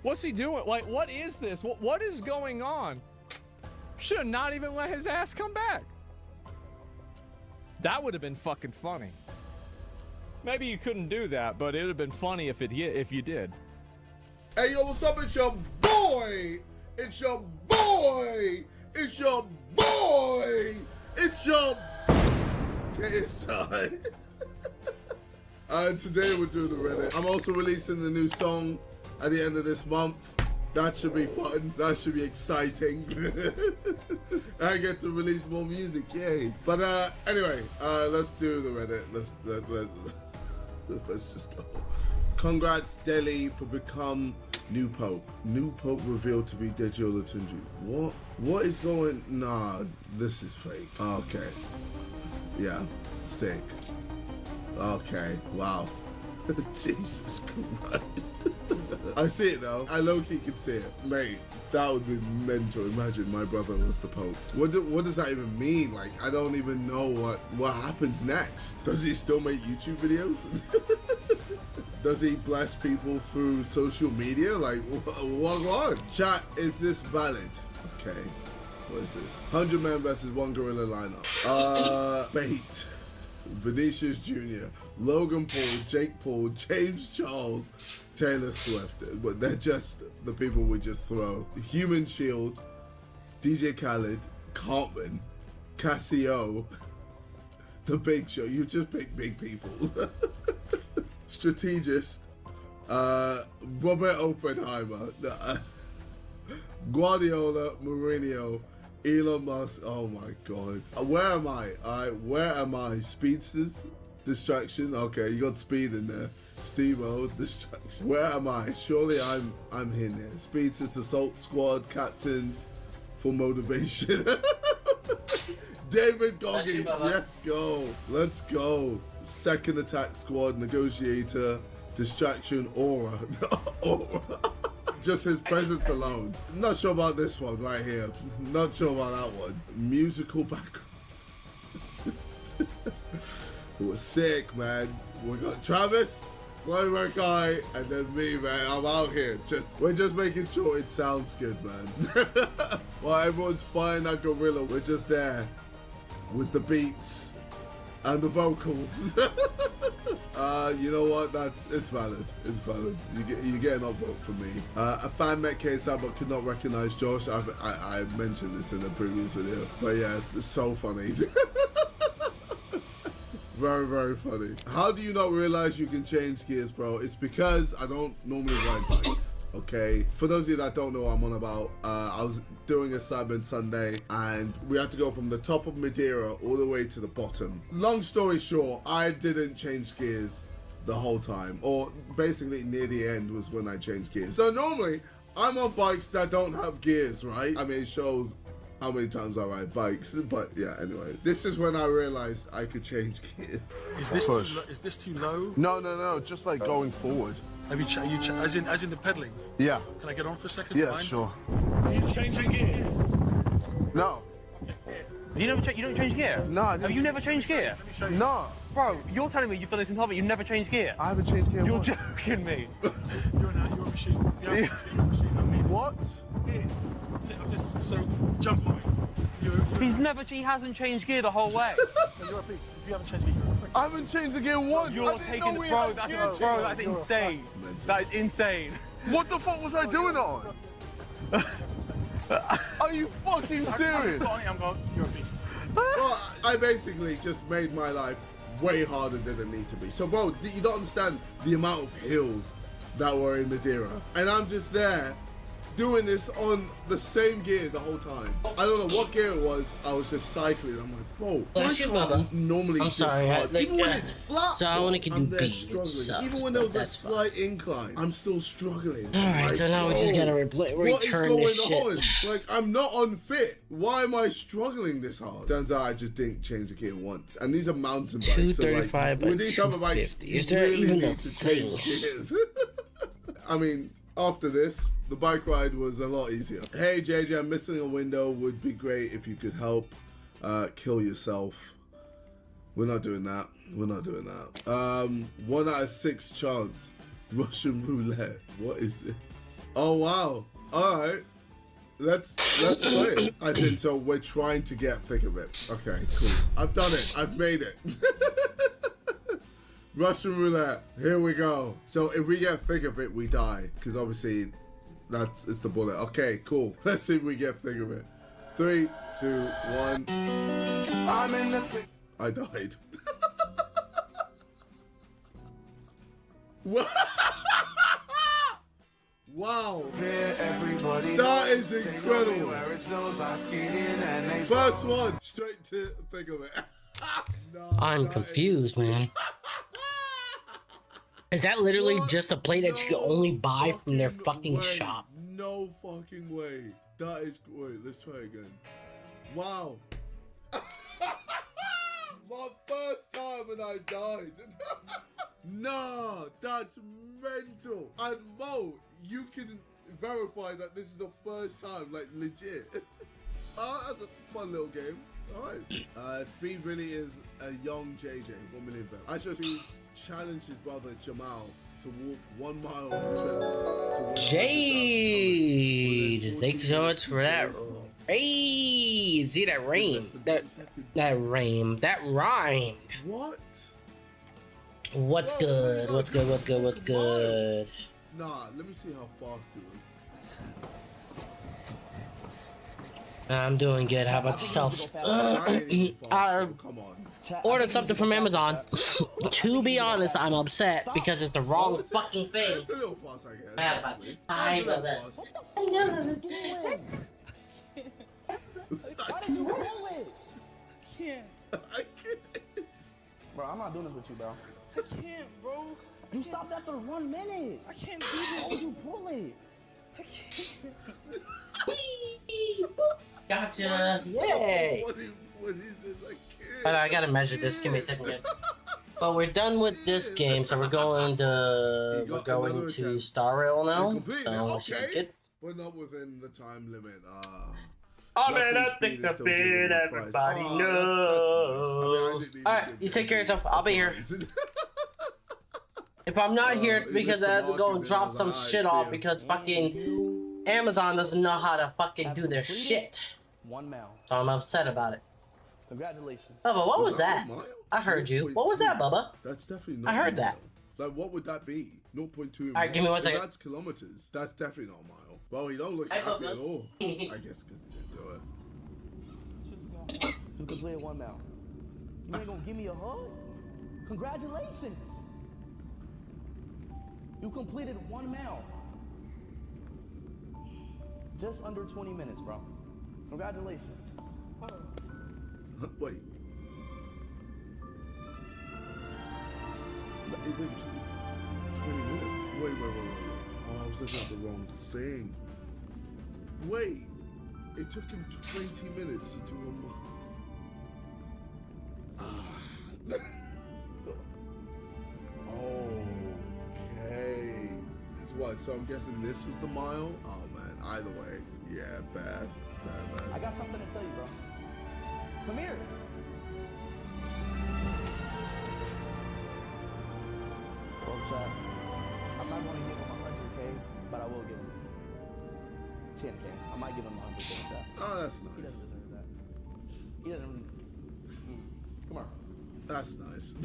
What's he doing? Like, what is this? What is going on? Should have not even let his ass come back. That would have been fucking funny. Maybe you couldn't do that, but it would have been funny if you did. Hey, yo, what's up? It's your boy. It's your boy. It's your boy. It's your KSI. Today we're doing the Reddit. I'm also releasing the new song at the end of this month. That should be fun. That should be exciting. I get to release more music, yay. But anyway, let's do the Reddit. Let's just go. Congrats, Delhi, for become new pope. New pope revealed to be Dejiola Tunji. What is going? Nah, this is fake. Okay. Yeah, sick. Okay, wow. Jesus Christ. I see it though. I low-key can see it. Mate, that would be mental. Imagine my brother was the Pope. What does that even mean? Like, I don't even know what happens next. Does he still make YouTube videos? Does he bless people through social media? Like, what? Chat, is this valid? Okay. What is this? 100 men versus 1 gorilla lineup. Bait. Vinicius Jr., Logan Paul, Jake Paul, James Charles, Taylor Swift. But they're just the people we just throw. Human Shield, DJ Khaled, Cartman, Casio, The Big Show. You just pick big people. Strategist, Robert Oppenheimer, Guardiola, Mourinho, Elon Musk. Oh my God. Where am I? Where am I? Speedsters, distraction. Okay, you got speed in there. Steve-O, distraction. Where am I? Surely I'm in there. Speedsters, assault squad, captains for motivation. David Goggins, let's go. Let's go. Second attack squad, negotiator, distraction, aura. Aura. Just his presence alone. Not sure about this one right here. Not sure about that one. Musical background. It was sick, man. We got Travis, Chloe Merkai, and then me, man. I'm out here. We're just making sure it sounds good, man. While everyone's firing that gorilla, we're just there with the beats and the vocals. You know what? It's valid. It's valid. You get an upvote from me. A fan met KSI but could not recognize Josh. I mentioned this in a previous video, but yeah, it's so funny. Very, very funny. How do you not realize you can change gears, bro? It's because I don't normally ride bikes. Okay, for those of you that don't know what I'm on about, I was doing a Cyber Sunday and we had to go from the top of Madeira all the way to the bottom. Long story short, I didn't change gears the whole time, or basically near the end was when I changed gears. So normally I'm on bikes that don't have gears, right? I mean, it shows how many times I ride bikes, but yeah, anyway. This is when I realized I could change gears. Is this too low? No, just like going forward. Have you, as in the pedaling? Yeah. Can I get on for a second? Yeah, Fine. sure. Are you changing gear? No. You don't change gear? No. Have you never changed gear? No. Bro, you're telling me you've done this in Hobbit, you've never changed gear? I haven't changed gear You're once. joking me. You're a machine. You're a machine, not me. What? Here. So jump on it. He hasn't changed gear the whole way. No, you're a beast. If you haven't changed gear, you're a freak. I haven't changed the gear once. You're taking the bro. That's insane. That is insane. What the fuck was I doing it on? Are you fucking serious? I'm going. You're a beast. Well, I basically just made my life way harder than it needed to be. So, bro, you don't understand the amount of hills that were in Madeira, and I'm just there doing this on the same gear the whole time. I don't know what gear it was. I was just cycling. I'm like, bro, Bless you, Bubba. normally I'm just sorry, hard. like, Even when it's flat, so I only can I'm do there B, struggling. sucks, Even when there was a that's fine. slight incline, I'm still struggling. Alright, so now we just gotta return this shit. Like, I'm not unfit. Why am I struggling this hard? Turns out I just didn't change the gear once. And these are mountain bikes. 235 so, by with these type of bikes, 250. Is there really even need a to thing? change gears. I mean, after this, the bike ride was a lot easier. Hey JJ, I'm missing a window. Would be great if you could help kill yourself. We're not doing that. We're not doing that. 1 out of 6 chance. Russian roulette. What is this? Oh wow. Alright. Let's play it. I did, so we're trying to get thick of it. Okay, cool. I've done it. I've made it. Russian roulette. Here we go. So if we get thick of it, we die. Because obviously, it's the bullet. Okay, cool. Let's see if we get thick of it. 3, 2, 1. I'm in the thick. I died. Wow. That is incredible. First one. Straight to thick of it. I'm confused, man. Is that literally just a plate that you can only buy from their fucking shop? No fucking way. That is great. Let's try again. Wow. My first time and I died. Nah, that's mental. And Mo, you can verify that this is the first time, like legit. That's a fun little game. Alright. Speed really is a young JJ. 1 million bet. I should challenge his brother Jamal to walk 1 mile on the treadmill. Jade, thanks so much for that. Hey, see that rhyme? That rhymed. What? What's good? What's good? What's good? What's good? Nah, let me see how fast he was. I'm doing good. How about yourself? I ordered something from Amazon. To be honest, I'm upset because it's the wrong fucking thing. It's a little fast, I guess. I know this. Why did you roll it? I can't. I can't. Bro, I'm not doing this with you, bro. I can't, bro. You stopped after 1 minute. I can't do How this. would you pull it? I can't. Gotcha. Yay. What is this? I can't. I gotta measure this. Give me a second, guys. But we're done with this game, so we're going to Star Rail now. So should be good. But not within the time limit. I'm in a thick of it, everybody knows. Alright, you take care of yourself. I'll be here. If I'm not here, it's because I had to go and drop some shit off because fucking Amazon doesn't know how to fucking do their shit. 1 mile. So I'm upset about it. Congratulations. Bubba, what was that? I heard you. What was that, Bubba? That's definitely not. I heard that. Like, what would that be? 0.2. Alright, give me 1 second. That's kilometers. That's definitely not a mile. Well, he don't look happy at all. I guess because he didn't do it. You completed 1 mile. You ain't gonna give me a hug? Congratulations. You completed 1 mile. Just under 20 minutes, bro. Congratulations. Wait. Wait, 20 minutes? Wait. Oh, I was looking at the wrong thing. Wait. It took him 20 minutes to do a Okay. It's what? So I'm guessing this was the mile? Oh man, either way. Yeah, bad. Bad, man. I got something to tell you, bro. Come here. Well, chat. I'm not going to give him 100K, but I will give him 10K. I might give him 100K chat. Oh, that's nice. He doesn't deserve that. He doesn't really. Come on. That's nice.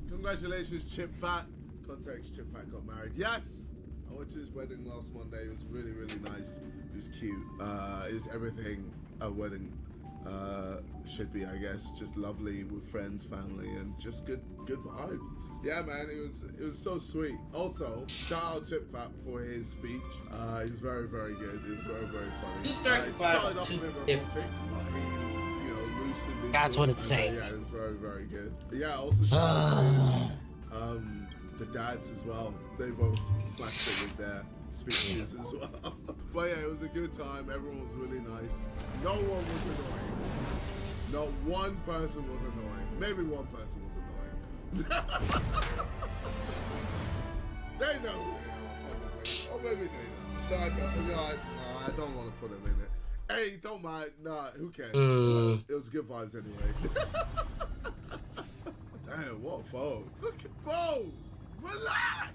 Congratulations, Chip Fat. Context, Chip Fat got married. Yes! I went to his wedding last Monday. It was really, really nice. It was cute. It was everything a wedding should be, I guess. Just lovely with friends, family, and just good vibes. Yeah, man, it was so sweet. Also, shout out Chip Fat for his speech. He was very, very good. It was very, very funny. It started off a bit robotic, but he, loosened into That's what it's it. saying. Yeah, it was very, very good. Yeah, also shout out to the dads as well. They both smashed it with their speeches as well. But yeah, it was a good time. Everyone was really nice. No one was annoying. Not one person was annoying. Maybe one person was annoying. They know who they are, probably. Or maybe they know. No, I don't want to put them in it. Hey, don't mind. Nah, who cares? It was good vibes anyway. Damn, what phone? Look at phone. Relax.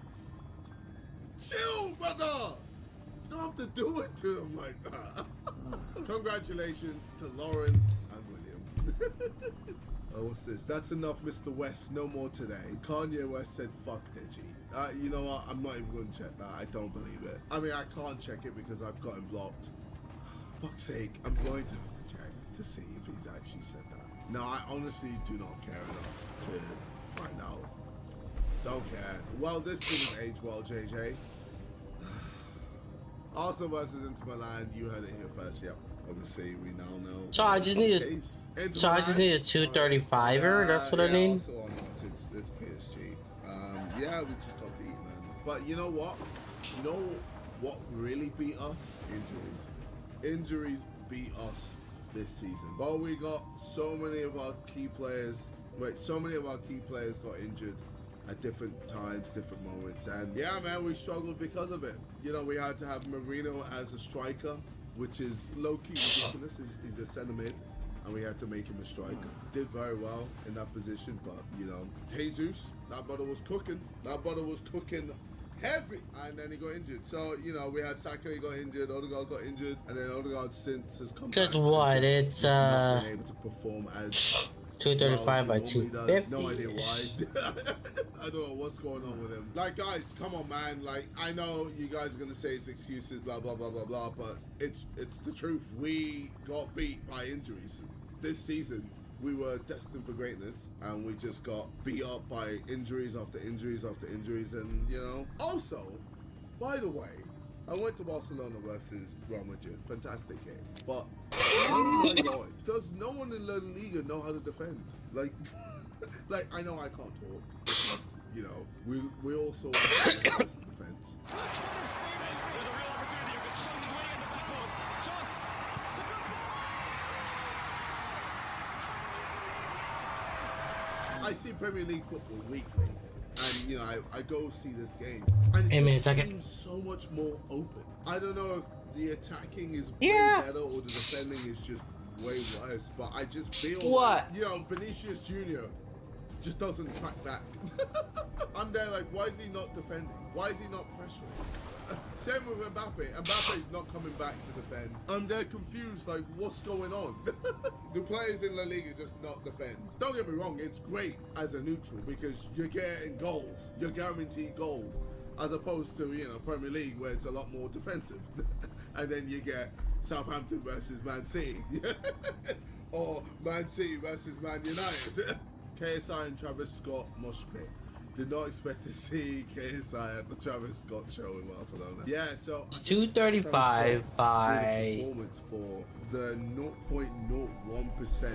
Chill, brother. You don't have to do it to them like that. Congratulations to Lauren and William. Oh, what's this? That's enough, Mr. West. No more today. Kanye West said, fuck Deji. You know what? I'm not even going to check that. I don't believe it. I mean, I can't check it because I've got him blocked. Fuck's sake. I'm going to have to check to see if he's actually said that. No, I honestly do not care enough to find out. Don't care. Well, this didn't age well, JJ. Arsenal versus Inter Milan. You heard it here first. Yep. Obviously, we now know. So I just need a 235er. That's what I need. Also on that, it's PSG. Yeah, we just got beat, man. But you know what? You know what really beat us? Injuries. Injuries beat us this season. But we got so many of our key players. So many of our key players got injured at different times, different moments, and yeah, man, we struggled because of it. You know, we had to have Marino as a striker, which is low-key ridiculous. He's a center mid, and we had to make him a striker. Did very well in that position, but you know, Jesus, that brother was cooking. That brother was cooking heavy, and then he got injured. So you know, we had Saka, he got injured. Odegaard got injured, and then Odegaard since has come back. That's what it's not been able to perform as 235 by 250. No idea why. I don't know what's going on with him. Like, guys, come on, man. Like, I know you guys are gonna say it's excuses, blah blah blah blah blah, but it's the truth. We got beat by injuries this season. We were destined for greatness, and we just got beat up by injuries after injuries after injuries. And you know, also, by the way, I went to Barcelona versus Real Madrid. Fantastic game. But oh my God, does no one in La Liga know how to defend? Like, like I know I can't talk. Because, you know, we also defense. I see Premier League football weekly, and you know I go see this game, and it seems so much more open. I don't know if the attacking is way better or the defending is just way worse, but I just feel like, you know, Vinicius Jr. just doesn't track back. I'm there like, why is he not defending? Why is he not pressuring? Same with Mbappe. Mbappe's not coming back to defend. I'm there confused, like, what's going on? The players in La Liga just not defend. Don't get me wrong, it's great as a neutral because you're getting goals. You're guaranteed goals. As opposed to, you know, Premier League where it's a lot more defensive. And then you get Southampton versus Man City. Or Man City versus Man United. KSI and Travis Scott mosh pit. Did not expect to see KSI at the Travis Scott show in Barcelona. Yeah, so it's 235 by performance for the 0.01% of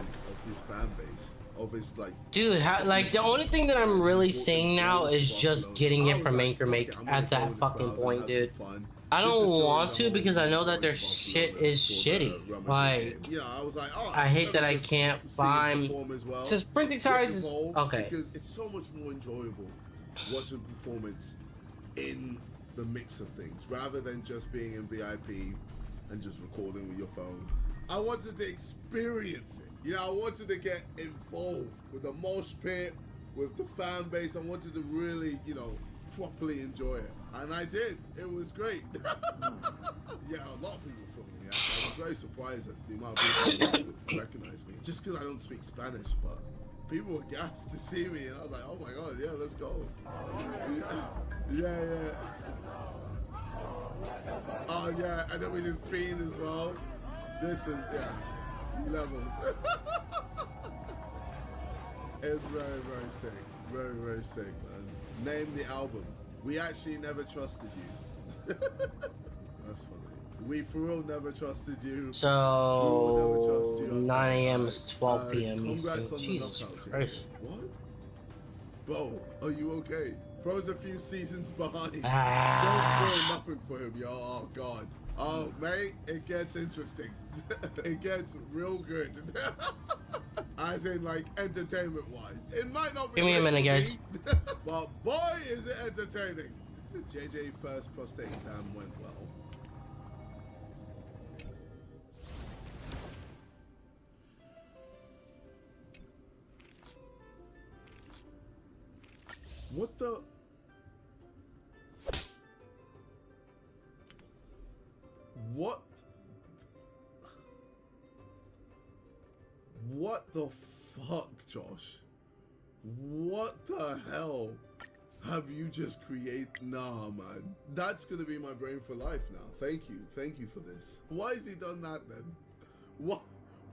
his fan base. Of his like, dude, like the only thing that I'm really seeing now is just getting it from Anchor Make at that fucking point, dude. I don't want to because I know that their shit is shitty. Like, yeah, I was like, oh, I hate that I can't find. Well. So sprinting size is okay. Because it's so much more enjoyable watching performance in the mix of things rather than just being in VIP and just recording with your phone. I wanted to experience it. You know, I wanted to get involved with the mosh pit, with the fan base. I wanted to really, you know, properly enjoy it. And I did. It was great. Yeah, a lot of people from me. I was very surprised at the amount of people who recognized me. Just because I don't speak Spanish, but people were gassed to see me. And I was like, oh my God, yeah, let's go. Yeah. Oh yeah, and then we did Fiend as well. This is, yeah, levels. It's very, very sick. Very, very sick, man. Name the album. We actually never trusted you. That's funny. We for real never trusted you. So 9 a.m. is 12 p.m. Eastern. Jesus Christ. What? Bo, are you okay? Bro's a few seasons behind. Don't spoil nothing for him, yo. Oh God. Oh, mate, it gets interesting. It gets real good. As in, like, entertainment-wise. It might not be. Give me a minute, guys. But boy, is it entertaining. JJ first prostate exam went well. What the? What the fuck, Josh? What the hell have you just created? Nah, man. That's gonna be my brain for life now. Thank you for this. Why has he done that then?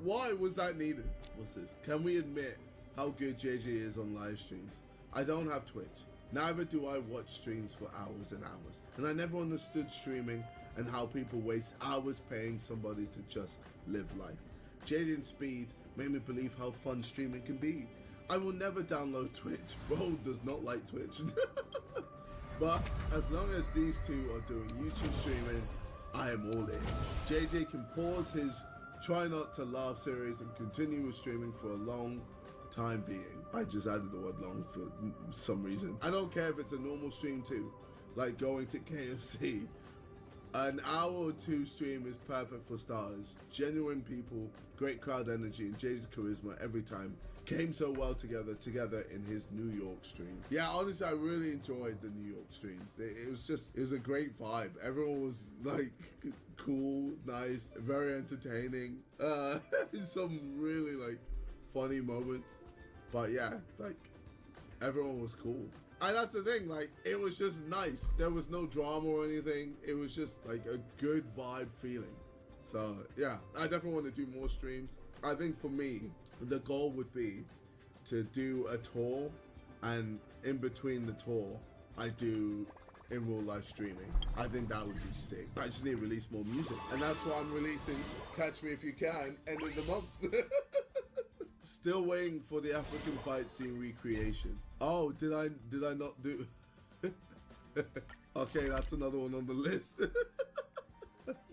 Why was that needed? What's this? Can we admit how good JJ is on live streams? I don't have Twitch. Neither do I watch streams for hours and hours. And I never understood streaming and how people waste hours paying somebody to just live life. Jaden's speed made me believe how fun streaming can be. I will never download Twitch. Bro does not like Twitch. But as long as these two are doing YouTube streaming, I am all in. JJ can pause his try not to laugh series and continue with streaming for a long time being. I just added the word long for some reason. I don't care if it's a normal stream too, like going to KFC. An hour or two stream is perfect for starters. Genuine people, great crowd energy, and Jay's charisma every time came so well together in his New York stream. Yeah, honestly, I really enjoyed the New York streams. It was a great vibe. Everyone was like cool, nice, very entertaining. Some really like funny moments. But yeah, like everyone was cool. And that's the thing, like, it was just nice. There was no drama or anything. It was just like a good vibe feeling. So yeah, I definitely want to do more streams. I think for me, the goal would be to do a tour, and in between the tour, I do in real life streaming. I think that would be sick. I just need to release more music. And that's why I'm releasing Catch Me If You Can, end of the month. Still waiting for the African fight scene recreation. Oh, did I not do? Okay, that's another one on the list.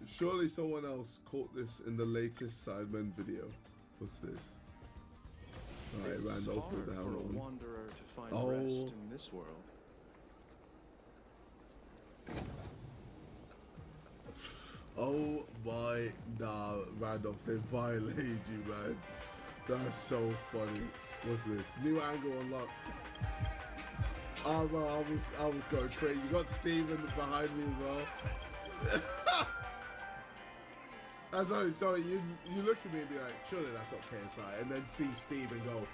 Surely someone else caught this in the latest Sidemen video. What's this? Alright, Randolph with the helmet on. Wanderer to find rest in this world. Oh my, nah, Randolph, they violated you, man. That's so funny. What's this? New angle unlocked. Oh man, I was going crazy. You got Steven behind me as well. Sorry, you look at me and be like, surely that's not KSI, and then see Steve and go,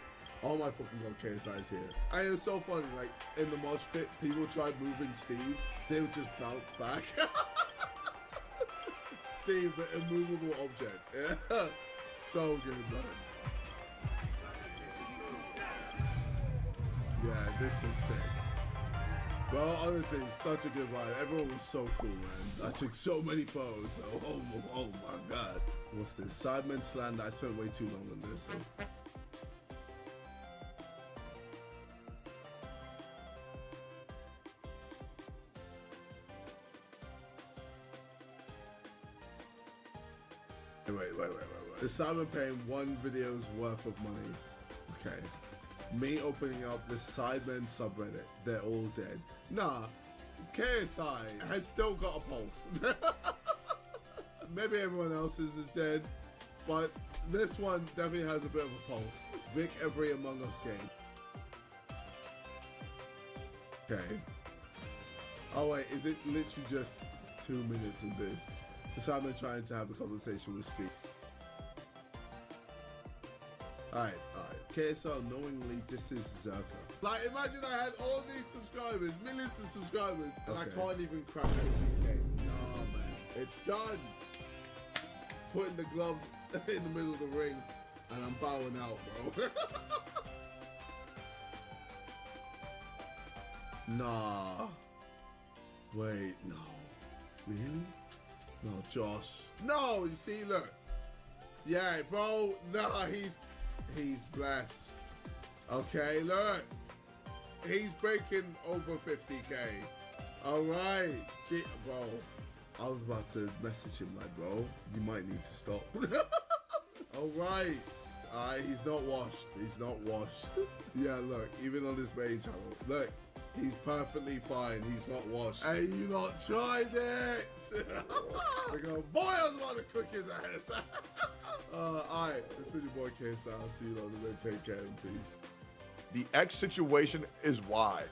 oh my fucking god, KSI's here. And it was so funny, like in the mosh pit, people tried moving Steve, they would just bounce back. Steve, the immovable object. Yeah. So good, man. Yeah, this is sick. Well, honestly, such a good vibe. Everyone was so cool, man. I took so many photos. Oh my god. What's this? Sidemen slander. I spent way too long on this. Wait. Is Simon paying one video's worth of money? Okay. Me opening up the Sidemen subreddit. They're all dead. Nah. KSI has still got a pulse. Maybe everyone else's is dead, but this one definitely has a bit of a pulse. Vic every Among Us game. Okay. Oh wait, is it literally just 2 minutes in this? Simon trying to have a conversation with Speed. Alright. KSL knowingly disses Zerka. Like, imagine I had all these subscribers, millions of subscribers, and I can't even crack 18K. Nah, man. It's done. Putting the gloves in the middle of the ring, and I'm bowing out, bro. Nah. Wait, no. Really? No, Josh. No, you see, look. Yeah, bro. Nah, he's blessed. Okay, look. He's breaking over 50K. All right. Gee, bro. I was about to message him like, bro, you might need to stop. All right. He's not washed. He's not washed. Yeah, look, even on his main channel. Look, he's perfectly fine. He's not washed. Hey, you not tried it. They go, boy, I was about to cook his ass. All right, this has been your boy KSI. I'll see you on the road. Take care and peace. The X situation is why.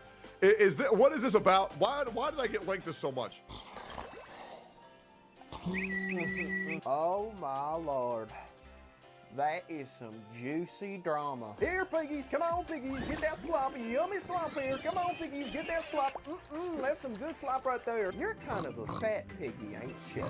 What is this about? Why did I get linked to so much? Oh my lord. That is some juicy drama. Here, piggies, come on, piggies, get that sloppy, yummy slop here. Come on, piggies, get that slop. That's some good slop right there. You're kind of a fat piggy, ain't you?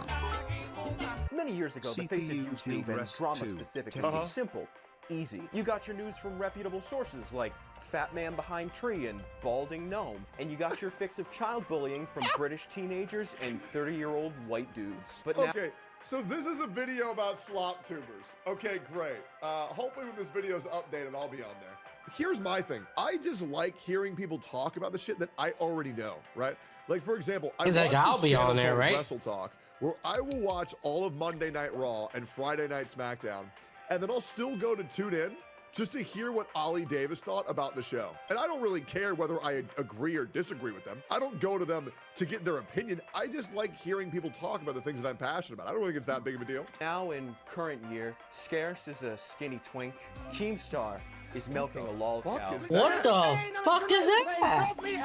Many years ago, the face of YouTube and drama specific can be simple, easy. You got your news from reputable sources like Fat Man Behind Tree and Balding Gnome. And you got your fix of child bullying from British teenagers and 30-year-old white dudes. But now Okay, so this is a video about slop tubers. Okay, great. Hopefully when this video is updated, I'll be on there. Here's my thing. I just like hearing people talk about the shit that I already know, right? Like, for example, He's like, I'll be on there, right? Wrestle Talk, where I will watch all of Monday Night Raw and Friday Night SmackDown, and then I'll still go to tune in just to hear what Ollie Davis thought about the show. And I don't really care whether I agree or disagree with them. I don't go to them to get their opinion. I just like hearing people talk about the things that I'm passionate about. I don't think it's that big of a deal. Now in current year, Scarce is a skinny twink. Keemstar is milking a lol cow. What the fuck is that? Help me.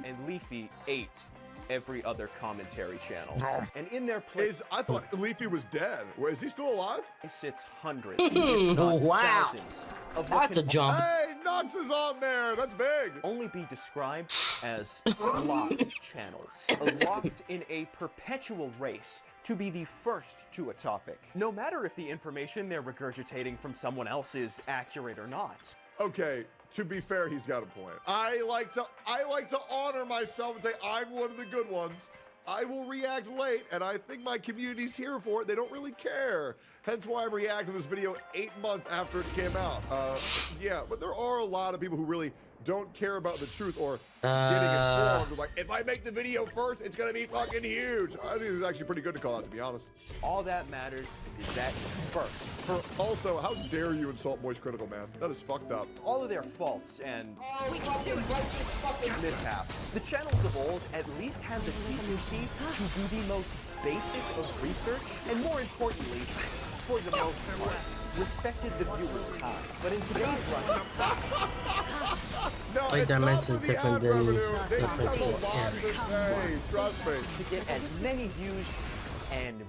And Leafy ate every other commentary channel. And in their place, I thought Leafy was dead. Is he still alive? Sits hundreds, if not wow. thousands of That's a jump. Hey, Knox is on there. That's big. Only be described as locked channels, locked in a perpetual race to be the first to a topic, no matter if the information they're regurgitating from someone else is accurate or not. Okay, to be fair, he's got a point. I like to honor myself and say I'm one of the good ones. I will react late, and I think my community's here for it. They don't really care. Hence why I'm reacting to this video 8 months after it came out. Yeah, but there are a lot of people who really don't care about the truth or getting informed. Like, if I make the video first, it's gonna be fucking huge. I think it's actually pretty good to call out, to be honest. All that matters is that first. Also, how dare you insult Moist Critical, man? That is fucked up. All of their faults and mishaps. The channels of old at least had the decency to do the most basic of research, and more importantly, for the most part, respected the viewer's time. But in today's run, Like that makes it different than trust me. To get as many views and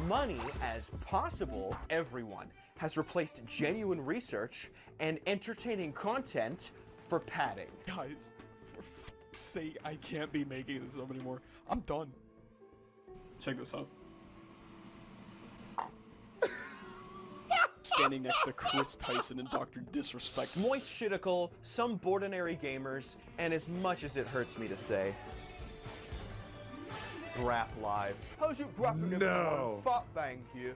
money as possible, everyone has replaced genuine research and entertaining content for padding. Guys, for f***'s sake, I can't be making this up anymore. I'm done. Check this out. Standing next to Chris Tyson and Dr. Disrespect. Moist shitical, some Bordinary gamers, and as much as it hurts me to say, Rap Live. How's you rapping? No. Fuck bang here.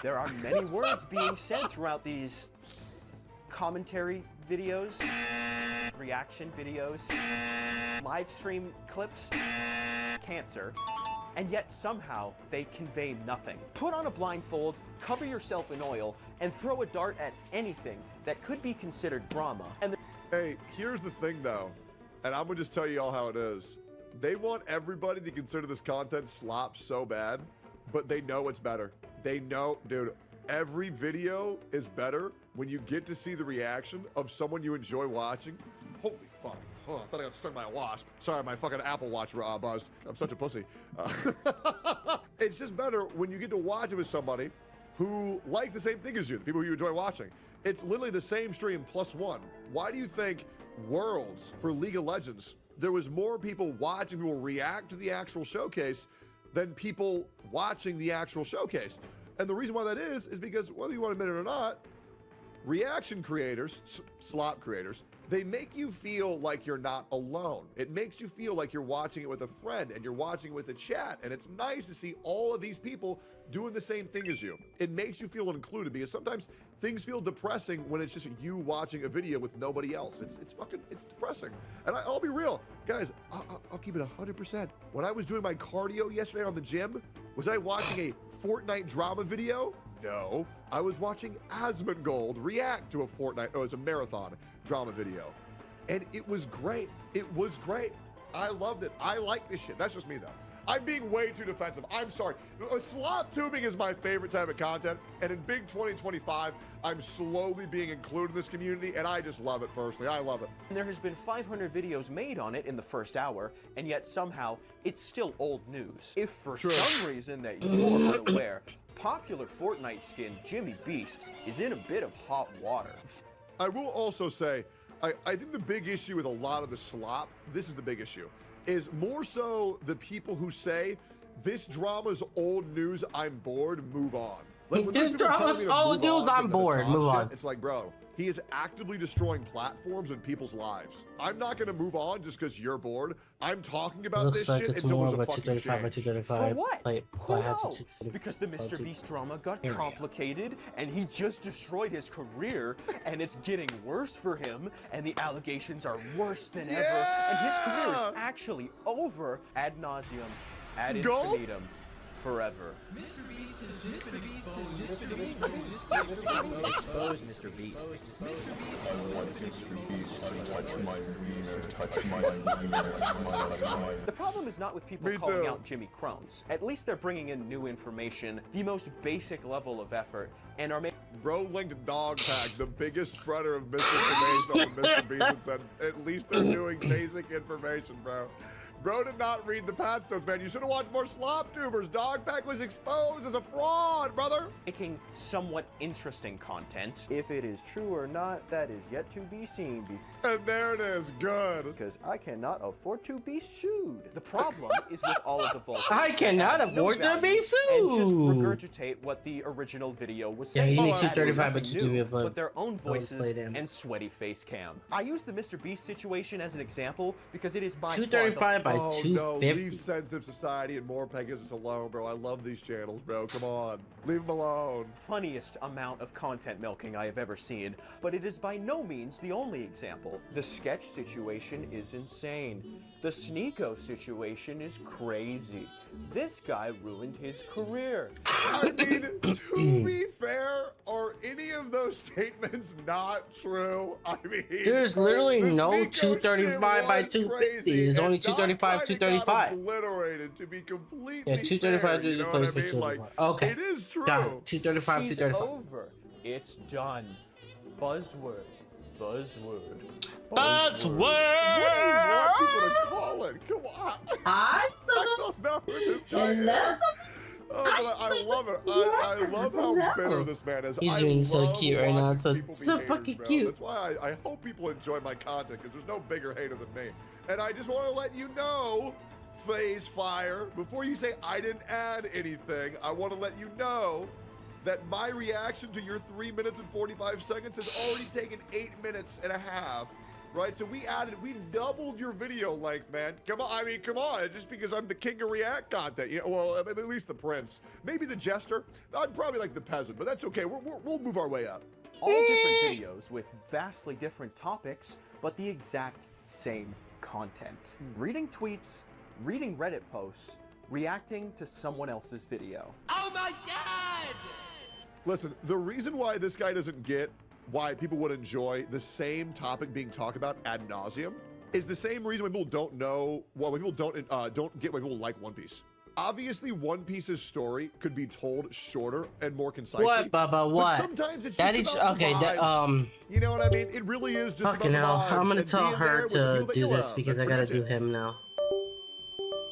There are many words being said throughout these commentary videos, reaction videos, live stream clips, cancer, and yet somehow they convey nothing. Put on a blindfold, cover yourself in oil, and throw a dart at anything that could be considered drama. And hey, here's the thing though, and I'm gonna just tell you all how it is. They want everybody to consider this content slop so bad, but they know it's better. They know, dude, every video is better when you get to see the reaction of someone you enjoy watching. Holy fuck. Oh, I thought I got stung by a wasp. Sorry, my fucking Apple Watch buzzed. I'm such a pussy. It's just better when you get to watch it with somebody who likes the same thing as you, the people you enjoy watching. It's literally the same stream +1. Why do you think Worlds for League of Legends, there was more people watching people react to the actual showcase than people watching the actual showcase? And the reason why that is because whether you want to admit it or not, reaction creators, slop creators, they make you feel like you're not alone. It makes you feel like you're watching it with a friend and you're watching it with a chat. And it's nice to see all of these people doing the same thing as you. It makes you feel included because sometimes things feel depressing when it's just you watching a video with nobody else. It's depressing. And I'll be real, guys, I'll keep it 100%. When I was doing my cardio yesterday on the gym, was I watching a Fortnite drama video? No, I was watching Asmongold react to a Fortnite, it's a marathon drama video. And it was great. It was great. I loved it. I like this shit. That's just me though. I'm being way too defensive. I'm sorry. Slop tubing is my favorite type of content. And in Big 2025, I'm slowly being included in this community and I just love it personally. I love it. there has been 500 videos made on it in the first hour, and yet somehow it's still old news. If for some reason that you're unaware, popular Fortnite skin Jimmy Beast is in a bit of hot water. I will also say, I think the big issue with a lot of the slop, this is the big issue, is more so the people who say, this drama's old news, I'm bored, move on. Like, when This those people tell drama's me to old move news, on I'm from the bored, Assad move shit, on. It's like, bro, he is actively destroying platforms and people's lives. I'm not gonna move on just because you're bored. I'm talking about Looks this like shit it's until more there's a of a fucking 235 by change. 235. For what? Who knows? Because the Mr. Beast drama got complicated, and he just destroyed his career, and it's getting worse for him, and the allegations are worse than ever, and his career is actually over ad nauseum, ad infinitum, forever. Mr. Beast has just been exposed. Expose Mr. Beast. I want Mr. Beast to touch my wiener, The problem is not with people Me calling too. out Jimmy Crones. At least they're bringing in new information, the most basic level of effort, and are making. Bro linked Dog Pack, the biggest spreader of misinformation on the Mr. Beast, and said, at least they're doing basic information, bro. Bro did not read the patch notes, man. You should have watched more slop tubers. Dog Pack was exposed as a fraud, brother. Making somewhat interesting content. If it is true or not, that is yet to be seen. And there it is, good. Because I cannot afford to be sued. The problem is with all of the voices. I cannot that have afford to be value sued. And just regurgitate what the original video was Yeah, saying. you need That is 235 by nothing 235 new, but their own voices play them. and sweaty face cam. I use the Mr. Beast situation as an example because it is by 235 by Oh, 250. no, leave Sensitive Society and more Pegasus alone, bro. I love these channels, bro. Come on. Leave them alone. Funniest amount of content milking I have ever seen, but it is by no means the only example. The sketch situation is insane. The Sneeko situation is crazy. This guy ruined his career. I mean, to be fair, are any of those statements not true? I mean, There's literally the no Sneeko 235 by shit was 250. crazy, There's only and 235, Doc kinda 235. got obliterated, to be completely Yeah, 235 fair, you know what I mean? 235. Like, Okay. it is true. Got it. 235, She's 235. over. It's done. Buzzword. Buzzword. What do you want people to call it? Come on. I don't know who this guy is. Oh, but I love it. I love how bitter this man is. He's I being so love cute right now. watching It's people so be haters, fucking bro. cute. That's why I hope people enjoy my content, because there's no bigger hater than me. And I just want to let you know, Phase Fire, before you say I didn't add anything, I want to let you know that my reaction to your 3 minutes and 45 seconds has already taken 8 minutes and a half. Right, so we doubled your video length, man. Come on, I mean, come on. Just because I'm the king of react content, you know. Well, I mean, at least the prince, maybe the jester. I'm probably like the peasant, but that's okay. We'll move our way up. All different videos with vastly different topics, but the exact same content. Reading tweets, reading Reddit posts, reacting to someone else's video. Oh my god! Listen, the reason why this guy doesn't get why people would enjoy the same topic being talked about ad nauseum is the same reason why people don't know, well, when people don't get why people like One Piece. Obviously, One Piece's story could be told shorter and more concisely. What, Bubba? What? But sometimes it's Daddy, just about okay, the that, vibes. You know what I mean? It really is just fucking hell. about the vibes I'm gonna and tell being there her with the to people that do you this love. because I That's gotta pretty do much it. him now.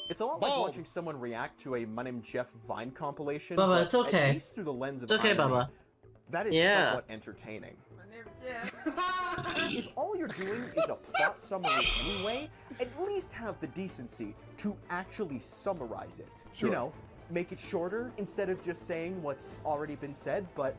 It's a lot like watching someone react to a My Name's Jeff Vine compilation. Bubba, but it's okay. At least through the lens of It's okay, irony. Bubba. That is Yeah. somewhat entertaining. If all you're doing is a plot summary anyway, at least have the decency to actually summarize it. Sure. You know, make it shorter instead of just saying what's already been said, but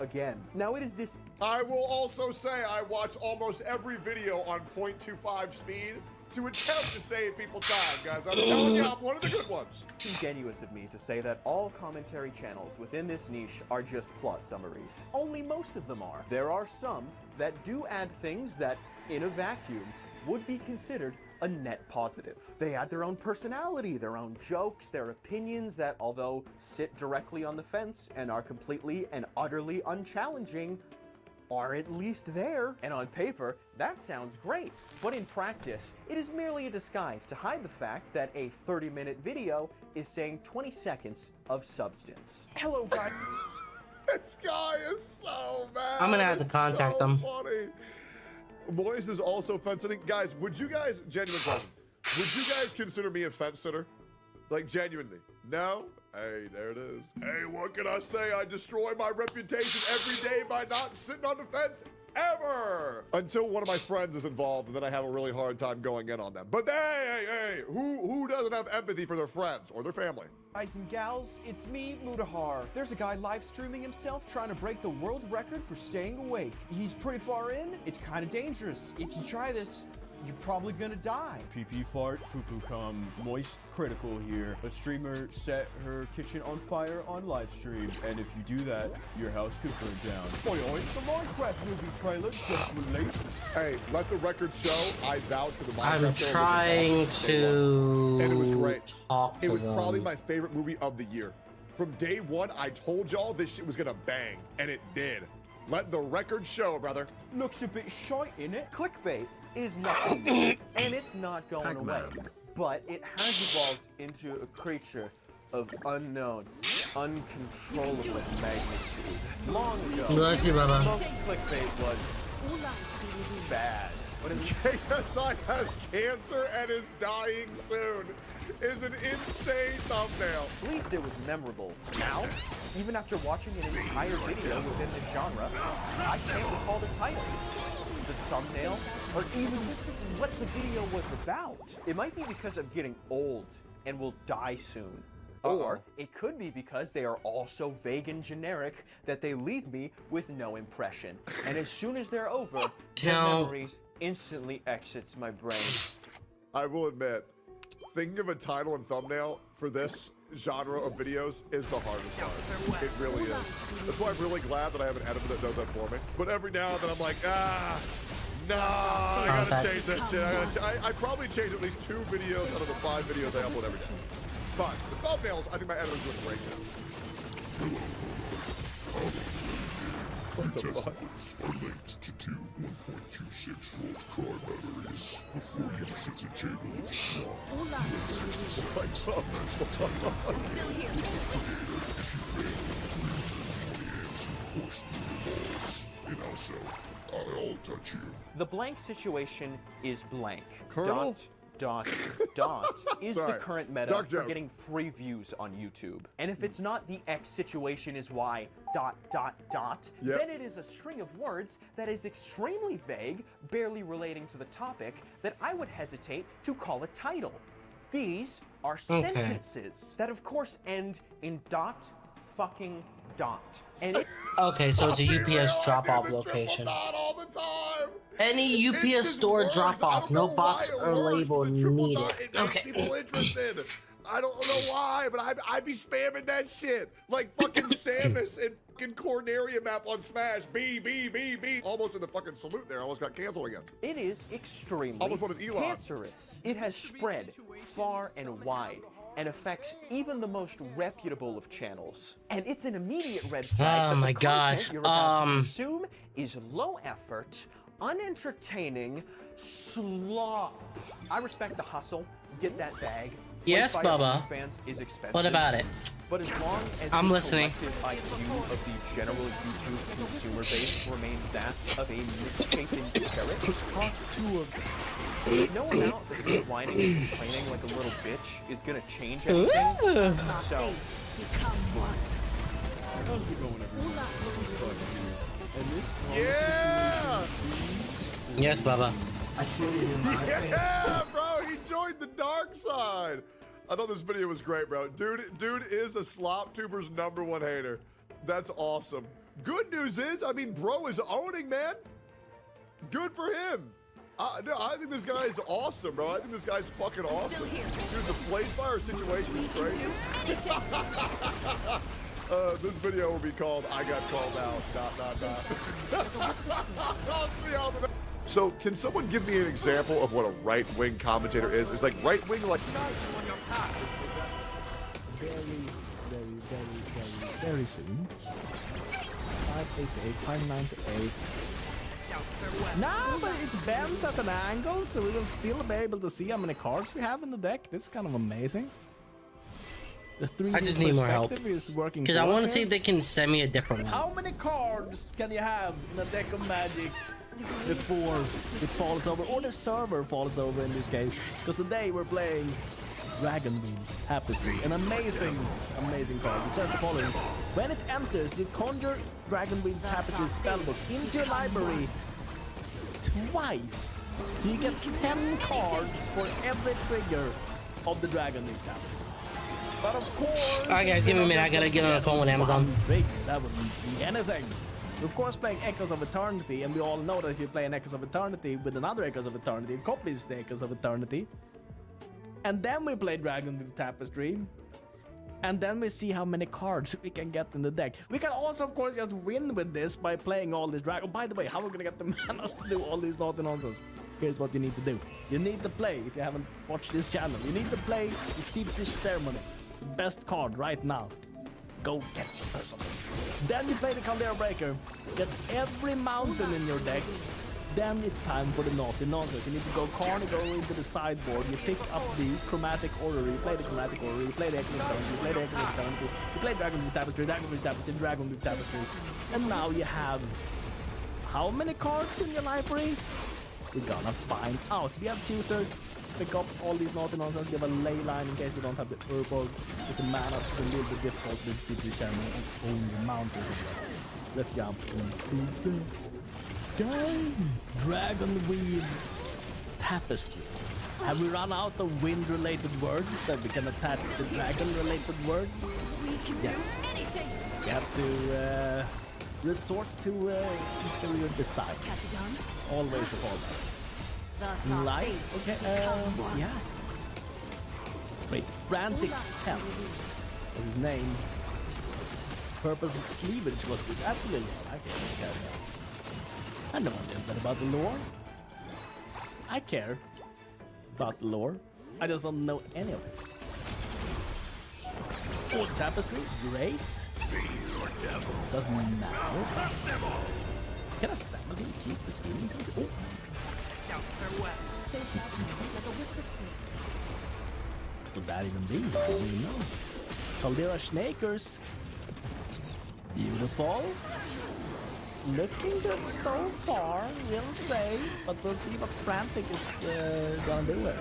again, now it is I will also say I watch almost every video on 0.25 speed to attempt to save people time, guys. I'm telling you, I'm one of the good ones. disingenuous of me to say that all commentary channels within this niche are just plot summaries. Only most of them are. There are some that do add things that, in a vacuum, would be considered a net positive. They add their own personality, their own jokes, their opinions that, although sit directly on the fence and are completely and utterly unchallenging, are at least there. And on paper, that sounds great. But in practice, it is merely a disguise to hide the fact that a 30-minute video is saying 20 seconds of substance. Hello, guys. This guy is so bad. I'm gonna have to contact them. Funny. Bois is also fence sitting. Guys, would you guys, genuine question, would you guys consider me a fence sitter? Like, genuinely? No? Hey, there it is. Hey, what can I say? I destroy my reputation every day by not sitting on the fence ever. Until one of my friends is involved, and then I have a really hard time going in on them. But hey, who doesn't have empathy for their friends or their family? Guys and gals, it's me, Mudahar. There's a guy live streaming himself trying to break the world record for staying awake. He's pretty far in. It's kind of dangerous. If you try this, you're probably gonna die. PP fart, poo-poo cum, moist critical here. A streamer set her kitchen on fire on live stream, and if you do that, your house could burn down. Oi, the Minecraft movie trailer just released. Hey, let the record show I vouch for the Minecraft I'm trailer, trying which was awesome. And it was great. talk It to was probably them. my favorite movie of the year. From day one, I told y'all this shit was gonna bang, and it did. Let the record show, brother. Looks a bit shite, innit? Clickbait is nothing new, and it's not going away. But it has evolved into a creature of unknown, uncontrollable magnitude. Long ago, Bless you, Bubba. most clickbait was bad. But in KSI has cancer and is dying soon is an insane thumbnail. At least it was memorable. Now, even after watching an entire video within the genre, I can't recall the title, the thumbnail, or even what the video was about. It might be because I'm getting old and will die soon. Or it could be because they are all so vague and generic that they leave me with no impression. And as soon as they're over, the memory instantly exits my brain. I will admit, thinking of a title and thumbnail for this genre of videos is the hardest part. It really is. That's why I'm really glad that I have an editor that does that for me. But every now and then I'm like, no, I gotta change this shit. I probably change at least 2 videos out of the 5 videos I upload every day. But the thumbnails, I think my editor's doing a great job. What the fuck? Are linked to 2 1.26-volt car batteries before you shit a table of straw. Still here. If you fail, the ants will push through the walls. And also, I'll touch you. The blank situation is blank. Colonel? Dot is the current meta for getting free views on YouTube. And if it's not the X situation is Y ... then it is a string of words that is extremely vague, barely relating to the topic, that I would hesitate to call a title. These are sentences that of course end in ... And Okay, so it's a UPS drop-off location. Any UPS store drop-off, no box or label needed. Okay. People interested. I don't know why, but I'd be spamming that shit like fucking Samus and fucking Corneria map on Smash. B. Almost in the fucking salute there. Almost got canceled again. it is extremely Almost wanted Elon. cancerous. It has spread far and wide. and affects even the most reputable of channels. And it's an immediate red flag. Oh my god. You're about to consume is low effort, unentertaining slop. I respect the hustle. Get that bag. Yes, Bubba. Fans is expensive. What about it? But as long as I'm the listening. collective IQ of the general YouTube consumer base remains that of a misshapen carrot, talk to a no amount that you're whining and complaining like a little bitch is gonna change anything. So, How's it going, everyone? It's fun here. And this Yeah! situation, Yes, Bubba. Yeah, bro, he joined the dark side. I thought this video was great, bro. Dude is the Slop Tuber's #1 hater. That's awesome. Good news is, I mean, bro is owning, man. Good for him. No, I think this guy is awesome, bro. I think this guy's fucking awesome. Dude, the place fire situation is crazy. This video will be called "I Got Called Out." ... I'll see how the. So, can someone give me an example of what a right-wing commentator is? It's like right-wing, like. Very soon. 588, 598. No, but it's bent at an angle, so we will still be able to see how many cards we have in the deck. This is kind of amazing. The 3D I just need more help. is working Because I want to see here. if they can send me a different one. How many cards can you have in a deck of Magic before it falls over, or the server falls over in this case? Because today we're playing Dragonbeam Tapestry, an amazing card. It says the following: when it enters, you conjure Dragonbeam Tapestry spellbook into your library twice. So you get 10 cards for every trigger of the Dragonbeam Tapestry. But of course, Okay, give me a minute. I gotta get on the phone with Amazon. That wouldn't be anything. Of course, playing Echoes of Eternity, and we all know that if you play an Echoes of Eternity with another Echoes of Eternity, it copies the Echoes of Eternity. And then we play Dragonbeam Tapestry, and then we see how many cards we can get in the deck. We can also, of course, just win with this by playing all these Dragon. Oh, by the way, how are we gonna get the manas to do all these naughty nonsense? Here's what you need to do. You need to play, if you haven't watched this channel, you need to play the Siebsisch Ceremony. The best card right now. Go get it or something. Then you play the Caldera Breaker. Gets every mountain in your deck. Then it's time for the naughty nonsense. You need to go Carney, go into the sideboard. You pick up the Chromatic Orrery. You play the Chromatic Orrery. You play the Echoes of Eternity. You play the Echoes of Eternity. You play Dragonbeam Tapestry, Dragonbeam Tapestry, Dragonbeam Tapestry. And now you have how many cards in your library? We're gonna find out. We have tutors. Pick up all these naughty nonsense. Give a ley line in case we don't have the Urborg. With the mana, it's a little bit difficult with City Ceremony and only mountains. Let's jump into the game. Dragonweave Tapestry. Have we run out of wind-related words that we can attach to dragon-related words? Yes. We have to resort to interior design. It's always the fallback. Light? Okay, yeah. Wait, Frantic Temp was his name. Purpose of Sleevage was the... That's a little... Okay. I know a little bit about the lore. I care about the lore. I just don't know any of it. Oh, Tapestry? Great. Doesn't matter. Can I summon him? Keep the scheming? Oh. Would that even be? I don't even know. Caldera Snakers. Beautiful. Looking good so far, we'll say. But we'll see what Frantic is gonna do here.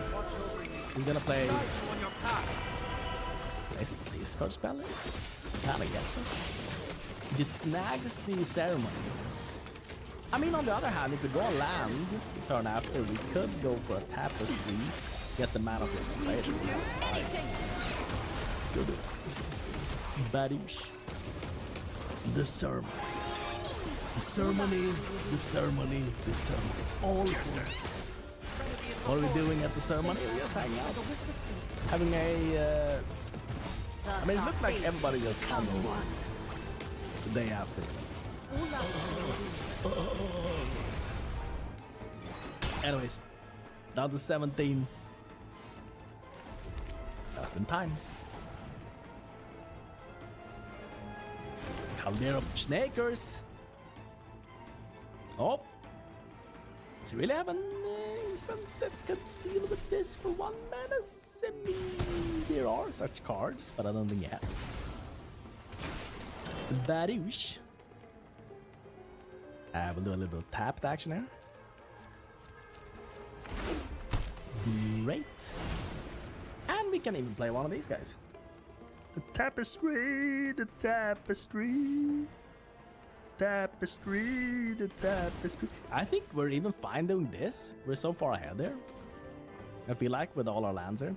He's gonna play... Is it this card spell? Kinda gets us. He snags the ceremony. I mean, on the other hand, if we draw land the turn after, we could go for a tapestry, get the mana six and play this. Go do it. Badoosh. The ceremony. The ceremony, the ceremony, the ceremony. It's all for us. What are we doing at the ceremony? We're just hanging out. Having a... I mean, it looks like everybody just hung over the day after. Anyways, down to 17. Just in time. Caldera of Snakers. Oh. Does he really have an instant that can deal with this for 1 mana? I mean, there are such cards, but I don't think you have. The Badoosh. We'll do a little bit of tapped action here. Great. And we can even play one of these guys. The tapestry, the tapestry. Tapestry, the tapestry. I think we're even fine doing this. We're so far ahead there. I feel like with all our lands here.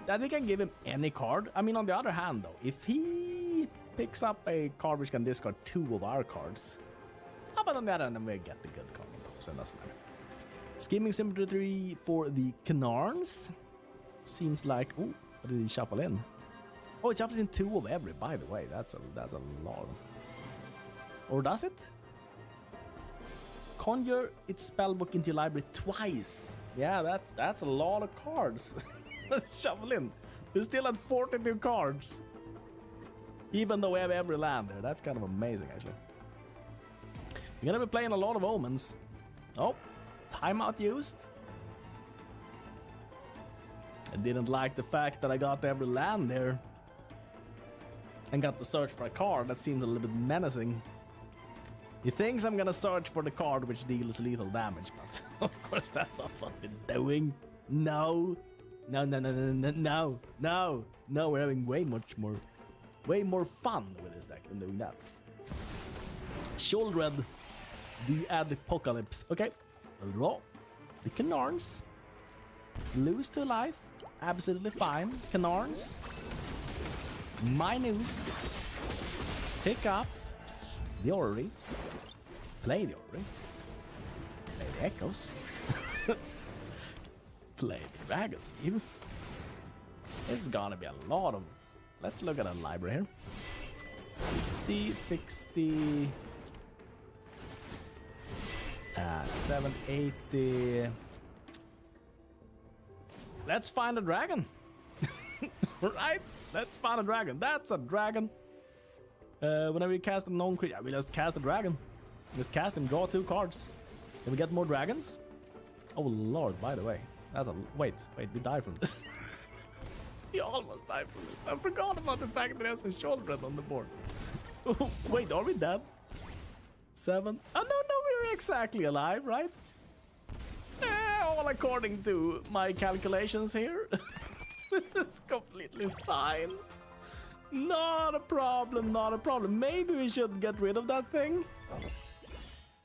That we can give him any card. I mean, on the other hand though, if he picks up a card which can discard 2 of our cards. How about on the other hand, then we get the good card on top, so it doesn't matter. Scheming Symmetry for the Knarns. Seems like... Oh, what did he shuffle in? Oh, it shuffles in 2 of every, by the way. That's a lot. Or does it? Conjure its spellbook into your library twice. Yeah, that's a lot of cards. Let's shuffle in. We're still at 42 cards. Even though we have every land there. That's kind of amazing, actually. We're gonna be playing a lot of Omens. Oh, timeout used. I didn't like the fact that I got every land there. And got to search for a card. That seemed a little bit menacing. He thinks I'm gonna search for the card which deals lethal damage, but of course that's not what we're doing. No. No, we're having way more fun with this deck than doing that. Shouldered the Apocalypse. Okay, we'll draw. The Knarns. Lose 2 life. Absolutely fine. Knarns. Minus. Pick up the Orrery. Play the Orrery. Play the Echoes. Play the Dragon. This is gonna be a lot of... Let's look at a library here. 50, 60... 780... Let's find a dragon. Right? Let's find a dragon. That's a dragon. Whenever you cast a known creature, we just cast a dragon. Just cast him, draw 2 cards. Can we get more dragons? Oh lord, by the way. That's a... Wait, we died from this. We almost died from this. I forgot about the fact that there's a shoulder on the board. Wait, are we dead? 7. Oh no, we're exactly alive, right? All according to my calculations here. It's completely fine. Not a problem, not a problem. Maybe we should get rid of that thing.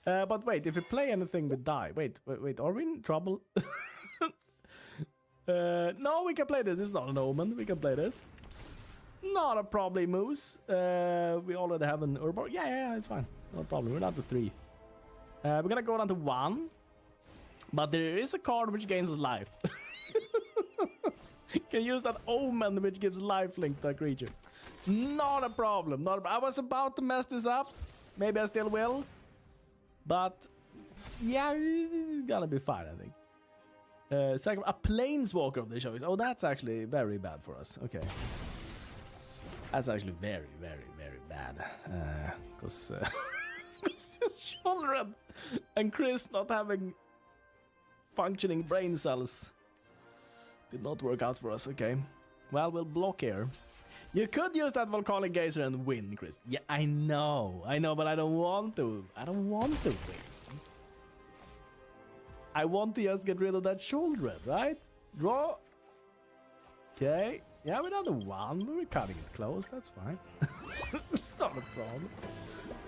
But wait, if we play anything, we die. Wait, are we in trouble? No, we can play this. This is not an omen. We can play this. Not a problem, Moose. We already have an Urborg. Yeah, it's fine. No problem. We're down to 3. We're gonna go down to 1. But there is a card which gains life. Can use that Omen which gives lifelink to a creature. Not a problem. I was about to mess this up. Maybe I still will. But yeah, it's gonna be fine, I think. Second, a Planeswalker of the choice. Oh, that's actually very bad for us. Okay. That's actually very, very, very bad. Because this is Shulred and Chris not having functioning brain cells did not work out for us. Okay, well, we'll block here. You could use that Volcanic Geyser and win, Chris. Yeah, I know, but I don't want to. I don't want to win. I want to just get rid of that shoulder, right? Draw. Okay, yeah, we're down to 1, but we're cutting it close. That's fine. It's not a problem.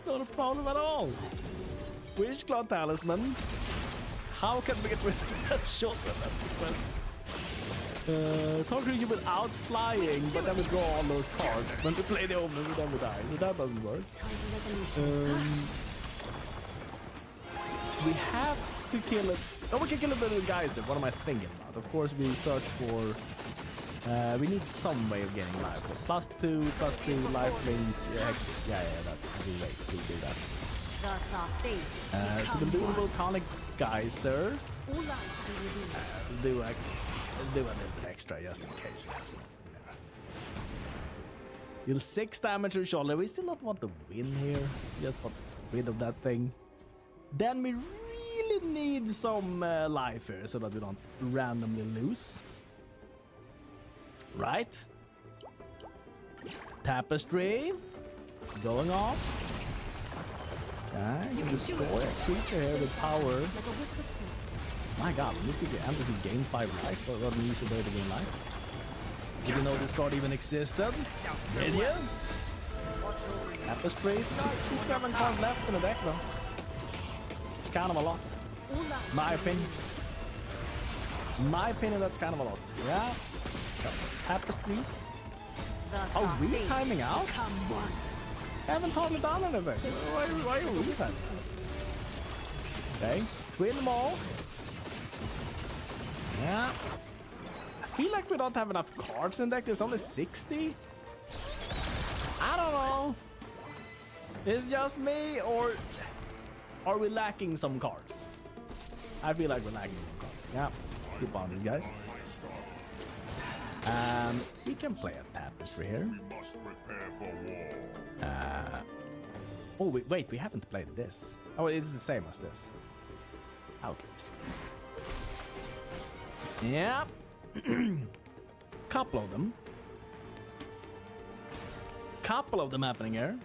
Not a problem at all. Wishclaw Talisman. How can we get rid of that shoulder? That's the question. Target creature without flying, but then we draw all those cards. When we play the Omen, then we die. So that doesn't work. We have to kill it. Oh, we can kill it with a geyser. What am I thinking about? Of course, we search for... we need some way of getting life. +2, life link. Yeah, that's great. We'll do that. So we'll do a Volcanic Geyser. Do a do a little bit extra just in case. Yes. Deal 6 damage to shoulder. We still not want to win here. Just get rid of that thing. Then we really need some life here so that we don't randomly lose. Right? Tapestry. Going off. Gonna destroy a creature here with power. My god, this could be endless to gain 5 life. What an easy way to gain life. Didn't know this card even existed. Did you? Tapestry, 67 cards left in the deck though. It's kind of a lot. My opinion. My opinion, that's kind of a lot. Yeah. Tapestries. Are we timing out? I haven't hardly done anything. Why are we timing? Okay. Twin them all. Yeah. I feel like we don't have enough cards in deck. There's only 60. I don't know. It's just me, or are we lacking some cards? I feel like we're lacking some cards. Yeah. Keep on these guys. We can play a tapestry here. Oh wait, we haven't played this. Oh, it's the same as this. Okay. Yeah. Couple of them. Couple of them happening here.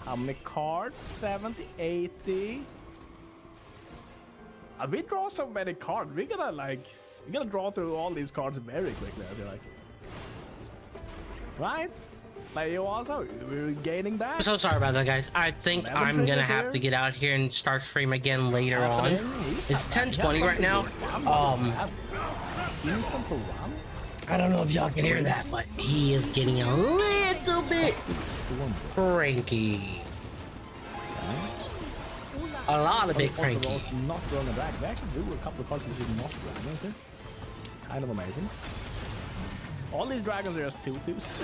How many cards? 70, 80. We draw so many cards. We're gonna draw through all these cards very quickly, I feel like. Right? Like you also, we're gaining back. So sorry about that, guys. I think I'm gonna have to get out here and start stream again later on. It's 10:20 right now. I don't know if y'all can hear that, but he is getting a little bit cranky. A lot of bit cranky. Not throwing it back. We actually do a couple of cards we did not drag. Kind of amazing. All these dragons are just 2/2s.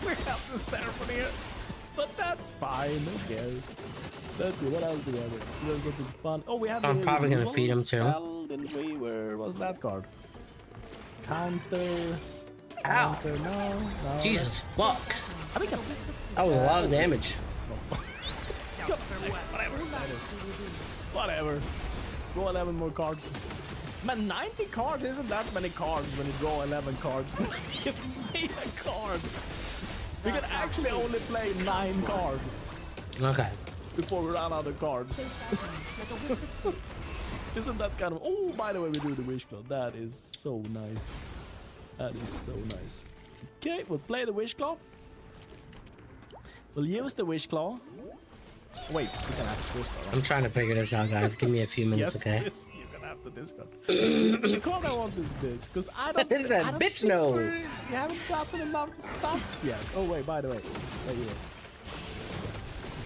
We have the ceremony here. But that's fine. Who cares? Let's see. What else do we have? We have something fun. Oh, we have. I'm probably gonna feed him too. Didn't we? Where was that card? Counter. Ow. Counter. No. Jesus fuck. I think that was a lot of damage. Whatever. Draw 11 more cards. Man, 90 cards isn't that many cards when you draw 11 cards. You play a card. We can actually only play 9 cards. Okay. Before we run out of cards. Isn't that kind of... Oh, by the way, we do the Wish Claw. That is so nice. That is so nice. Okay, we'll play the Wish Claw. We'll use the Wish Claw. Wait, we can have to discard. I'm trying to figure this out, guys. Give me a few minutes, yes, okay? Yes, you're gonna have to discard. The card I want is this, because I don't. This is a bitch no. We haven't gotten enough stuffs yet. Oh wait, by the way, right here.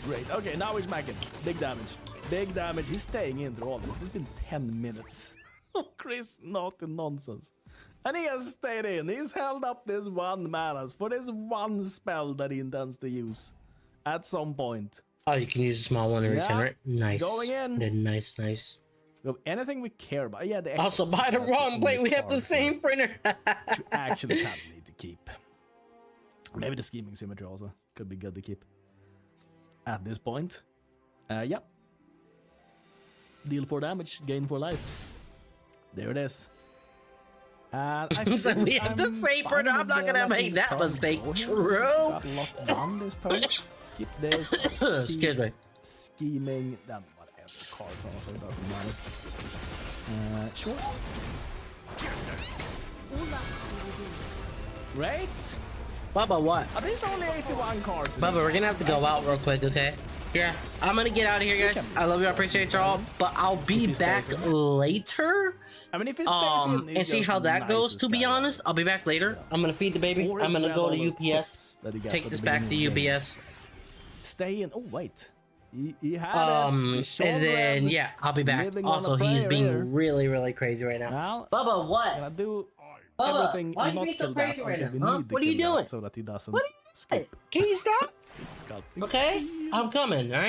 Great. Okay, now he's back in. Big damage. Big damage. He's staying in through all this. It's been 10 minutes. Chris, not the nonsense. And he has stayed in. He's held up this 1 mana for this 1 spell that he intends to use at some point. Oh, you can use a small one every time, right? Nice. Going in. Nice. We have anything we care about. Yeah, the also, by the wrong plate, we have the same printer. Which we actually kind of need to keep. Maybe the scheming symmetry also could be good to keep. At this point. Yep. Deal 4 damage, gain 4 life. There it is. So we have the same printer. I'm not gonna make that mistake. True. Got a lot done this turn. Keep this. Excuse me. Scheming. Then what else? Cards also, it doesn't matter. Sure. Great. Bubba, what? Are these only 81 cards? Bubba, we're gonna have to go out real quick, okay? Yeah, I'm gonna get out of here, guys. I love you, I appreciate y'all, but I'll be back later. I mean, if it stays in, and see how that goes. To be honest, I'll be back later. I'm gonna feed the baby. I'm gonna go to UPS. Take this back to UPS. Stay in. Oh wait, he had it. And then yeah, I'll be back. Also, he's being really crazy right now. Bubba, what? Can I do Bubba, everything? why are you being so crazy right now? Huh? What are you doing? So that he doesn't. What are you doing? Can you stop? Okay, I'm coming. All right.